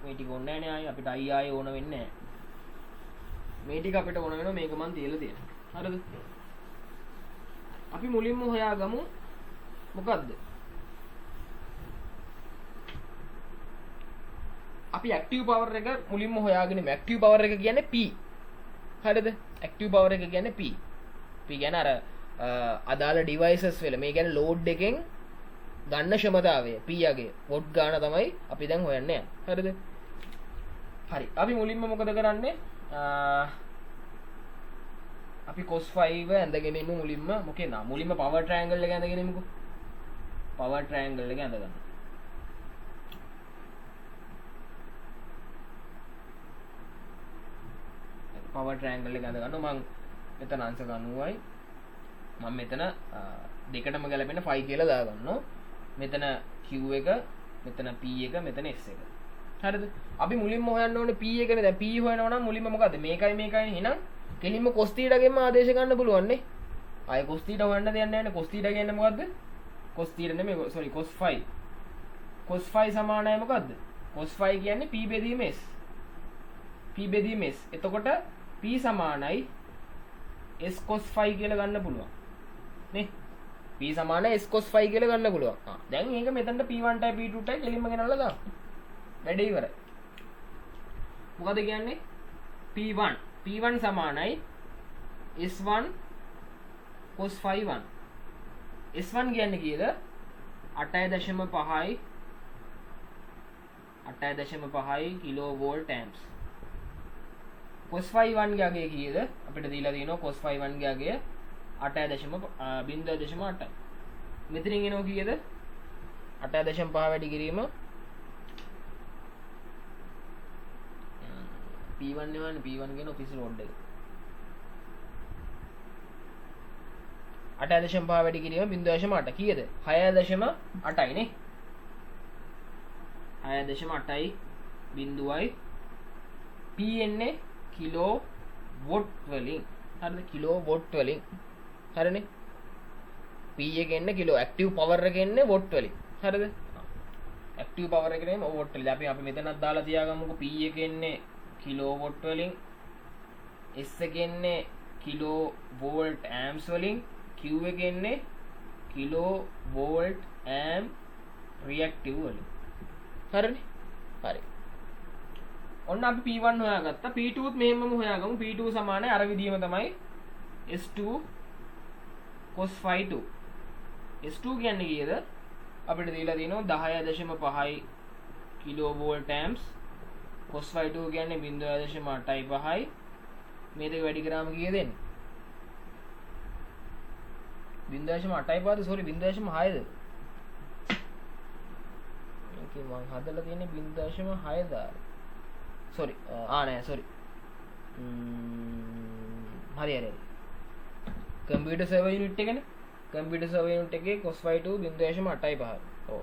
මේ ටික ඕනේ නැහැ නේ අපිට ආයෙ ඕන වෙන්නේ නැහැ මේ ටික අපිට ඕන වෙනවා මේක මන් තියලා තියෙනවා හරිද අපි මුලින්ම හොයාගමු මොකද්ද අපි ඇක්ටිව් පවර් එක මුලින්ම හොයාගෙන ඇක්ටිව් පවර් එක කියන්නේ P හරිද ඇක්ටිව් පවර් එක කියන්නේ P කියන්නේ අර අදාළ ඩිවයිසස් වල මේ කියන්නේ ලෝඩ් එකෙන් ගන්න ක්ෂමතාවය P යගේ වොට් ගාන තමයි අපි දැන් හොයන්නේ හරිද හරි අපි මුලින්ම මොකද කරන්නේ අපි cos 5 ඇඳගෙන ඉමු මුලින්ම මොකේ නා මුලින්ම පවර් ට්‍රයැන්ගල් එක ඇඳගෙන ඉමුකෝ පවර් ට්‍රයැන්ගල් එක ඇඳගන්න පවර් ට්‍රයැන්ගල් එක ඇඳගන්න මම මෙතන අංශක 90යි මම මෙතන දෙකටම ගැලපෙන 5 කියලා දාගන්නවා මෙතන Q එක මෙතන P එක මෙතන S එක හරිද අපි මුලින්ම හොයන්න ඕනේ P එකනේ දැන් P හොයනවා නම් මුලින්ම මොකද්ද මේකයි මේකයි එහෙනම් කෙලින්ම cos θ ගෙන්ම ආදේශ ගන්න පුළුවන් නේ ආයේ cos θ හොයන්න දෙයක් නැහැ නේ cos θ කියන්නේ මොකද්ද cos θ නෙමෙයි sorry cos 5 සමානයි මොකද්ද cos 5 කියන්නේ P බෙදීම S P බෙදීම S එතකොට P සමානයි S cos 5 කියලා ගන්න පුළුවන් නේ P සමානයි S cos 5 කියලා ගන්න පුළුවන් දැන් මේක මෙතනට P1 ටයි P2 ටයි කෙලින්ම ගෙනල්ලා දාන්න වැඩේ ඉවරයි මොකද කියන්නේ P1 සමානයි S1 cos 5 S1 කියන්නේ කීයද 8.5යි 8.5යි කිලෝවෝල්ට් ඇම්ප්ස් cos 5 ගේ අගය කීයද අපිට දීලා තියෙනවා cos 5 ගේ අගය 8.8 මෙතනින් එනවා කීයද 8.5 වැඩි කිරීම P1 නෙවන්නේ P1 කියන ඔෆිස් ලෝඩ් එක 8.5 වැඩි කිරීම 0.8 කීයද 6.8යි නේ 6.8යි බිඳුවයි P එන්නේ කිලෝ වොට් වලින් හරිද කිලෝ වොට් වලින් හරිනේ P එක එන්නේ කිලෝ ඇක්ටිව් පවර් එක එන්නේ වොට් වලින් හරිද ඇක්ටිව් පවර් එක නෙමෙයි වොට් වලින් අපි මෙතනත් දාලා තියාගමුකෝ P එක එන්නේ කිලෝ වොට් වලින් S එක එන්නේ කිලෝ වෝල්ට් ඇම්ප්ස් වලින් Q එක එන්නේ කිලෝ වෝල්ට් ඇම්ප් රියැක්ටිව් වලින් හරිනේ හරි ඔන්න අපි P1 හොයාගත්තා P2 ත් මෙහෙමම හොයාගමු P2 සමානයි අර විදිහම තමයි S2 cos 5 S2 කියන්නේ කීයද අපිට දීලා තියෙනවා 10.5යි කිලෝ වෝල්ට් ඇම්ප්ස් cos 5 කියන්නේ 0.85යි මේ දෙක වැඩි කරාම කීයද එන්නේ 0.85 පාද sorry 0.6ද මේකේ මම හදලා තියෙන්නේ 0.6 දාලා sorry නෑ sorry හරි කම්පියුටර් සර්වර් යුනිට් එකනේ කම්පියුටර් සර්වර් යුනිට් එකේ cos 5 0.85 ඔව්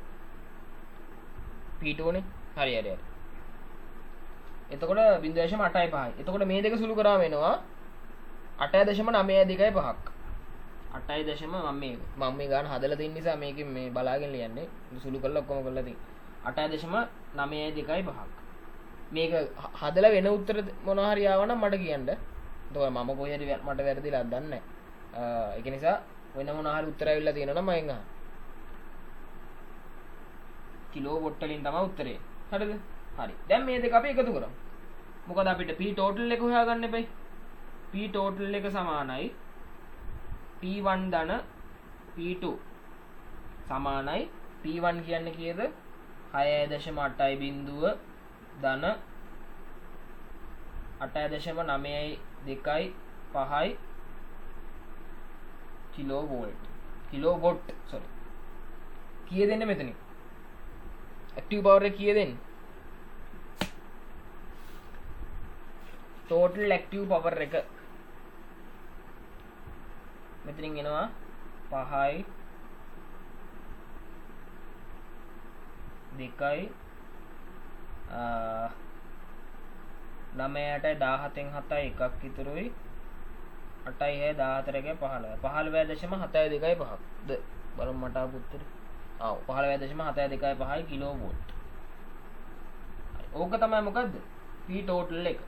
P2 නේ හරි එතකොට 0.85යි එතකොට මේ දෙක සුළු කරාම එනවා 8.92ක් 8.9 මම මේ ගාන හදලා තියෙන නිසා මේකෙන් මේ බලාගෙන ලියන්නේ සුළු කරලා ඔක්කොම කරලා තියෙන්නේ 8.92ක් මේක හදලා වෙන උත්තර මොනවා හරි ආවනම් මට කියන්න. එතකොට මම කොහේ හරි මට වැරදිලා දන්නේ නැහැ. ඒක නිසා වෙන මොනවා හරි උත්තර ඇවිල්ලා තියෙනවා නම් මම අහන්න. කිලෝ වොට් වලින් තමයි උත්තරේ. හරිද? හරි. දැන් මේ දෙක අපි එකතු කරමු. මොකද අපිට P total එක හොයාගන්න එපයි. P total එක සමානයි P1 ධන P2 සමානයි P1 කියන්නේ කීයද 6.8යි බිඳුව ධන 8.9යි 2යි 5යි කිලෝවොට් sorry කීය දෙන්නේ මෙතනින් ඇක්ටිව් පවර් එක කීය දෙන්නේ total active power එක මෙතනින් එනවා 5යි 2යි 9ට 17න් 7යි එකක් ඉතුරුයි 8යි 14ක 15.72යි 5ක්ද බලමු මට ආපු උත්තරේ 15.72යි 5යි කිලෝවොට් ඕක තමයි මොකද්ද P total එක.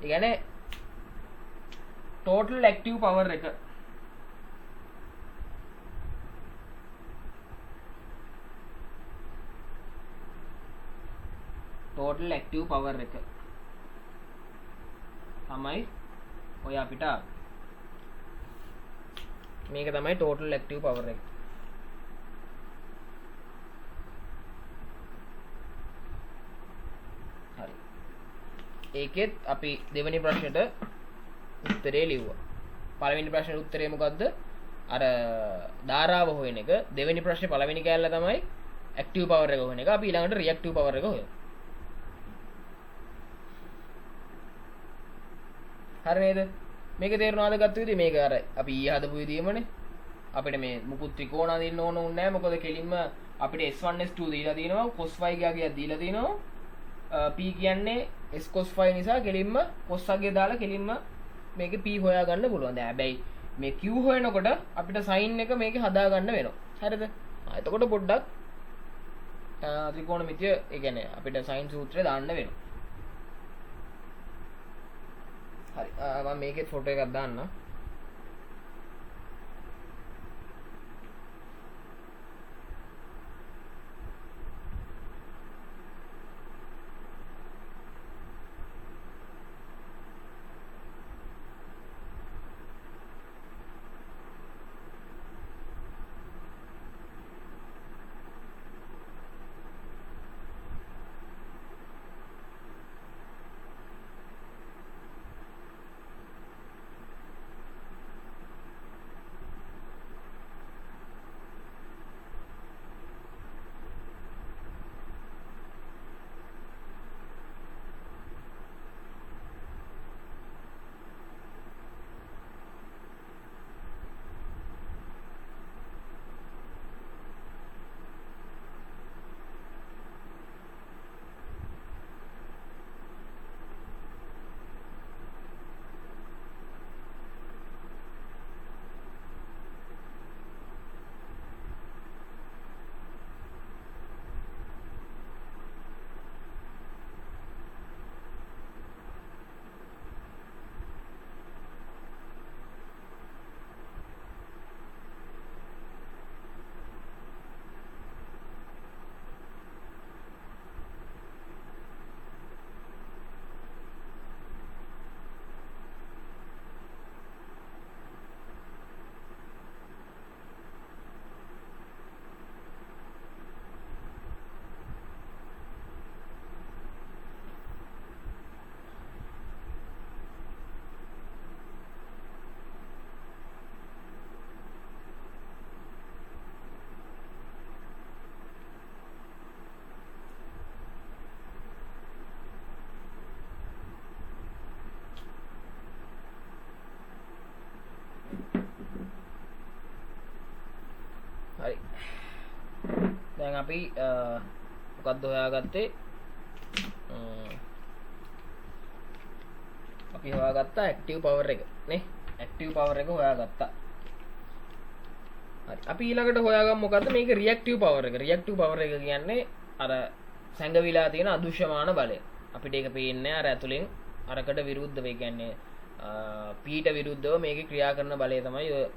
ඒ කියන්නේ total active power එක. total active power එක තමයි ඔය අපිට මේක තමයි total active power එක. හරි. ඒකෙත් අපි දෙවෙනි ප්‍රශ්නෙට උත්තරේ ලිව්වා. පළවෙනි ප්‍රශ්නෙට උත්තරේ මොකද්ද? අර ධාරාව හොයන එක. දෙවෙනි ප්‍රශ්නේ පළවෙනි කෑල්ල තමයි active power එක හොයන එක. අපි ඊළඟට reactive power එක හොයමු. හරි නේද? මේක තේරුණාද ගත්ත විදිහ? මේක අර අපි ඊයේ හදපු විදිහමනේ. අපිට මේ මුකුත් ත්‍රිකෝණ අදින්න ඕන උන්නේ නැහැ. මොකද කෙලින්ම අපිට S1 S2 දීලා තියෙනවා. cos phi ගියා දීලා තියෙනවා. p කියන්නේ s cos phi නිසා කෙලින්ම cos අගය දාලා කෙලින්ම මේකේ p හොයා ගන්න පුළුවන්. දැන් හැබැයි මේ q හොයනකොට අපිට sin එක මේකේ හදා ගන්න වෙනවා. හරිද? එතකොට පොඩ්ඩක් ත්‍රිකෝණමිතිය ඒ කියන්නේ අපිට sin සූත්‍රය දාන්න වෙනවා. හරි මම මේකෙත් ෆොටෝ එකක් දාන්න. හරි දැන් අපි මොකක්ද හොයාගත්තේ අපි හොයාගත්තා ඇක්ටිව් පවර් එක නේ ඇක්ටිව් පවර් එක හොයාගත්තා හරි අපි ඊළඟට හොයාගමු මොකද්ද මේක රියැක්ටිව් පවර් එක රියැක්ටිව් පවර් එක කියන්නේ අර සැඟවිලා තියෙන අදෘශ්‍යමාන බලය අපිට ඒක පේන්නේ අර ඇතුලෙන් අරකට විරුද්ධව ඒ කියන්නේ p ට විරුද්ධව මේකේ ක්‍රියා කරන බලය තමයි ඔය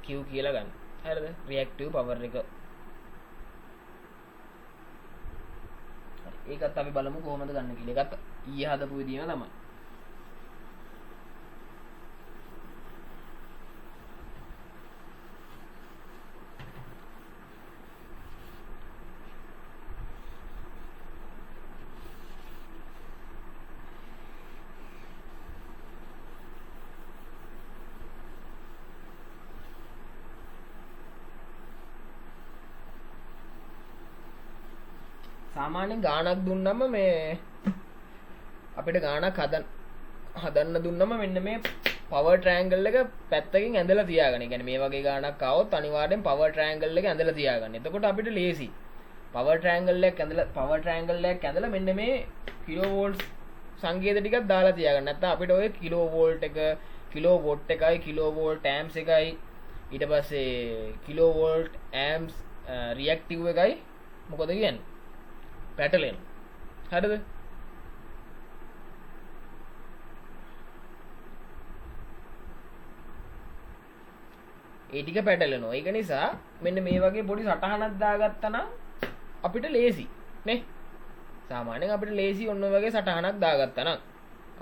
q කියලා ගන්න හරිද රියැක්ටිව් පවර් එක ඒකත් අපි බලමු කොහොමද ගන්න කියලා ඒකත් ඊයේ හදපු විදිහම තමයි සාමාන්‍යයෙන් ගාණක් දුන්නම මේ අපිට ගාණක් හදන්න දුන්නම මෙන්න මේ පවර් ට්‍රයැන්ගල් එක පැත්තකින් ඇඳලා තියාගන්න. ඒ කියන්නේ මේ වගේ ගාණක් ආවොත් අනිවාර්යෙන් පවර් ට්‍රයැන්ගල් එක ඇඳලා තියාගන්න. එතකොට අපිට ලේසි. පවර් ට්‍රයැන්ගල් එකක් ඇඳලා මෙන්න මේ කිලෝ වෝල්ට් සංකේත ටිකක් දාලා තියාගන්න. නැත්නම් අපිට ඔය කිලෝ වෝල්ට් එක, කිලෝ වොට් එකයි, කිලෝ වෝල්ට් ඇම්ප්ස් එකයි, ඊට පස්සේ කිලෝ වෝල්ට් ඇම්ප්ස් රියැක්ටිව් එකයි මොකද කියන්නේ? පැටලෙනවා. හරිද? ඒ ටික පැටලෙනවා. ඒක නිසා මෙන්න මේ වගේ පොඩි සටහනක් දාගත්තා නම් අපිට ලේසි නේ. සාමාන්‍යයෙන් අපිට ලේසි ඔන්න ඔය වගේ සටහනක් දාගත්තා නම්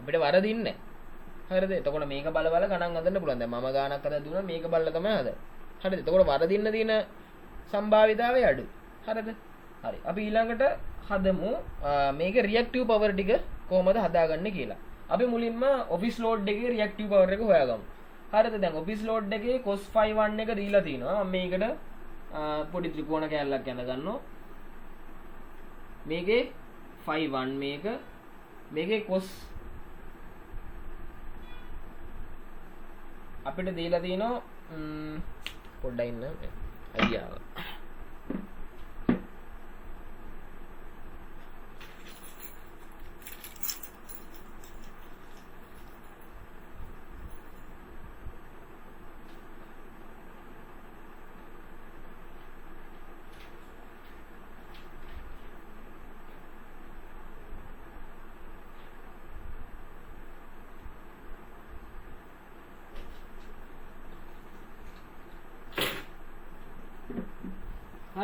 අපිට වරදින්නේ නැහැ. හරිද? එතකොට මේක බල බල ගණන් හදන්න පුළුවන්. දැන් මම ගානක් හදලා දුන්නා මේක බලලා තමයි හදන්නේ. හරිද? එතකොට වරදින්න තියෙන සම්භාවිතාවය අඩුයි. හරිද? හරි. අපි ඊළඟට හදමු මේක රියැක්ටිව් පවර් ටික කොහොමද හදාගන්නේ කියලා. අපි මුලින්ම ඔෆිස් ලෝඩ් එකේ රියැක්ටිව් පවර් එක හොයාගමු. හරිද? දැන් ඔෆිස් ලෝඩ් එකේ cos phi 1 එක දීලා තිනවා. මම මේකට පොඩි ත්‍රිකෝණ කැලලක් යන ගන්නවා. මේකේ phi 1 මේකේ cos අපිට දීලා තිනවා පොඩ්ඩක් ඉන්න අයියා.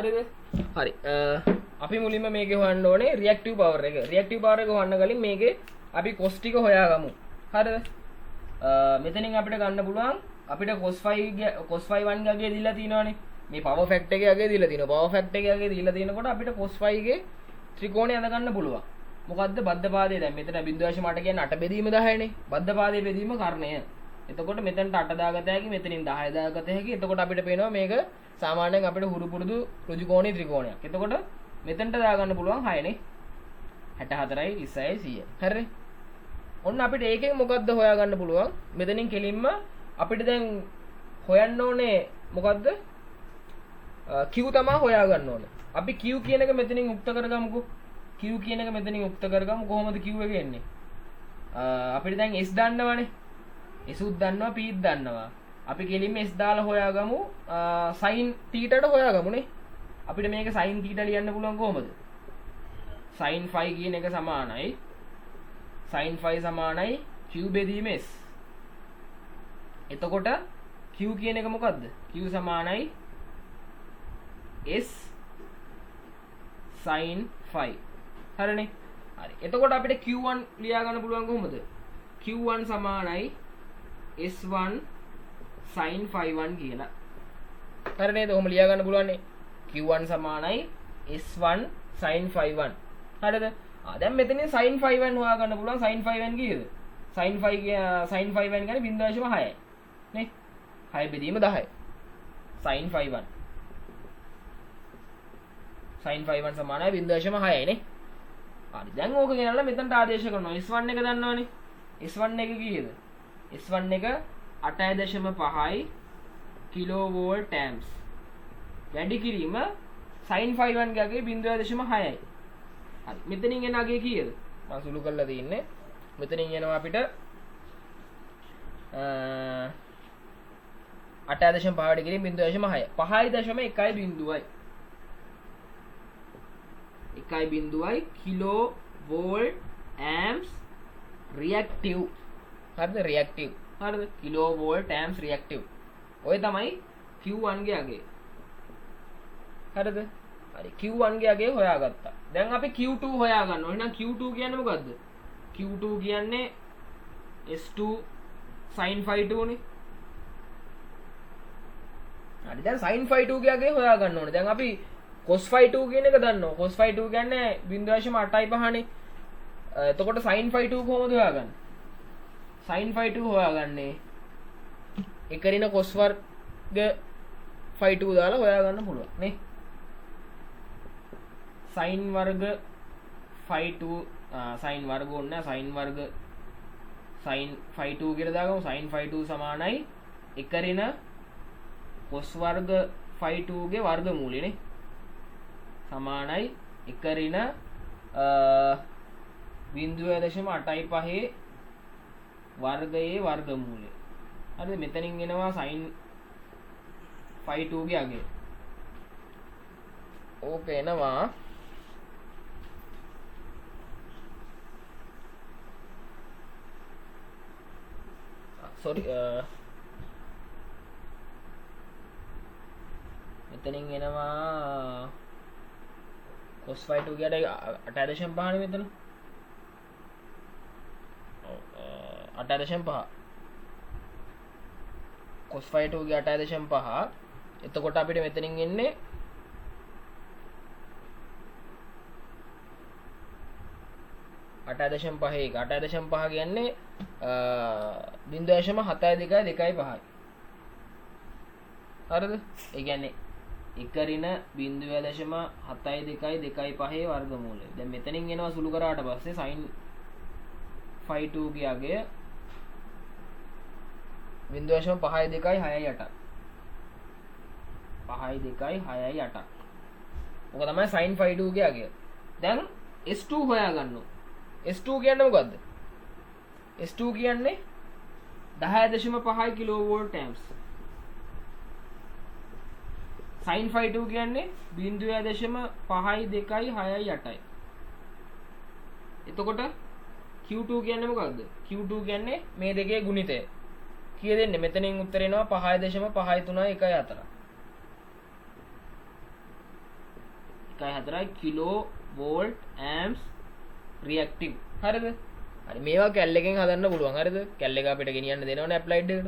හරිද? හරි. අපි මුලින්ම මේකේ හොයන්න ඕනේ රියැක්ටිව් පවර් එක. රියැක්ටිව් පවර් එක හොයන්න කලින් මේකේ අපි cos ටික හොයාගමු. හරිද? මෙතනින් අපිට ගන්න පුළුවන් අපිට cos phi 1 ගේ දීලා තියෙනවානේ. මේ power factor එකේ අගේ දීලා තියෙනවා. power factor එකේ අගේ දීලා තියෙනකොට අපිට cos phi ගේ ත්‍රිකෝණය අඳ ගන්න පුළුවන්. මොකද්ද බද්ධ පාදය? දැන් මෙතන 0.8 කියන්නේ 8 බෙදීම 10 නේ. බද්ධ පාදයේ බෙදීම කර්ණය. එතකොට මෙතනට 8 දාගත හැකි, මෙතනින් 10 දාගත හැකි. එතකොට අපිට පේනවා මේක සාමාන්‍යයෙන් අපිට හුරු පුරුදු ඍජුකෝණී ත්‍රිකෝණයක්. එතකොට මෙතනට දාගන්න පුළුවන් 6 නේ. 64යි 20යි 100. හරිනේ. ඔන්න අපිට ඒකෙන් මොකද්ද හොයාගන්න පුළුවන්? මෙතනින් කෙලින්ම අපිට දැන් හොයන්න ඕනේ මොකද්ද? Q තමයි හොයාගන්න ඕනේ. අපි Q කියන එක මෙතනින් උක්ත කරගමුකෝ. Q කියන එක මෙතනින් උක්ත කරගමු. කොහොමද Q එක එන්නේ? අපිට දැන් S දන්නවනේ. S උත් දන්නවා P ත් දන්නවා. අපි කෙලින්ම S දාලා හොයාගමු sin θ ට හොයාගමුනේ. අපිට මේක sin θ ලියන්න පුළුවන් කොහොමද? sin phi කියන එක සමානයි sin phi සමානයි q බෙදීම s. එතකොට q කියන එක මොකද්ද? q සමානයි s sin phi. හරිනේ. හරි. එතකොට අපිට q1 ලියා ගන්න පුළුවන් කොහොමද? q1 සමානයි s1 sin phi 1 කියලා. හරි නේද? ඔහොම ලියා ගන්න පුළුවන් නේ. q1 සමානයි s1 sin phi 1. හරිද? දැන් මෙතනින් sin phi 1 හොයා ගන්න පුළුවන්. sin phi 1 කීයද? sin phi 1 කියන්නේ 0.6යි. නේ? 6 බෙදීම 10. sin phi 1. sin phi 1 සමානයි 0.6යි නේ. හරි. දැන් ඕක ගෙනල්ලා මෙතනට ආදේශ කරනවා. s1 එක දන්නවනේ. s1 එක කීයද? s1 එක 8.5යි කිලෝවෝල්ට් ඇම්ප්ස්. වැඩි කිරීම sin phi 1 ගගේ 0.6යි. හරි. මෙතනින් එන අගේ කීයද? මම සුළු කරලා තින්නේ. මෙතනින් එනවා අපිට 8.5 වැඩි කිරීම 0.6. 5.1යි. 1.1 කිලෝවෝල්ට් ඇම්ප්ස් රියැක්ටිව්. හරිද? රියැක්ටිව්. හරිද? කිලෝවෝල්ට් ඇම්ප්ස් රියැක්ටිව්. ඔය තමයි Q1 ගේ අගේ. හරිද? හරි. Q1 ගේ අගේ හොයාගත්තා. දැන් අපි Q2 හොයා ගන්නවා. එහෙනම් Q2 කියන්නේ මොකද්ද? Q2 කියන්නේ S2 sin phi 2 නේ. හරි. දැන් sin phi 2 ගේ අගේ හොයා ගන්න ඕනේ. දැන් අපි cos phi 2 කියන එක දන්නවා. cos phi 2 කියන්නේ 0.85 නේ. එතකොට sin phi 2 කොහොමද හොයාගන්නේ? sin phi 2 හොයාගන්නේ එකරින cos වර්ග phi 2 දාලා හොයාගන්න පුළුවන් නේ. sin වර්ග phi 2 sin වර්ග ඕනේ sin වර්ග sin phi 2 කියලා දාගමු. sin phi 2 සමානයි එකරින cos වර්ග phi 2 ගේ වර්ගමූලය නේ. සමානයි එකරින 0.85 වර්ගයේ වර්ගමූලය. හරිද? මෙතනින් එනවා sin phi 2 ගේ අගය. ඕක එනවා sorry මෙතනින් එනවා cos phi 2 ගියට 8.5 නේ මෙතන 8.5 cos phi 2 ගේ 8.5 එතකොට අපිට මෙතනින් එන්නේ 8.5 කියන්නේ 0.7225 හරිද? ඒ කියන්නේ එක ඍණ 0.7225 වර්ගමූලය. දැන් මෙතනින් එනවා සුළු කරාට පස්සේ sin phi 2 ගේ අගය 0.5268 5.268 ඔක තමයි sin phi 2 ගේ අගය. දැන් S2 හොයාගන්න. S2 කියන්නේ මොකද්ද? S2 කියන්නේ 10.5 කිලෝවෝල්ට් ඇම්ප්ස්. sin phi 2 කියන්නේ 0.5268. එතකොට Q2 කියන්නේ මොකද්ද? Q2 කියන්නේ මේ දෙකේ ගුණිතය. කීය දෙන්නේ? මෙතනින් උත්තර එනවා 5.53114. 1.4 කිලෝ වෝල්ට් ඇම්ප්ස් රියැක්ටිව්. හරිද? හරි මේවා කැල් එකෙන් හදන්න පුළුවන්. හරිද? කැල් එක අපිට ගෙනියන්න දෙනවනේ ඇප්ලයිඩ් එකට.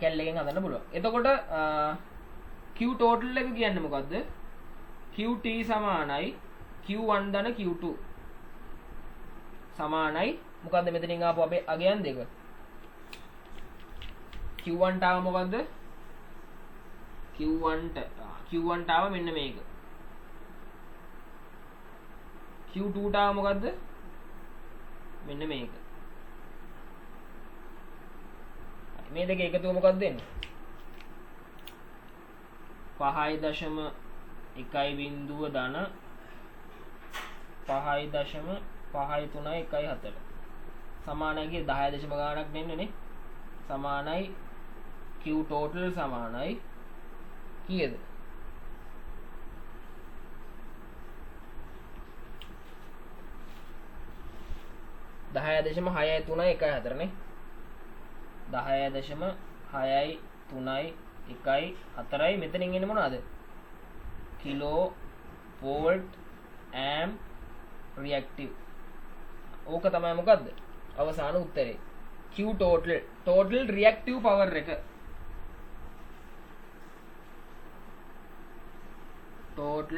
කැල් එකෙන් හදන්න පුළුවන්. එතකොට Q total එක කියන්නේ මොකද්ද? QT සමානයි Q1 ධන Q2 සමානයි මොකද්ද මෙතනින් ආපු අපේ අගයන් දෙක. Q1 ටාව මොකද්ද? Q1 ටාව මෙන්න මේක. Q2 ටාව මොකද්ද? මෙන්න මේක. මේ දෙක එකතුව මොකක්ද දෙන්නේ? 5.1 බිංදුව ධන 5.53114 සමානයි කිය 10 දශම ගාණක් දෙන්නේ නේ. සමානයි Q total සමානයි කීයද? 10.63114 නේ. 10.63114යි මෙතනින් එන්නේ මොනවද? Kilo volt amp reactive. ඕක තමයි මොකද්ද? අවසාන උත්තරේ. Q total රියැක්ටිව් පවර් එක. total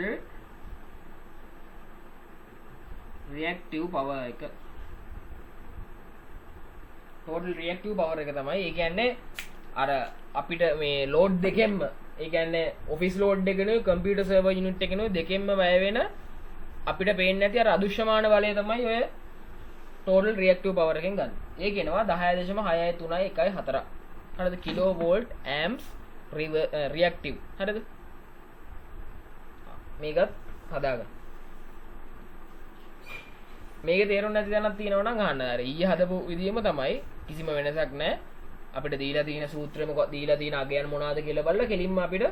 රියැක්ටිව් පවර් එක. total රියැක්ටිව් පවර් එක තමයි. ඒ කියන්නේ අර අපිට මේ ලෝඩ් දෙකෙන්ම ඒ කියන්නේ ඔෆිස් ලෝඩ් එකනේ කම්පියුටර් සර්වර් යුනිට් එකනේ දෙකෙන්ම වැය වෙන අපිට පේන්නේ නැති අර අදෘශ්‍යමාන බලය තමයි ඔය total රියැක්ටිව් පවර් එකෙන් ගන්න. ඒ කියනවා 10.63114. හරිද? Kilo volt amps reactive. හරිද? මේකත් හදාගන්න. මේකේ තේරුම් නැති දැනක් තියෙනවා නම් අහන්න. අර ඊයේ හදපු විදියම තමයි. කිසිම වෙනසක් නැහැ. අපිට දීලා තියෙන සූත්‍රය මොකක්ද? දීලා තියෙන අගයන් මොනවාද කියලා බලලා කෙලින්ම අපිට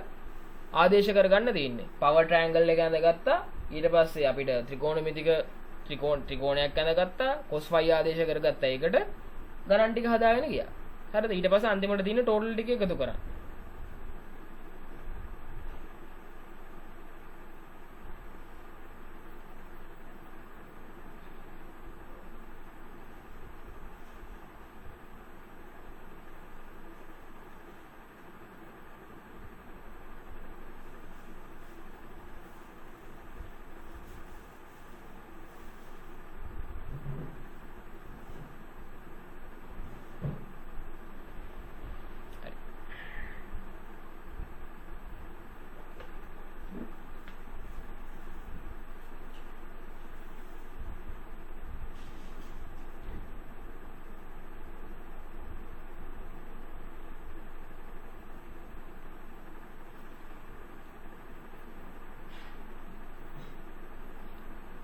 ආදේශ කරගන්න තියෙන්නේ. පවර් ට්‍රයැන්ගල් එක ඇඳගත්තා. ඊට පස්සේ අපිට ත්‍රිකෝණමිතික ත්‍රිකෝණයක් ඇඳගත්තා. cos phi ආදේශ කරගත්තා. ඒකට ගණන් ටික හදාගෙන ගියා. හරිද? ඊට පස්සේ අන්තිමට තියෙන ටෝටල් ටික එකතු කරා.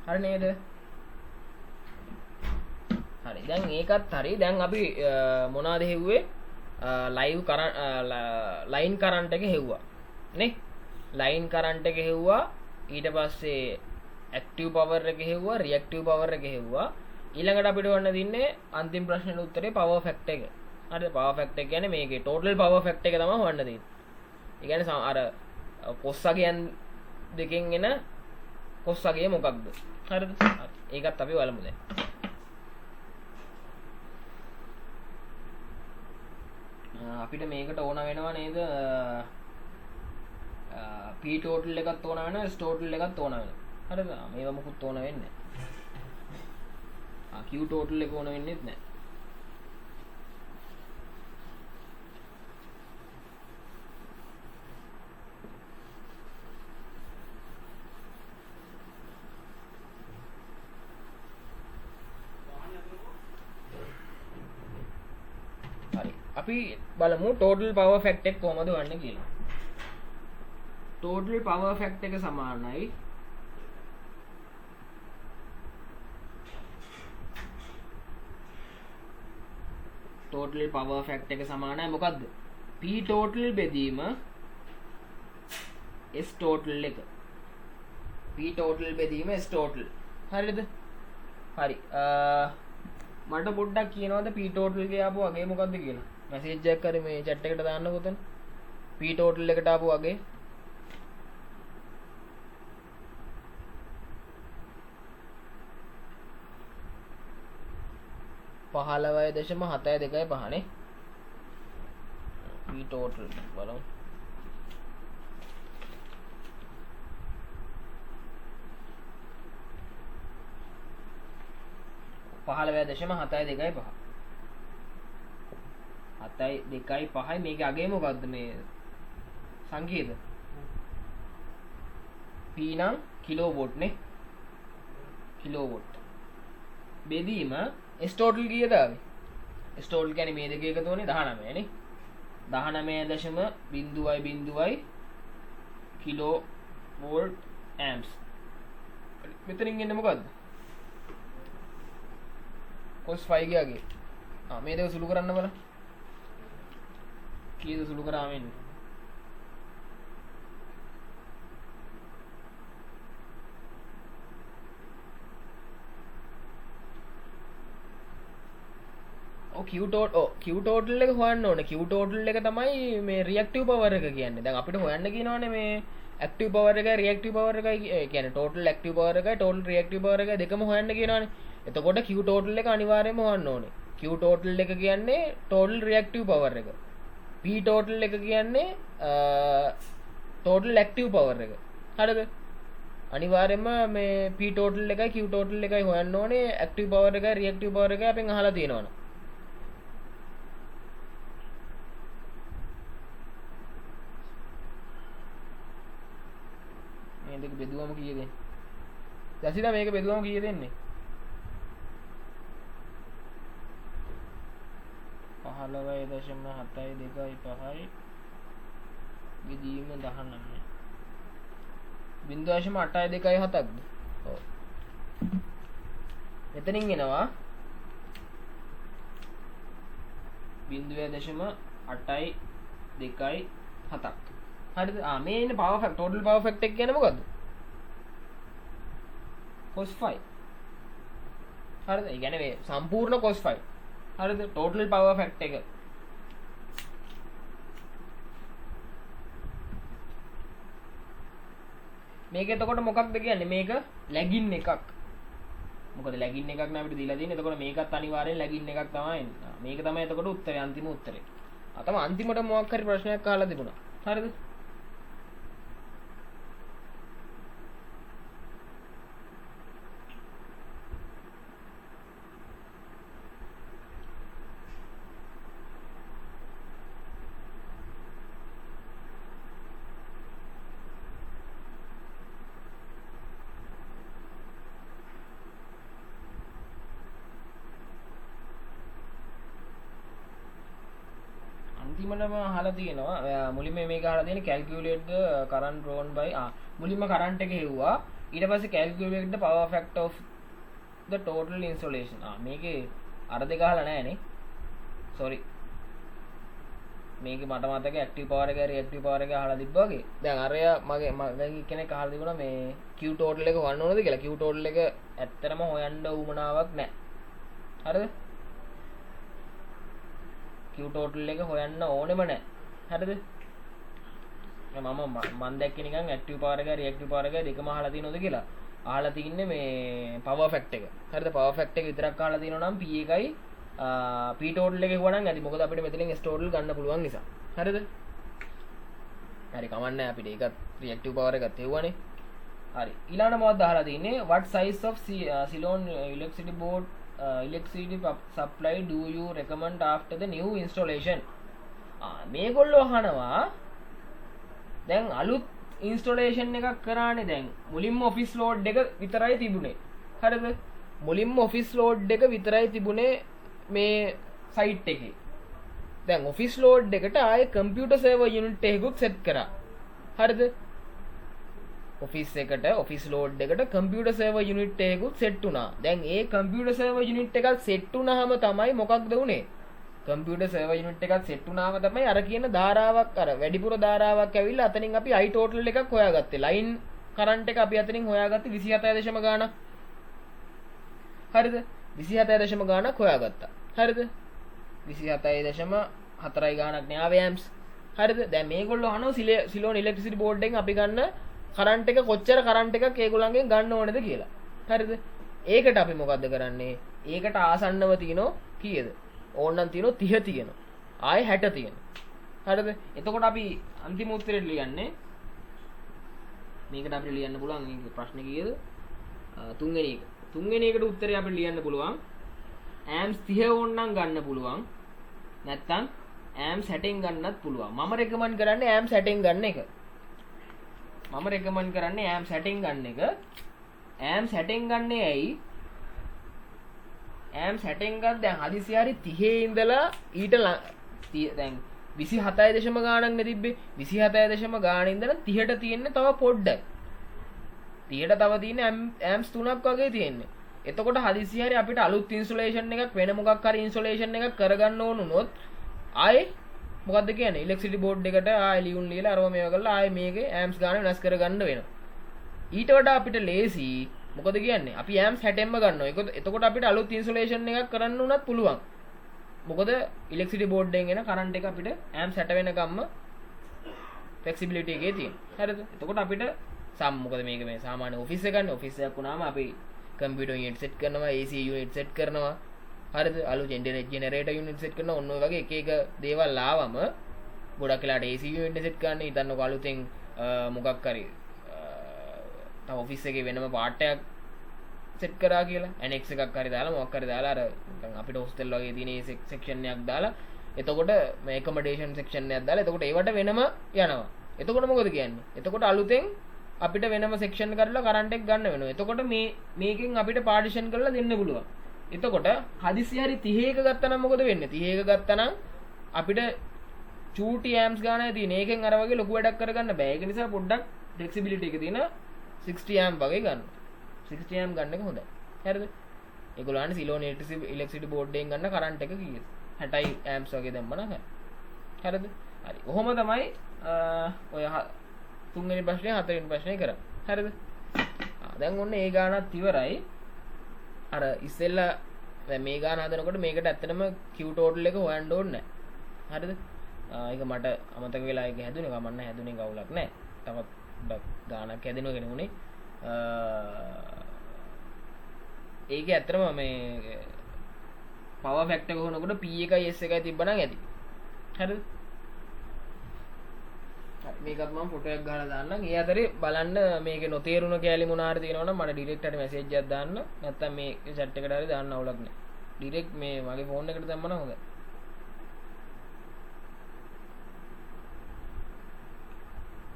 හරි නේද? හරි. දැන් ඒකත් හරි. දැන් අපි මොනවද හෙව්වේ? ලයිව් ලයින් කරන්ට් එක හෙව්වා. නේ? ලයින් කරන්ට් එක හෙව්වා. ඊට පස්සේ ඇක්ටිව් පවර් එක හෙව්වා, රියැක්ටිව් පවර් එක හෙව්වා. ඊළඟට අපිට වන්න දින්නේ අන්තිම ප්‍රශ්නෙට උත්තරේ පවර් ෆැක්ටර් එක. හරිද power factor එක කියන්නේ මේකේ total power factor එක තමයි හොයන්න තියෙන්නේ. ඒ කියන්නේ අර කොස්සගයන් දෙකෙන් එන කොස්සගය මොකක්ද? හරිද? ඒකත් අපි බලමු දැන්. අපිට මේකට ඕන වෙනවා නේද? p total එකත් ඕන වෙනවා, s total එකත් ඕන වෙනවා. හරිද? මේවා මොකුත් ඕන වෙන්නේ නැහැ. q total එක ඕන වෙන්නේත් නැහැ. අපි බලමු total power factor එක කොහමද ගන්න කියලා. total power factor එක සමානයි total power factor එක සමානයි මොකද්ද? p total බෙදීම s total එක. p total බෙදීම s total. හරිද? හරි. මට පොඩ්ඩක් කියනවාද p total එක ආපු අගේ මොකද්ද කියලා? මැසේජ් එකක් හරි මේ chat එකට දාන්නකො උතන. p total එකට ආපු අගේ 15.72 නේ. p total බලමු. පහළවැය දශම 7.25 7.25 මේක අගේ මොකක්ද මේ සංකේත p නම් කිලෝවොට් නේ කිලෝවොට් බෙදීම s total කීයද ආවේ s total කියන්නේ මේ දෙක එකතු වෙන්නේ 19 නේ 19.0 කිලෝ වෝල්ට් amps මෙතනින් එන්නේ මොකද්ද cos 5 ගියාගේ මේ දෙක සුළු කරන්න බලන්න කීයද සුළු කරාම එන්නේ q total එක හොයන්න ඕනේ q total එක තමයි මේ reactive power එක කියන්නේ දැන් අපිට හොයන්න කියනවානේ මේ active power එකයි reactive power එකයි කියන්නේ total active power එකයි total reactive power එකයි දෙකම හොයන්න කියනවානේ එතකොට q total එක අනිවාර්යයෙන්ම හොයන්න ඕනේ q total එක කියන්නේ total reactive power එක p total එක කියන්නේ total active power එක හරිද අනිවාර්යයෙන්ම මේ p total එකයි q total එකයි හොයන්න ඕනේ active power එකයි reactive power එකයි අපෙන් අහලා තියෙනවනේ මේ දෙක බෙදුවම කීයද දැසිලා මේක බෙදුවම කීයද එන්නේ 15.725 බෙදීම 19 0.827ක්ද ඔව් මෙතනින් එනවා 0.827ක් හරිද මේ ඉන්නේ power factor total power factor එක කියන්නේ මොකද්ද cos 5 හරිද ඒ කියන්නේ මේ සම්පූර්ණ cos 5 හරිද total power factor එක මේක එතකොට මොකක්ද කියන්නේ මේක lagging එකක් මොකද lagging එකක් නේ අපිට දීලා තියෙන්නේ එතකොට මේකත් අනිවාර්යෙන් lagging එකක් තමයි එන්නේ මේක තමයි එතකොට උත්තරේ අන්තිම උත්තරේ තමයි අන්තිමට මොකක් හරි ප්‍රශ්නයක් අහලා තිබුණා හරිද අන්තිමටම අහලා තියෙනවා මුලින්ම මේක අහලා තියෙන්නේ calculate the current drawn by මුලින්ම current එක හෙව්වා ඊට පස්සේ calculate the power factor of the total insolation මේකේ අර දෙක අහලා නැහැ නේ sorry මේකේ මට මතකයි active power එක reactive power එක අහලා තිබ්බා වගේ දැන් අරයා මගේ කෙනෙක් අහලා තිබුණා මේ q total එක හොයන්න ඕනද කියලා q total එක ඇත්තටම හොයන්න උවමනාවක් නැහැ හරිද q Q total එක හොයන්න ඕනෙම නැහැ. හරිද? මම දැක්කේ නිකන් ඇක්ටිව් පවර් එක රියැක්ටිව් පවර් එක දෙකම අහලා තියෙනවද කියලා. අහලා තින්නේ මේ පවර් ෆැක්ට් එක. හරිද? පවර් ෆැක්ට් එක විතරක් අහලා තියෙනවා නම් P එකයි P total එක හොයනනම් ඇති. මොකද අපිට මෙතනින් S total ගන්න පුළුවන් නිසා. හරිද? හරි කමන්නේ අපිට ඒකත් රියැක්ටිව් පවර් එකත් එව්වනේ. හරි ඊළඟ මොකක්ද අහලා තින්නේ what size of Ceylon electricity board electricity supply do you recommend after the new installation මේගොල්ලෝ අහනවා දැන් අලුත් ඉන්ස්ටොලේෂන් එකක් කරානේ දැන් මුලින්ම ඔෆිස් ලෝඩ් එක විතරයි තිබුණේ හරිද මුලින්ම ඔෆිස් ලෝඩ් එක විතරයි තිබුණේ මේ සයිට් එකේ දැන් ඔෆිස් ලෝඩ් එකට ආයේ කම්පියුටර් සර්වර් යුනිට් එකකුත් සෙට් කරා හරිද ඔෆිස් එකට ඔෆිස් ලෝඩ් එකට කම්පියුටර් සර්වර් යුනිට් එකකුත් සෙට් වුණා. දැන් ඒ කම්පියුටර් සර්වර් යුනිට් එකත් සෙට් වුණාම තමයි මොකක්ද උනේ? කම්පියුටර් සර්වර් යුනිට් එකත් සෙට් වුණාම තමයි අර කියන ධාරාවක් අර වැඩිපුර ධාරාවක් ඇවිල්ලා අතනින් අපි I total එකක් හොයාගත්තේ. ලයින් කරන්ට් එක අපි අතනින් හොයාගත්තේ 27 ගාණක්. හරිද? 27 ගාණක් හොයාගත්තා. හරිද? 27.4 ගාණක් නේ amps. හරිද? දැන් මේගොල්ලෝ අහනවා සිලෝන් ඉලෙක්ට්‍රිසිටි බෝඩ් එකෙන් අපි ගන්න කරන්ට් එක කොච්චර කරන්ට් එකක් ඒගොල්ලන්ගෙන් ගන්න ඕනේද කියලා. හරිද? ඒකට අපි මොකද්ද කරන්නේ? ඒකට ආසන්නව තියෙනවා කීයද? ඕනනම් තියෙනවා 30 තියෙනවා. ආයේ 60 තියෙනවා. හරිද? එතකොට අපි අන්තිම උත්තරේ ලියන්නේ මේකට අපිට ලියන්න පුළුවන් මේ ප්‍රශ්නේ කීයද? තුන්වෙනි එක. තුන්වෙනි එකට උත්තරේ අපිට ලියන්න පුළුවන් amps 30 ඕනනම් ගන්න පුළුවන්. නැත්තම් amps 60න් ගන්නත් පුළුවන්. මම රෙකමන්ඩ් කරන්නේ amps 60න් ගන්න එක. මම රෙකමන්ඩ් කරන්නේ amps 60න් ගන්න එක. amps 60න් ගන්නේ ඇයි? amps 60න් ගන්න දැන් හදිසි හරි 30 ඉඳලා ඊට දැන් 27 ගාණක් නේ තිබ්බේ. 27 ගාණ ඉඳලා 30ට තියෙන්නේ තව පොඩ්ඩක්. 30ට තව තියෙන්නේ amps 3ක් වගේ තියෙන්නේ. එතකොට හදිසි හරි අපිට අලුත් ඉන්ස්ටොලේෂන් එකක් වෙන මොකක් හරි ඉන්ස්ටොලේෂන් එකක් කරගන්න ඕන උනොත් ආයේ මොකද්ද කියන්නේ ඉලෙක්ට්‍රිසිටි බෝඩ් එකට ආයෙ ලියුම් ලියලා අරව මේව කරලා ආයෙ මේකේ amps ගාන වෙනස් කරගන්න වෙනවා. ඊට වඩා අපිට ලේසි මොකද කියන්නේ අපි amps 60න්ම ගන්නවා. එතකොට අපිට අලුත් ඉන්ස්ටොලේෂන් එකක් කරන්න උනත් පුළුවන්. මොකද ඉලෙක්ට්‍රිසිටි බෝඩ් එකෙන් එන කරන්ට් එක අපිට amps 60 වෙනකම්ම ෆ්ලෙක්සිබිලිටි එකේ තියෙනවා. හරිද? එතකොට අපිට මොකද මේක මේ සාමාන්‍ය ඔෆිස් එකක්නේ. ඔෆිස් එකක් වුණාම අපි කම්පියුටර් යුනිට් සෙට් කරනවා, AC යුනිට් සෙට් කරනවා. හරිද? අලුත් ජෙනරේටර් යුනිට් සෙට් කරනවා. ඔන්න ඔය වගේ එක එක දේවල් ආවම ගොඩක් වෙලාට AC යුනිට් සෙට් කරන්න හිතන්නකො අලුතෙන් මොකක් හරි තව ඔෆිස් එකේ වෙනම පාර්ට් එකක් සෙට් කරා කියලා annex එකක් හරි දාලා මොකක් හරි දාලා අර නිකන් අපිට හොස්ටල් වගේ තියෙන සෙක්ෂන් එකක් දාලා එතකොට මේ accommodation section එකක් දාලා එතකොට ඒවට වෙනම යනවා. එතකොට මොකද කියන්නේ? එතකොට අලුතෙන් අපිට වෙනම section කරලා කරන්ට් එක ගන්න වෙනවා. එතකොට මේකෙන් අපිට partition කරලා දෙන්න පුළුවන්. එතකොට හදිසි හරි 31 ගත්තා නම් මොකද වෙන්නේ? 31 ගත්තා නම් අපිට චූටි amps ගානයි තියෙන. ඒකෙන් අර වගේ ලොකු වැඩක් කරගන්න බෑ. ඒක නිසා පොඩ්ඩක් flexibility එක තියෙන 60 amp වගේ ගන්න. 60 amp ගන්න එක හොඳයි. හරිද? ඒගොල්ලන්ට සිලෝන් ඉලෙක්ට්‍රිසිටි බෝඩ් එකෙන් ගන්න කරන්ට් එක කීයද? 60 amps වගේ දැම්මම හරි. හරිද? හරි. ඔහොම තමයි ඔය තුන්වෙනි ප්‍රශ්නේ හතරවෙනි ප්‍රශ්නේ කරා. හරිද? දැන් ඔන්න ඒ ගානත් ඉවරයි. අර ඉස්සෙල්ලා දැන් මේ ගාන හදනකොට මේකට ඇත්තටම Q total එක හොයන්න ඕනේ නැහැ. හරිද? ඒක මට අමතක වෙලා ඒක හැදුනේ කමන්න හැදුනේ කවුලක් නැහැ. තවත් ගානක් හැදෙනවා කෙනෙකුනේ. ඒක ඇත්තටම මේ පවර් ෆැක්ටර් එක හොනකොට P එකයි S එකයි තිබ්බනම් ඇති. හරිද? මේකත් මම ෆොටෝ එකක් ගහලා දාන්නම්. ඒ අතරේ බලන්න මේකේ නොතේරුණ කැලි මොනවා හරි තියෙනවා නම් මට ඩිරෙක්ට් හරි මැසේජ් එකක් දාන්න. නැත්නම් මේ chat එකට හරි දාන්න අවුලක් නැහැ. ඩිරෙක්ට් මේ මගේ ෆෝන් එකට දැම්මම හොඳයි.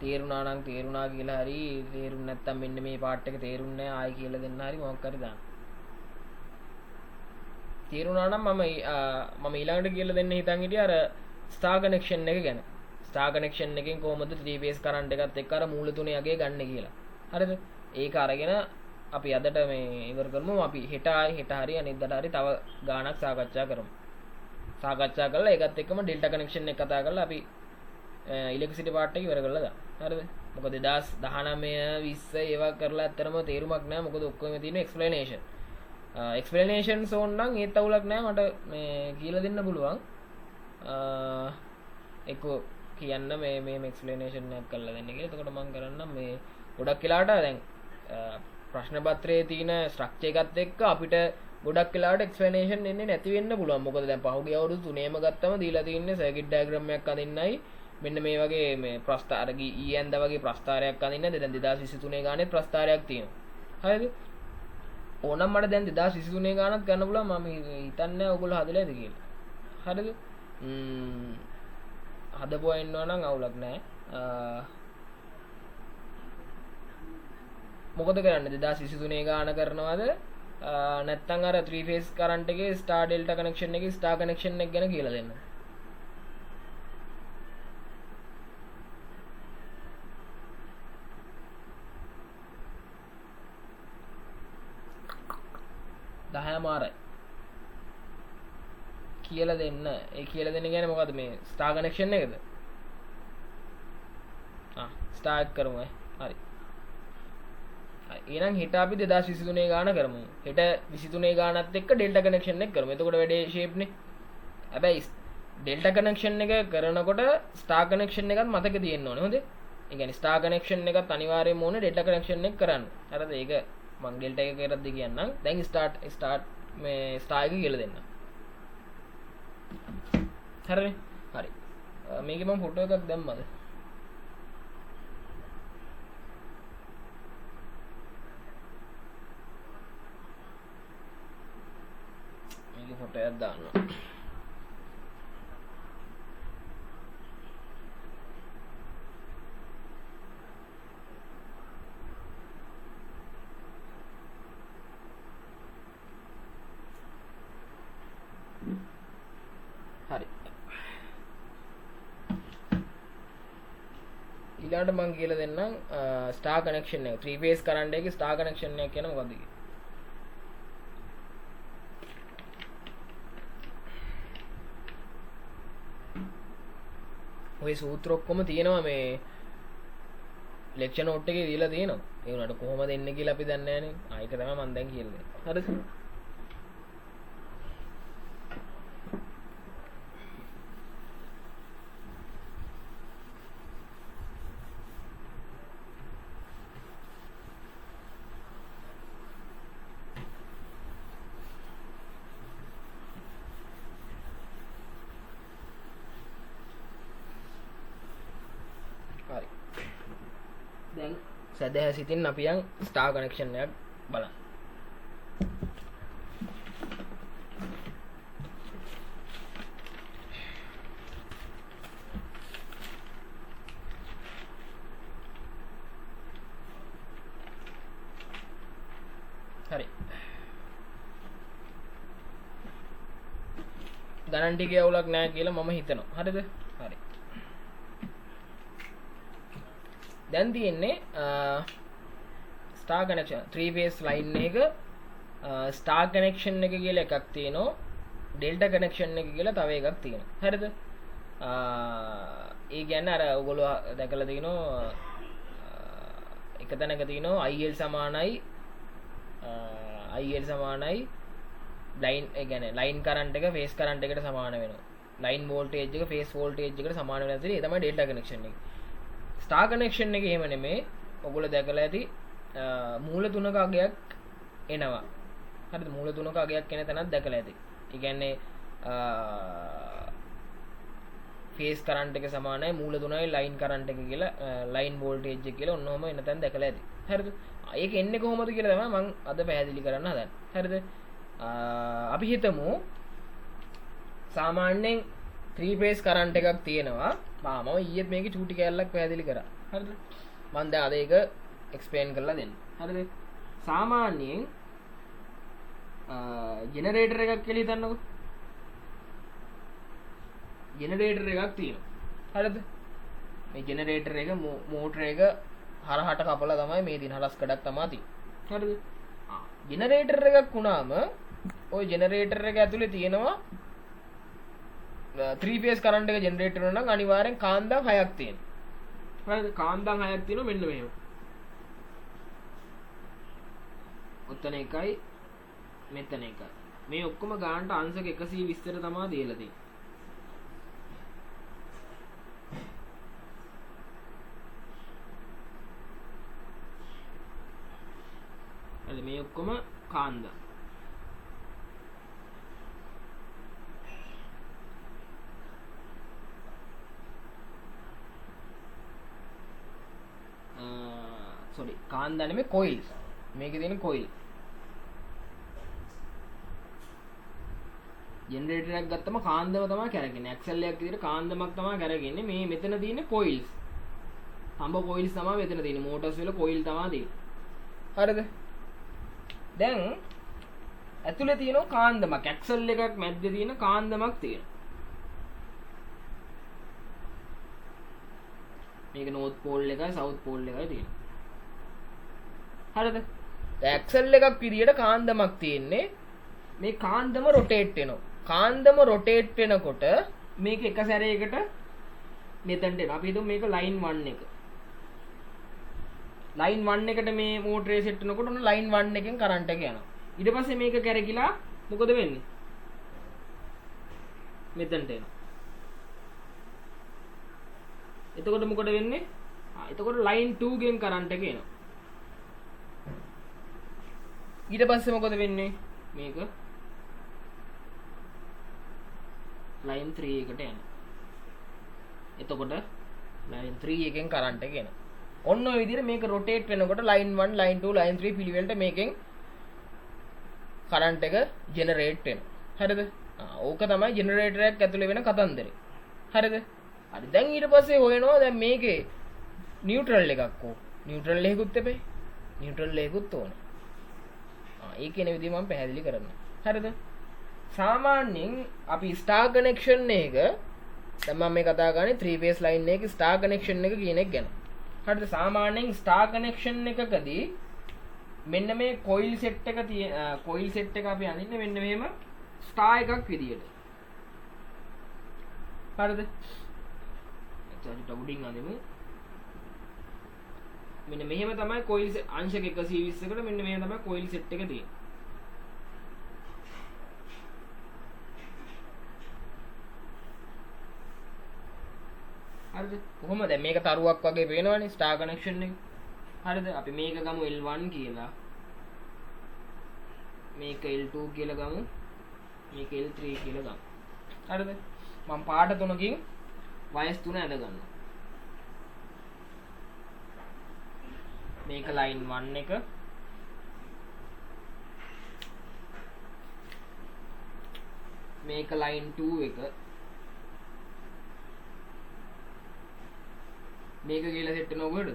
තේරුණා නම් තේරුණා කියලා හරි තේරුම් නැත්නම් මෙන්න මේ පාර්ට් එක තේරුන්නේ නැහැ ආයි කියලා දෙන්න හරි මොකක් හරි දාන්න. තේරුණා නම් මම ඊළඟට කියලා දෙන්න හිතන් හිටියා අර ස්ටාර් කනෙක්ෂන් එක ගැන. ස්ටාර් කනෙක්ෂන් එකෙන් කොහොමද 3 phase කරන්ට් එකත් එක්ක අර මූල තුනේ යගේ ගන්න කියලා. හරිද? ඒක අරගෙන අපි අදට මේ ඉවර කරමු. අපි හෙට හරි අනිද්දාට හරි තව ගානක් සාකච්ඡා කරමු. සාකච්ඡා කරලා ඒකත් එක්කම ඩෙල්ටා කනෙක්ෂන් එක කතා කරලා අපි ඉලෙක්ට්‍රිසිටි පාර්ට් එක ඉවර කරලා දාමු. හරිද? මොකද 2019 20 ඒවා කරලා ඇත්තටම තේරුමක් නැහැ. මොකද ඔක්කොම තියෙන එක්ස්ප්ලනේෂන්ස් ඕන නම් ඒත් අවුලක් නැහැ. මට මේ කියලා දෙන්න පුළුවන්. එක කියන්න මේ එක්ස්ප්ලනේෂන් එකක් කරලා දෙන්න කියලා. එතකොට මම කරන්නම් මේ ගොඩක් වෙලාට දැන් ප්‍රශ්න පත්‍රයේ තියෙන ස්ට්‍රක්චර් එකත් එක්ක අපිට ගොඩක් වෙලාට එක්ස්ප්ලනේෂන් එන්නේ නැති වෙන්න පුළුවන්. මොකද දැන් පහුගිය අවුරුදු 3ම ගත්තම දීලා තින්නේ සර්කිට් ඩයග්‍රෑම් එකක් අඳින්නයි මෙන්න මේ වගේ මේ ප්‍රස්තාර ඊයන්ද වගේ ප්‍රස්තාරයක් අඳින්න. දැන් 2023 ගානේ ප්‍රස්තාරයක් තියෙනවා. හරිද? ඕනම් මට දැන් 2023 ගානක් ගන්න පුළුවන්. මම හිතන්නේ ඔයගොල්ලෝ හදලා ඇති කියලා. හරිද? හදපුවා ඉන්නවා නම් අවුලක් නැහැ. මොකද කරන්නේ 2023 ගාන කරනවද නැත්නම් අර 3 phase current එකේ star delta connection එකේ star connection එක ගැන කියලා දෙන්න. දහයමාරයි කියලා දෙන්න. ඒ කියලා දෙන්න කියන්නේ මොකද්ද මේ star connection එකද? star එක කරමු. හරි. එහෙනම් හෙට අපි 2023 ගාන කරමු. හෙට 23 ගානත් එක්ක ඩෙල්ටා කනෙක්ෂන් එක කරමු. එතකොට වැඩේ ෂේප් නේ. හැබැයි ඩෙල්ටා කනෙක්ෂන් එක කරනකොට ස්ටාර් කනෙක්ෂන් එකත් මතක තියෙන්න ඕනේ. හොඳේ. ඒ කියන්නේ ස්ටාර් කනෙක්ෂන් එකත් අනිවාර්යයෙන්ම ඕනේ ඩෙල්ටා කනෙක්ෂන් එක කරන්න. හරිද? ඒක මම ඩෙල්ටා එක කරද්දි කියන්නම්. දැන් ස්ටාර්ට් මේ ස්ටාර් එක කියලා දෙන්න. හරිනේ? හරි. මේකේ මම ෆොටෝ එකක් දැම්මද? ෆොටෝ එකක් දාන්නවා. හරි. ඊළඟට මම කියලා දෙන්නම් ස්ටාර් කනෙක්ෂන් එක 3 phase current එකේ ස්ටාර් කනෙක්ෂන් එක කියන මොකද්ද කියලා. ඔය සූත්‍ර ඔක්කොම තියෙනවා මේ ලෙක්චර් නෝට් එකේ දීලා තියෙනවා. ඒ උනාට කොහොමද එන්නේ කියලා අපි දන්නේ නැහනේ. ආයික තමයි මම දැන් කියන්නේ. හරිද? දැන් සදහැ සිතින් අපි යන් ස්ටාර් කනෙක්ෂන් එකක් බලන්න. හරි. ගණන් ටිකේ අවුලක් නැහැ කියලා මම හිතනවා. හරිද? හරි. දැන් තියෙන්නේ ස්ටාර් කනෙක්ෂන් 3 phase line එක ස්ටාර් කනෙක්ෂන් එක කියලා එකක් තියෙනවා. ඩෙල්ටා කනෙක්ෂන් එක කියලා තව එකක් තියෙනවා. හරිද? ඒ කියන්නේ අර ඔයගොල්ලෝ දැකලා තිනවා එක තැනක තියෙනවා IL සමානයි ලයින් ඒ කියන්නේ ලයින් කරන්ට් එක ෆේස් කරන්ට් එකට සමාන වෙනවා. ලයින් වෝල්ටේජ් එක ෆේස් වෝල්ටේජ් එකට සමාන වෙනවා. ඒ තමයි ඩෙල්ටා කනෙක්ෂන් එක. ස්ටාර් කනෙක්ෂන් එක එහෙම නෙමෙයි. ඔයගොල්ලෝ දැකලා ඇති මූල තුනක අගයක් එනවා. හරිද? මූල තුනක අගයක් එන තැනක් දැකලා ඇති. ඒ කියන්නේ ෆේස් කරන්ට් එක සමානයි මූල තුනයි ලයින් කරන්ට් එක කියලා ලයින් වෝල්ටේජ් එක කියලා ඔන්නෝම එන තැන දැකලා ඇති. හරිද? ඒක එන්නේ කොහොමද කියලා තමයි මම අද පැහැදිලි කරන්න හදන්නේ. හරිද? අපි හිතමු සාමාන්‍යයෙන් 3 phase කරන්ට් එකක් තියෙනවා. මම ඊයේත් මේකේ චූටි කැලලක් පැහැදිලි කරා. හරිද? මම දැන් අද ඒක එක්ස්ප්ලেইন කරලා දෙන්න. හරිද? සාමාන්‍යයෙන් ජෙනරේටර් එකක් කියලා හිතන්නකෝ. ජෙනරේටර් එකක් තියෙනවා. හරිද? මේ ජෙනරේටර් එක මෝටර එක හරහට කපලා තමයි මේ දින හලස් කඩක් තමයි තියෙන්නේ. හරිද? ජෙනරේටර් එකක් වුණාම ওই ජෙනරේටර් එක ඇතුලේ තියෙනවා 3 phase current එක ජෙනරේට් කරනවා නම් අනිවාර්යෙන් කාන්දම් 6ක් තියෙනවා. හරිද? කාන්දම් 6ක් තියෙනවා මෙන්න මෙහෙම. ඔතන එකයි මෙතන එකයි. මේ ඔක්කොම ගානට අංශක 120ට තමයි දීලා තියෙන්නේ. මේ ඔක්කොම කාන්දම්. sorry කාන්දම් නෙමෙයි කොයිල්ස්. මේකේ තියෙන කොයිල්. ජෙනරේටර් එකක් ගත්තම කාන්දම තමයි කරගන්නේ. ඇක්සල් එකක් විදිහට කාන්දමක් තමයි කරගන්නේ. මේ මෙතන තියෙන කොයිල්ස්. හම්බ කොයිල්ස් තමයි මෙතන තියෙන්නේ. මෝටර්ස් වල කොයිල් තමයි තියෙන්නේ. හරිද? දැන් ඇතුලේ තියෙන කාන්දමක් ඇක්සල් එකක් මැද්දේ තියෙන කාන්දමක් තියෙනවා. මේක නෝත් පෝල් එකයි සවුත් පෝල් එකයි තියෙන්නේ. හරිද? ඇක්සල් එකක් විදිහට කාන්දමක් තියෙන්නේ. මේ කාන්දම රොටේට් වෙනවා. කාන්දම රොටේට් වෙනකොට මේක එක සැරයකට මෙතනට එනවා. අපි හිතමු මේක ලයින් 1 එක. ලයින් 1 එකට මේ මෝටරේ සෙට් වෙනකොට ඔන්න ලයින් 1 එකෙන් කරන්ට් එක යනවා. ඊට පස්සේ මේක කැරකිලා මොකද වෙන්නේ? මෙතනට එනවා. එතකොට මොකද වෙන්නේ? එතකොට ලයින් 2 ගෙන් කරන්ට් එක එනවා. ඊට පස්සේ මොකද වෙන්නේ? මේක ලයින් 3 එකට යනවා. එතකොට ලයින් 3 එකෙන් කරන්ට් එක එනවා. ඔන්න ඔය විදිහට මේක රොටේට් වෙනකොට ලයින් 1 ලයින් 2 ලයින් 3 පිළිවෙලට මේකෙන් කරන්ට් එක ජෙනරේට් වෙනවා. හරිද? ඕක තමයි ජෙනරේටර් එකක් ඇතුලේ වෙන කතන්දරේ. හරිද? හරි. දැන් ඊට පස්සේ හොයනවා දැන් මේකේ නියුට්‍රල් එකක් ඕ. නියුට්‍රල් එකකුත් එපේ. නියුට්‍රල් එකකුත් ඕනේ. ඒ කියන විදිහ මම පැහැදිලි කරනවා. හරිද? සාමාන්‍යයෙන් අපි ස්ටාර් කනෙක්ෂන් එක දැන් මම මේ කතා කරන්නේ 3 phase line එකේ ස්ටාර් කනෙක්ෂන් එක කියන එක ගැන. හරිද? සාමාන්‍යයෙන් ස්ටාර් කනෙක්ෂන් එකකදී මෙන්න මේ කොයිල් සෙට් එක කොයිල් සෙට් එක අපි අඳින්නේ මෙන්න මෙහෙම ස්ටාර් එකක් විදියට. හරිද? එතකොට උඩින් අඳිමු. මෙන්න මෙහෙම තමයි කොයිල් අංශක 120 කට මෙන්න මෙහෙම තමයි කොයිල් සෙට් එක තියෙන්නේ. හරිද? කොහොමද දැන් මේක තරුවක් වගේ පේනවනේ ස්ටාර් කනෙක්ෂන් එක. හරිද? අපි මේක ගමු L1 කියලා. මේක L2 කියලා ගමු. මේක L3 කියලා ගමු. හරිද? මම පාට තුනකින් වයස් තුන ඇඳ ගන්නවා. මේක ලයින් 1 එක. මේක ලයින් 2 එක. මේක කියලා සෙට් වෙනව කොහෙද?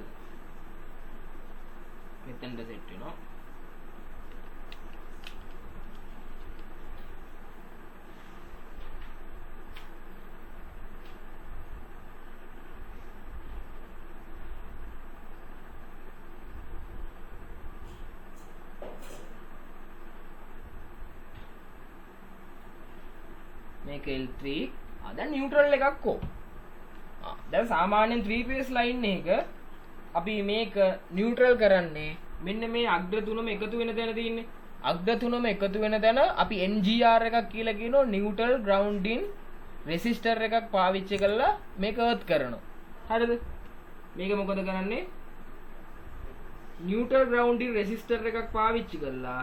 මෙතනට සෙට් වෙනවා. මේක L3 දැන් නියුට්‍රල් එකක් කො දැන් සාමාන්‍යයෙන් 3 phase line එක අපි මේක නියුට්‍රල් කරන්නේ මෙන්න මේ අග්‍ර තුනම එකතු වෙන තැන තියෙන්නේ අග්‍ර තුනම එකතු වෙන තැන අපි NGR එකක් කියලා කියනවා නියුට්‍රල් ග්‍රවුන්ඩින් රෙසිස්ටර් එකක් පාවිච්චි කරලා මේක අර්ත් කරනවා හරිද මේක මොකද කරන්නේ නියුට්‍රල් ග්‍රවුන්ඩින් රෙසිස්ටර් එකක් පාවිච්චි කරලා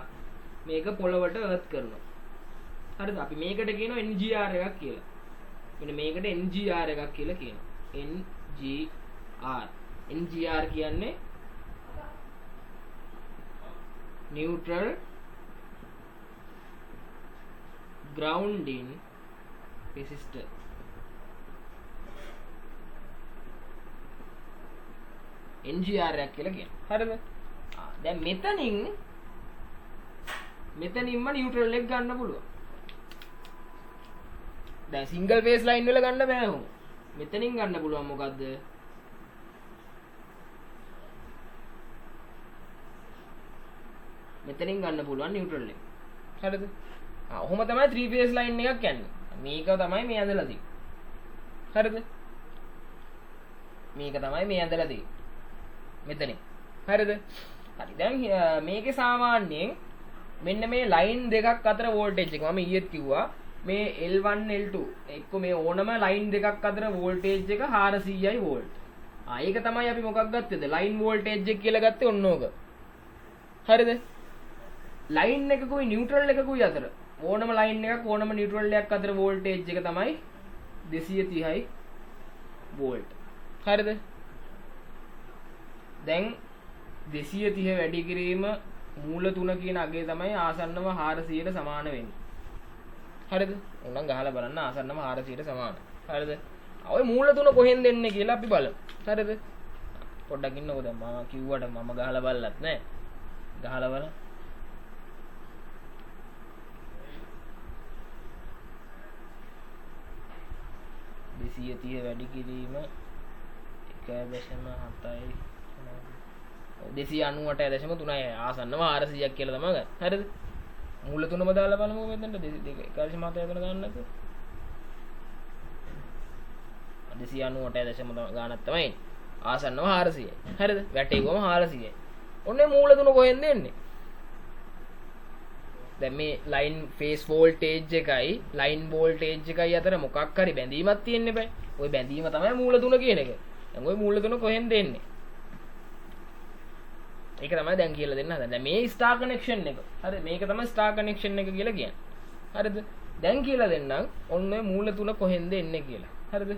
මේක පොළවට අර්ත් කරනවා හරිද අපි මේකට කියනවා NGR එකක් කියලා මෙන්න මේකට NGR එකක් කියලා කියනවා NGR කියන්නේ neutral grounding resistor NGR එකක් කියලා කියනවා හරිද දැන් මෙතනින්ම neutral එක ගන්න පුළුවන් දැන් single phase line වල ගන්න බෑ උන් මෙතනින් ගන්න පුළුවන් මොකද්ද මෙතනින් ගන්න පුළුවන් නියුට්‍රල් එක හරිද ඔහොම තමයි 3 phase line එකක් යන්නේ මේක තමයි මේ ඇඳලා තියෙන්නේ හරිද මේක තමයි මේ ඇඳලා තියෙන්නේ මෙතනින් හරිද හරි දැන් මේකේ සාමාන්‍යයෙන් මෙන්න මේ ලයින් දෙකක් අතර වෝල්ටේජ් එක මම ඊයේත් කිව්වා මේ L1 L2 එක්ක මේ ඕනම ලයින් දෙකක් අතර වෝල්ටේජ් එක 400යි වෝල්ට්. ඒක තමයි අපි මොකක් ගත්තේද? ලයින් වෝල්ටේජ් එක කියලා ගත්තේ ඔන්න ඕක. හරිද? ලයින් එකකුයි නියුට්‍රල් එකකුයි අතර ඕනම ලයින් එකක් ඕනම නියුට්‍රල් එකක් අතර වෝල්ටේජ් එක තමයි 230යි වෝල්ට්. හරිද? දැන් 230 වැඩි කිරීම මූල 3 කියන අගේ තමයි ආසන්නව 400ට සමාන වෙන්නේ. හරිද? ඕනම් ගහලා බලන්න ආසන්නව 400ට සමාන. හරිද? ඔය මූල 3 කොහෙන්ද එන්නේ කියලා අපි බලමු. හරිද? පොඩ්ඩක් ඉන්නකෝ දැන් මම කිව්වට මම ගහලා බලලත් නෑ. ගහලා බලන්න. 230 වැඩි කිරීම 1.7යි 298.3යි ආසන්නව 400ක් කියලා තමයි ගන්න. හරිද? මූල 3ම දාලා බලමු මෙතනට 1.7 ගන්නකෝ. 298.3 ගානක් තමයි ආසන්නව 400යි. හරිද? වැටේගොම 400යි. ඔන්නේ මූල 3 කොහෙන්ද එන්නේ? දැන් මේ ලයින් ෆේස් වෝල්ටේජ් එකයි ලයින් වෝල්ටේජ් එකයි අතර මොකක් හරි බැඳීමක් තියෙන්න බෑ. ওই බැඳීම තමයි මූල 3 කියන එක. දැන් ওই මූල 3 කොහෙන්ද එන්නේ? ඒක තමයි දැන් කියලා දෙන්න හදන්නේ. දැන් මේ ස්ටාර් කනෙක්ෂන් එක. හරි මේක තමයි ස්ටාර් කනෙක්ෂන් එක කියලා කියන්නේ. හරිද? දැන් කියලා දෙන්නම් ඔන්න ඔය මූල 3 කොහෙන්ද එන්නේ කියලා. හරිද?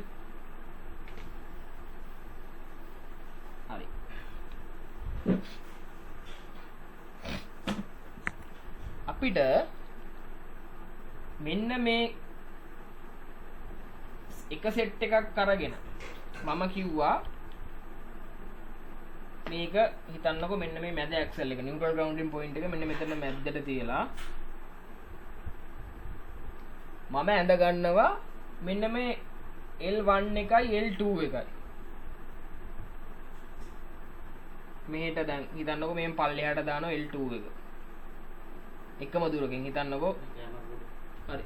හරි. අපිට මෙන්න මේ එක සෙට් එකක් අරගෙන මම කිව්වා මේක හිතන්නකෝ මෙන්න මේ මැද ඇක්සල් එක නියුට්‍රල් ග්‍රවුන්ඩින් පොයින්ට් එක මෙන්න මෙතන මැද්දට තියලා මම ඇඳ ගන්නවා මෙන්න මේ L1 එකයි L2 එකයි මෙහෙට දැන් හිතන්නකෝ මෙන් පල්ලෙහාට දානවා L2 එක එකම දුරකින් හිතන්නකෝ හරි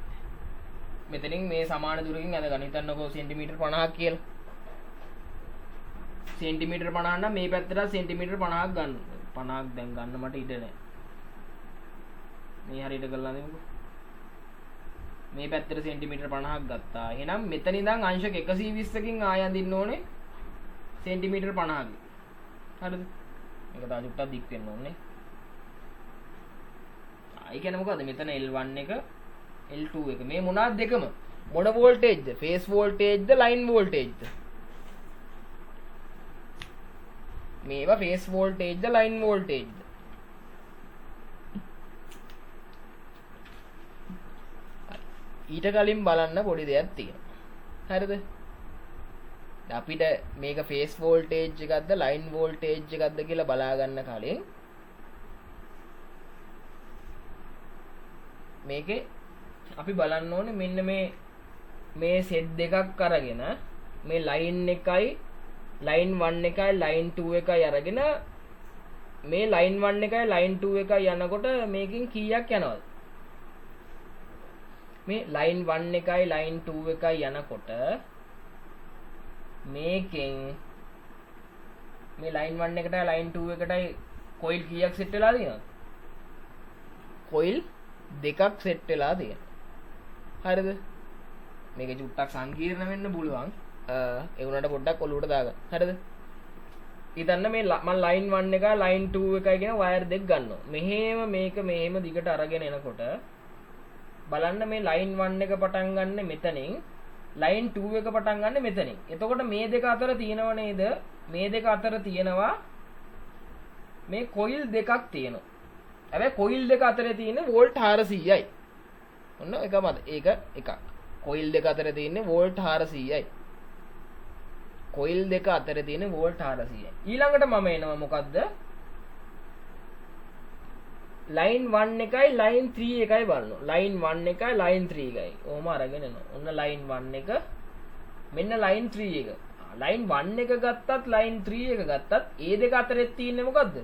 මෙතනින් මේ සමාන දුරකින් ඇඳ ගන්න හිතන්නකෝ සෙන්ටිමීටර් 50ක් කියලා සෙන්ටිමීටර් 50 නම් මේ පැත්තට සෙන්ටිමීටර් 50ක් ගන්න 50ක් දැන් ගන්න මට ඉඩ නැහැ මේ හරියට කරලා දෙමුකෝ මේ පැත්තට සෙන්ටිමීටර් 50ක් ගත්තා එහෙනම් මෙතන ඉඳන් අංශක 120කින් ආය අඳින්න ඕනේ සෙන්ටිමීටර් 50ක් හරිද මේක තා චුට්ටක් දික් වෙන්න ඕනේ ඒ කියන්නේ මොකද්ද මෙතන L1 එක L2 එක මේ මොනවාද දෙකම මොන වෝල්ටේජ්ද ෆේස් වෝල්ටේජ්ද ලයින් වෝල්ටේජ්ද මේවා ෆේස් වෝල්ටේජ්ද ලයින් වෝල්ටේජ්ද ඊට කලින් බලන්න පොඩි දෙයක් තියෙනවා හරිද අපිට මේක ෆේස් වෝල්ටේජ් එකක්ද ලයින් වෝල්ටේජ් එකක්ද කියලා බලා ගන්න කලින් මේකේ අපි බලන්න ඕනේ මෙන්න මේ සෙට් දෙකක් අරගෙන මේ ලයින් එකයි ලයින් 1 එකයි ලයින් 2 එකයි අරගෙන මේ ලයින් 1 එකයි ලයින් 2 එකයි යනකොට මේකෙන් කීයක් යනවද මේ ලයින් 1 එකයි ලයින් 2 එකයි යනකොට මේකෙන් මේ ලයින් 1 එකටයි ලයින් 2 එකටයි කොයිල් කීයක් සෙට් වෙලා තියෙනවද කොයිල් දෙකක් සෙට් වෙලා තියෙනවා. හරිද? මේක චුට්ටක් සංකීර්ණ වෙන්න පුළුවන්. ඒ වුණාට පොඩ්ඩක් ඔලුවට දාගන්න. හරිද? ඉතින් මේ මම ලයින් 1 එක ලයින් 2 එකයි කියන වයර් දෙක ගන්නවා. මෙහෙම මේක මෙහෙම දිගට අරගෙන එනකොට බලන්න මේ ලයින් 1 එක පටන් ගන්න මෙතනින් ලයින් 2 එක පටන් ගන්න මෙතනින්. එතකොට මේ දෙක අතර තියෙනව නේද? මේ දෙක අතර තියෙනවා මේ කොයිල් දෙකක් තියෙනවා. හැබැයි කොයිල් දෙක අතරේ තියෙන වෝල්ට් 400යි. ඔන්න එකමද. ඒක එකක්. කොයිල් දෙක අතරේ තියෙන වෝල්ට් 400යි. කොයිල් දෙක අතරේ තියෙන වෝල්ට් 400යි. ඊළඟට මම එනවා මොකද්ද? ලයින් 1 එකයි ලයින් 3 එකයි බලනවා. ලයින් 1 එකයි ලයින් 3 එකයි. ඕම අරගෙන එනවා. ඔන්න ලයින් 1 එක මෙන්න ලයින් 3 එක. ලයින් 1 එක ගත්තත් ලයින් 3 එක ගත්තත් ඒ දෙක අතරේ තියෙන්නේ මොකද්ද?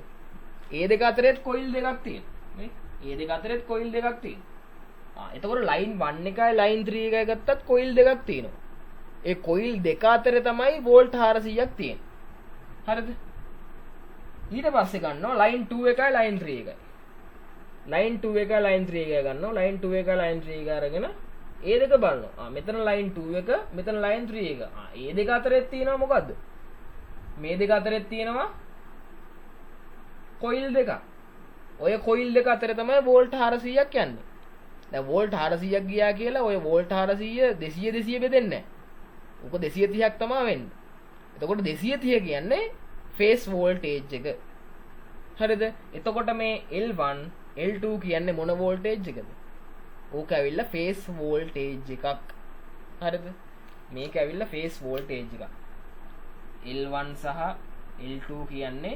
ඒ දෙක අතරෙත් කොයිල් දෙකක් තියෙනවා මේ ඒ දෙක අතරෙත් කොයිල් දෙකක් තියෙනවා එතකොට ලයින් 1 එකයි ලයින් 3 එකයි ගත්තත් කොයිල් දෙකක් තියෙනවා ඒ කොයිල් දෙක අතරේ තමයි වෝල්ට් 400ක් තියෙන්නේ හරිද ඊට පස්සේ ගන්නවා ලයින් 2 එකයි ලයින් 3 එකයි ලයින් 2 එකයි ලයින් 3 එකයි ගන්නවා ලයින් 2 එකයි ලයින් 3 එක අරගෙන ඒ දෙක බලනවා මෙතන ලයින් 2 එක මෙතන ලයින් 3 එක ඒ දෙක අතරෙත් තියෙනවා මොකද්ද මේ දෙක අතරෙත් තියෙනවා කොයිල් දෙක ඔය කොයිල් දෙක අතර තමයි වෝල්ට් 400ක් යන්නේ. දැන් වෝල්ට් 400ක් ගියා කියලා ඔය වෝල්ට් 400 200 බෙදෙන්නේ නැහැ. උක 230ක් තමයි වෙන්නේ. එතකොට 230 කියන්නේ ෆේස් වෝල්ටේජ් එක. හරිද? එතකොට මේ L1 L2 කියන්නේ මොන වෝල්ටේජ් එකද? ඕක ඇවිල්ලා ෆේස් වෝල්ටේජ් එකක්. හරිද? මේක ඇවිල්ලා ෆේස් වෝල්ටේජ් එකක්. L1 සහ L2 කියන්නේ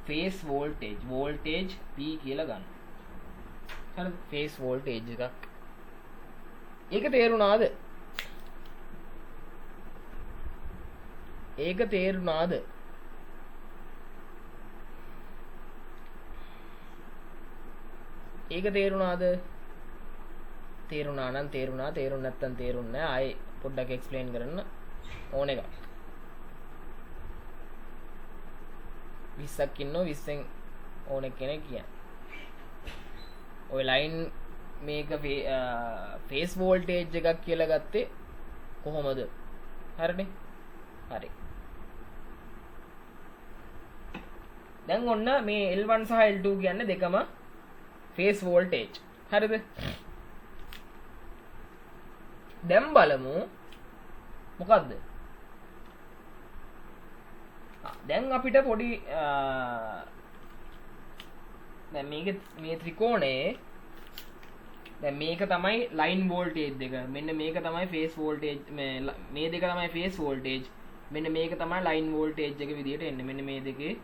ෆේස් වෝල්ටේජ්. වෝල්ටේජ් P කියලා ගන්න. හරිද? ෆේස් වෝල්ටේජ් එකක්. ඒක තේරුණාද? ඒක තේරුණාද? ඒක තේරුණාද? තේරුණා නම් තේරුණා, තේරුණ නැත්නම් තේරුන්නේ නැහැ. ආයේ පොඩ්ඩක් එක්ස්ප්ලেইন කරන්න ඕන එක. 20ක් ඉන්නෝ 20න් ඕන කෙනෙක් කියන්නේ. ඔය ලයින් මේක ෆේස් වෝල්ටේජ් එකක් කියලා ගත්තේ කොහොමද? හරිනේ? හරි. දැන් ඔන්න මේ L1 සහ L2 කියන්නේ දෙකම ෆේස් වෝල්ටේජ්. හරිද? දැන් බලමු මොකද්ද? දැන් අපිට පොඩි දැන් මේ ත්‍රිකෝණේ දැන් මේක තමයි ලයින් වෝල්ටේජ් දෙක. මෙන්න මේක තමයි ෆේස් වෝල්ටේජ්. මේ දෙක තමයි ෆේස් වෝල්ටේජ්. මෙන්න මේක තමයි ලයින් වෝල්ටේජ් එක විදියට එන්නේ. මෙන්න මේ දෙකේ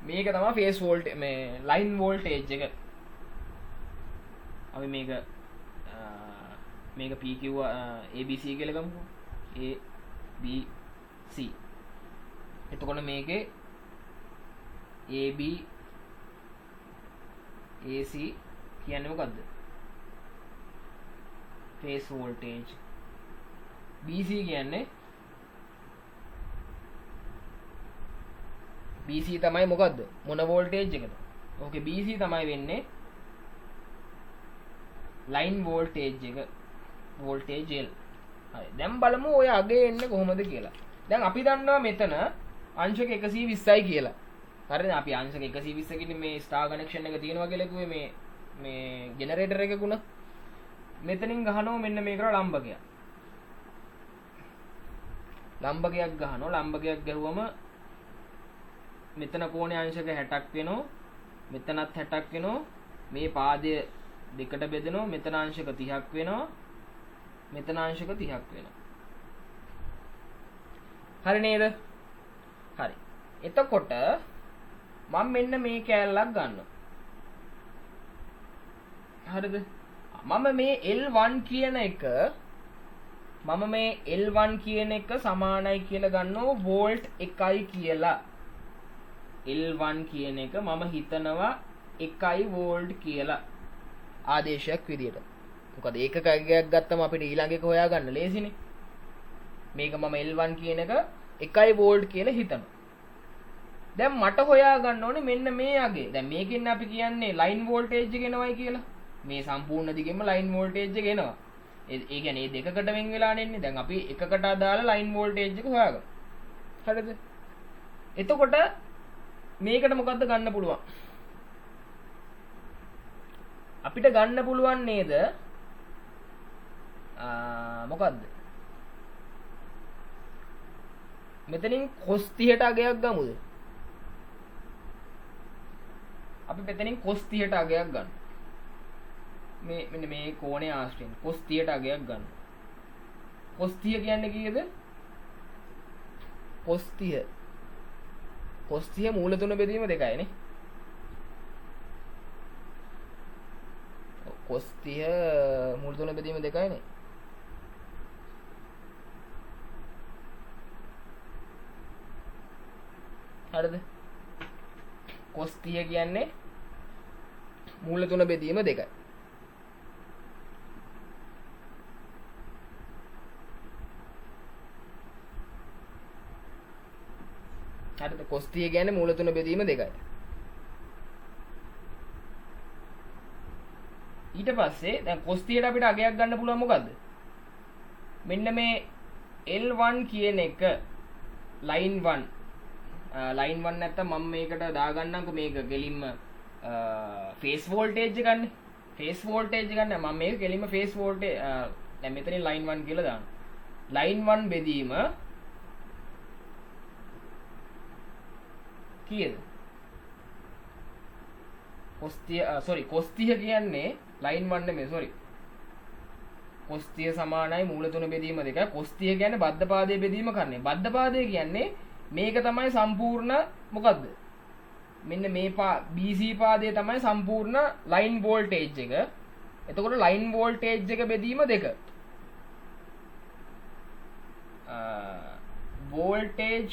මේක තමයි ෆේස් වෝල්ටේජ් මේ ලයින් වෝල්ටේජ් එක. අපි මේක PQ ABC කියලා ගමුකෝ. A B C. එතකොට මේකේ AB AC කියන්නේ මොකද්ද? Face voltage. BC කියන්නේ BC තමයි මොකද්ද? මොන වෝල්ටේජ් එකද? ඕකේ BC තමයි වෙන්නේ ලයින් වෝල්ටේජ් එක. Voltage L. හරි. දැන් බලමු ඔය අගේ එන්නේ කොහොමද කියලා. දැන් අපි දන්නවා මෙතන අංශක 120යි කියලා. හරිද? අපි අංශක 120 කින් මේ ස්ටාර් කනෙක්ෂන් එක තියෙනවා කියලා කිව්වේ මේ ජෙනරේටර් එකකුණ. මෙතනින් ගහනවා මෙන්න මේකට ලම්බකයක්. ලම්බකයක් ගහනවා. ලම්බකයක් ගැහුවම මෙතන කෝණේ අංශක 60ක් වෙනවා. මෙතනත් 60ක් වෙනවා. මේ පාදය දෙකට බෙදෙනවා. මෙතන අංශක 30ක් වෙනවා. මෙතන අංශක 30ක් වෙනවා. හරි නේද? හරි. එතකොට මම මෙන්න මේ කෑල්ලක් ගන්නවා. හරිද? මම මේ L1 කියන එක සමානයි කියලා ගන්නවා වෝල්ට් 1යි කියලා. L1 කියන එක මම හිතනවා 1යි වෝල්ට් කියලා ආදේශයක් විදියට. මොකද ඒකක අගයක් ගත්තම අපිට ඊළඟ එක හොයාගන්න ලේසිනේ. මේක මම L1 කියන එක 1යි වෝල්ට් කියලා හිතනවා. දැන් මට හොයාගන්න ඕනේ මෙන්න මේ අගේ. දැන් මේකෙන් අපි කියන්නේ ලයින් වෝල්ටේජ් එක එනවයි කියලා. මේ සම්පූර්ණ දිගෙම ලයින් වෝල්ටේජ් එක එනවා. ඒ කියන්නේ මේ දෙකකට වෙන් වෙලා නෙන්නේ. දැන් අපි එකකට අදාළ ලයින් වෝල්ටේජ් එක හොයාගමු. හරිද? එතකොට මේකට මොකද්ද ගන්න පුළුවන්? අපිට ගන්න පුළුවන් නේද? මොකද්ද? මෙතනින් cos 30ට අගයක් ගමුද? අපි මෙතනින් cos 30ට අගයක් ගන්න. මෙන්න මේ කෝණයේ ආශ්‍රයෙන් cos 30ට අගයක් ගන්න. cos 30 කියන්නේ කීයද? cos 30 මූල තුන බෙදීම 2යි නේ. cos 30 මූල තුන බෙදීම 2යි නේ. හරිද? cos 30 කියන්නේ මූල තුන බෙදීම 2යි. හරිද? cos 30 කියන්නේ මූල තුන බෙදීම 2යි. ඊට පස්සේ දැන් cos 30ට අපිට අගයක් ගන්න පුළුවන් මොකද්ද? මෙන්න මේ L1 කියන එක line 1 line 1 නැත්තම් මම මේකට දාගන්නම්කෝ මේක ගෙලින්ම face voltage එක ගන්න face voltage ගන්න මම මේක ගෙලින්ම face voltage දැන් මෙතනින් line 1 කියලා දාන්න line 1 බෙදීම කීයද cos 30 කියන්නේ line 1 නෙමෙයි sorry cos 30 සමානයි මූල තුන බෙදීම 2 cos 30 කියන්නේ බද්ධ පාදයේ බෙදීම කරන්නේ බද්ධ පාදය කියන්නේ මේක තමයි සම්පූර්ණ මොකද්ද මෙන්න මේ BC පාදයේ තමයි සම්පූර්ණ line voltage එක එතකොට line voltage එක බෙදීම 2 voltage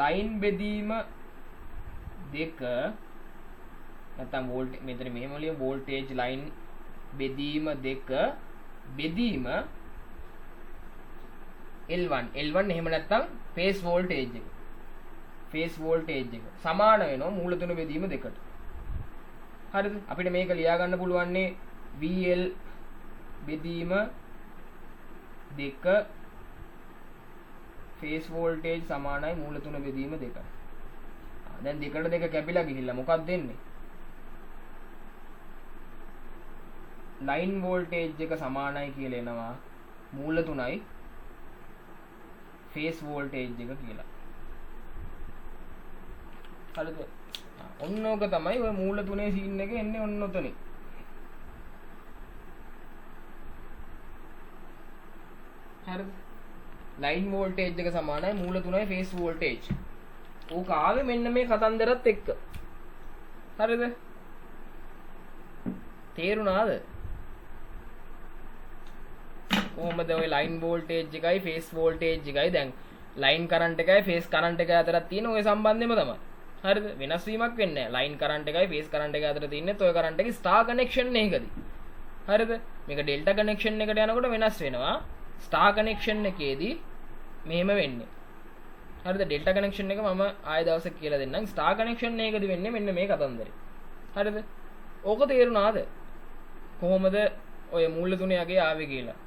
line බෙදීම 2 නැත්නම් වෝල්ටේජ් මෙතන මෙහෙම ලියමු voltage line බෙදීම 2 බෙදීම L1 එහෙම නැත්නම් phase voltage එක සමාන වෙනවා මූල තුන බෙදීම 2ට හරිද අපිට මේක ලියා ගන්න පුළුවන්නේ VL බෙදීම 2 phase voltage සමානයි මූල තුන බෙදීම 2ට දැන් 2ට 2 කැපිලා ගිහිල්ලා මොකක්ද දෙන්නේ line voltage එක සමානයි කියලා එනවා මූල 3යි phase voltage එක කියලා. හරිද? ඔන්න ඕක තමයි ඔය මූල 3 සීන් එක එන්නේ ඔන්න ඔතනින්. හරිද? line voltage එක සමානයි මූල 3යි phase voltage. ඕක ආවේ මෙන්න මේ කතන්දරත් එක්ක. හරිද? තේරුණාද? කොහොමද ඔය line voltage එකයි phase voltage එකයි දැන් line current එකයි phase current එකයි අතර තියෙන ඔය සම්බන්ධයම තමයි. හරිද? වෙනස් වීමක් වෙන්නේ නැහැ. line current එකයි phase current එකයි අතර තියෙන්නේ ඔය current එකේ star connection එකකදී. හරිද? මේක delta connection එකට යනකොට වෙනස් වෙනවා. star connection එකේදී මෙහෙම වෙන්නේ. හරිද? delta connection එක මම ආයෙ දවසක් කියලා දෙන්නම්. star connection එකකදී වෙන්නේ මෙන්න මේ කතන්දරේ. හරිද? ඕක තේරුණාද? කොහොමද ඔය මූල තුනේ යගේ ආවේ කියලා?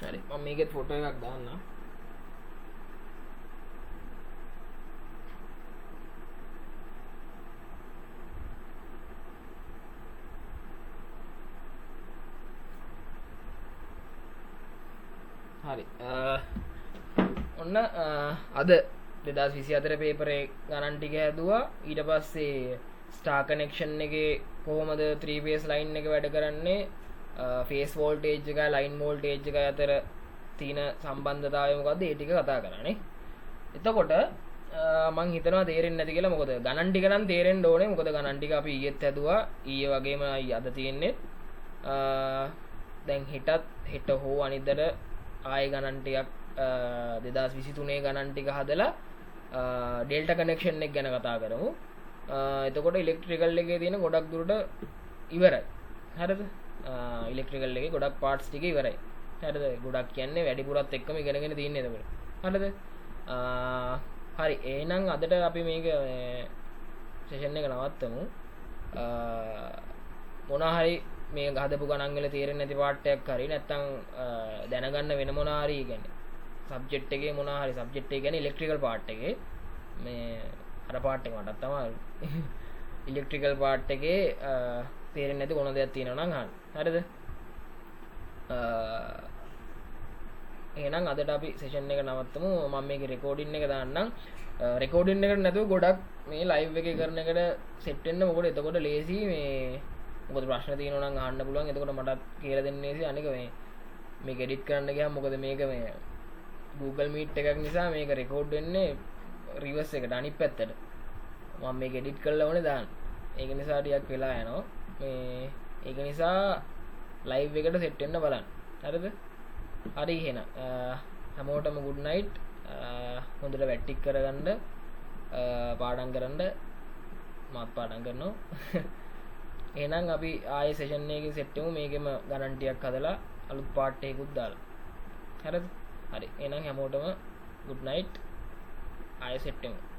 හරි මම මේකේ ෆොටෝ එකක් දාන්නම් හරි ඔන්න අද 2024 පේපරේ ගණන් ටික හැදුවා ඊට පස්සේ ස්ටාර් කනෙක්ෂන් එකේ කොහොමද 3 phase line එක වැඩ කරන්නේ phase voltage එකයි line voltage එකයි අතර තියෙන සම්බන්ධතාවය මොකද්ද ඒ ටික කතා කරන්නේ. එතකොට මම හිතනවා තේරෙන්නේ නැති කියලා මොකද ගණන් ටික නම් තේරෙන්න ඕනේ මොකද ගණන් ටික අපි ඊයේත් හැදුවා ඊයේ වගේම අද තියෙන්නේ දැන් හෙට හෝ අනිද්දාට ආයෙ ගණන් ටිකක් 2023 ගණන් ටික හදලා ඩෙල්ටා කනෙක්ෂන් එක ගැන කතා කරමු. එතකොට ඉලෙක්ට්‍රිකල් එකේ තියෙන ගොඩක් දුරට ඉවරයි. හරිද? ඉලෙක්ට්‍රිකල් එකේ ගොඩක් පාර්ට්ස් ටික ඉවරයි. හරිද? ගොඩක් කියන්නේ වැඩිපුරත් එක්කම ඉගෙනගෙන තියෙන්නේ එතකොට. හරිද? හරි එහෙනම් අදට අපි මේක සෙෂන් එක නවත්තමු. මොනවා හරි මේ හදපු ගණන් වල තේරෙන්නේ නැති පාර්ට් එකක් හරි නැත්නම් දැනගන්න වෙන මොනවා හරි කියන්නේ සබ්ජෙක්ට් එකේ මොනවා හරි සබ්ජෙක්ට් එක කියන්නේ ඉලෙක්ට්‍රිකල් පාර්ට් එකේ මේ අර පාර්ට් එක මටත් තමයි ඉලෙක්ට්‍රිකල් පාර්ට් එකේ තේරෙන්නේ නැති මොන දෙයක් තියෙනවා නම් අහන්න. හරිද? එහෙනම් අදට අපි සෙෂන් එක නවත්තමු. මම මේකේ රෙකෝඩින් එක දාන්නම්. රෙකෝඩින් එකට නැතුව ගොඩක් මේ ලයිව් එකේ කරන එකට සෙට් වෙන්න මොකද එතකොට ලේසි මේ මොකද ප්‍රශ්න තියෙනවා නම් අහන්න පුළුවන්. එතකොට මටත් කියලා දෙන්න ලේසි. අනික මේක එඩිට් කරන්න ගියාම මොකද මේක මේ Google Meet එකක් නිසා මේක රෙකෝඩ් වෙන්නේ රිවර්ස් එකට අනිත් පැත්තට. මම මේක එඩිට් කරලා ඕනේ දාන්න. ඒක නිසා ටිකක් වෙලා යනවා. මේ ඒක නිසා ලයිව් එකට සෙට් වෙන්න බලන්න. හරිද? හරි එහෙනම් හැමෝටම good night. හොඳට වැට්ටික් කරගන්න පාඩම් කරන්න මාත් පාඩම් කරනවා. එහෙනම් අපි ආයේ සෙෂන් එකකින් සෙට් වෙමු. මේකෙම ගණන් ටිකක් හදලා අලුත් පාර්ට් එකකුත් දාලා හරිද? හරි එහෙනම් හැමෝටම good night. ආයෙ සෙට් වෙමු.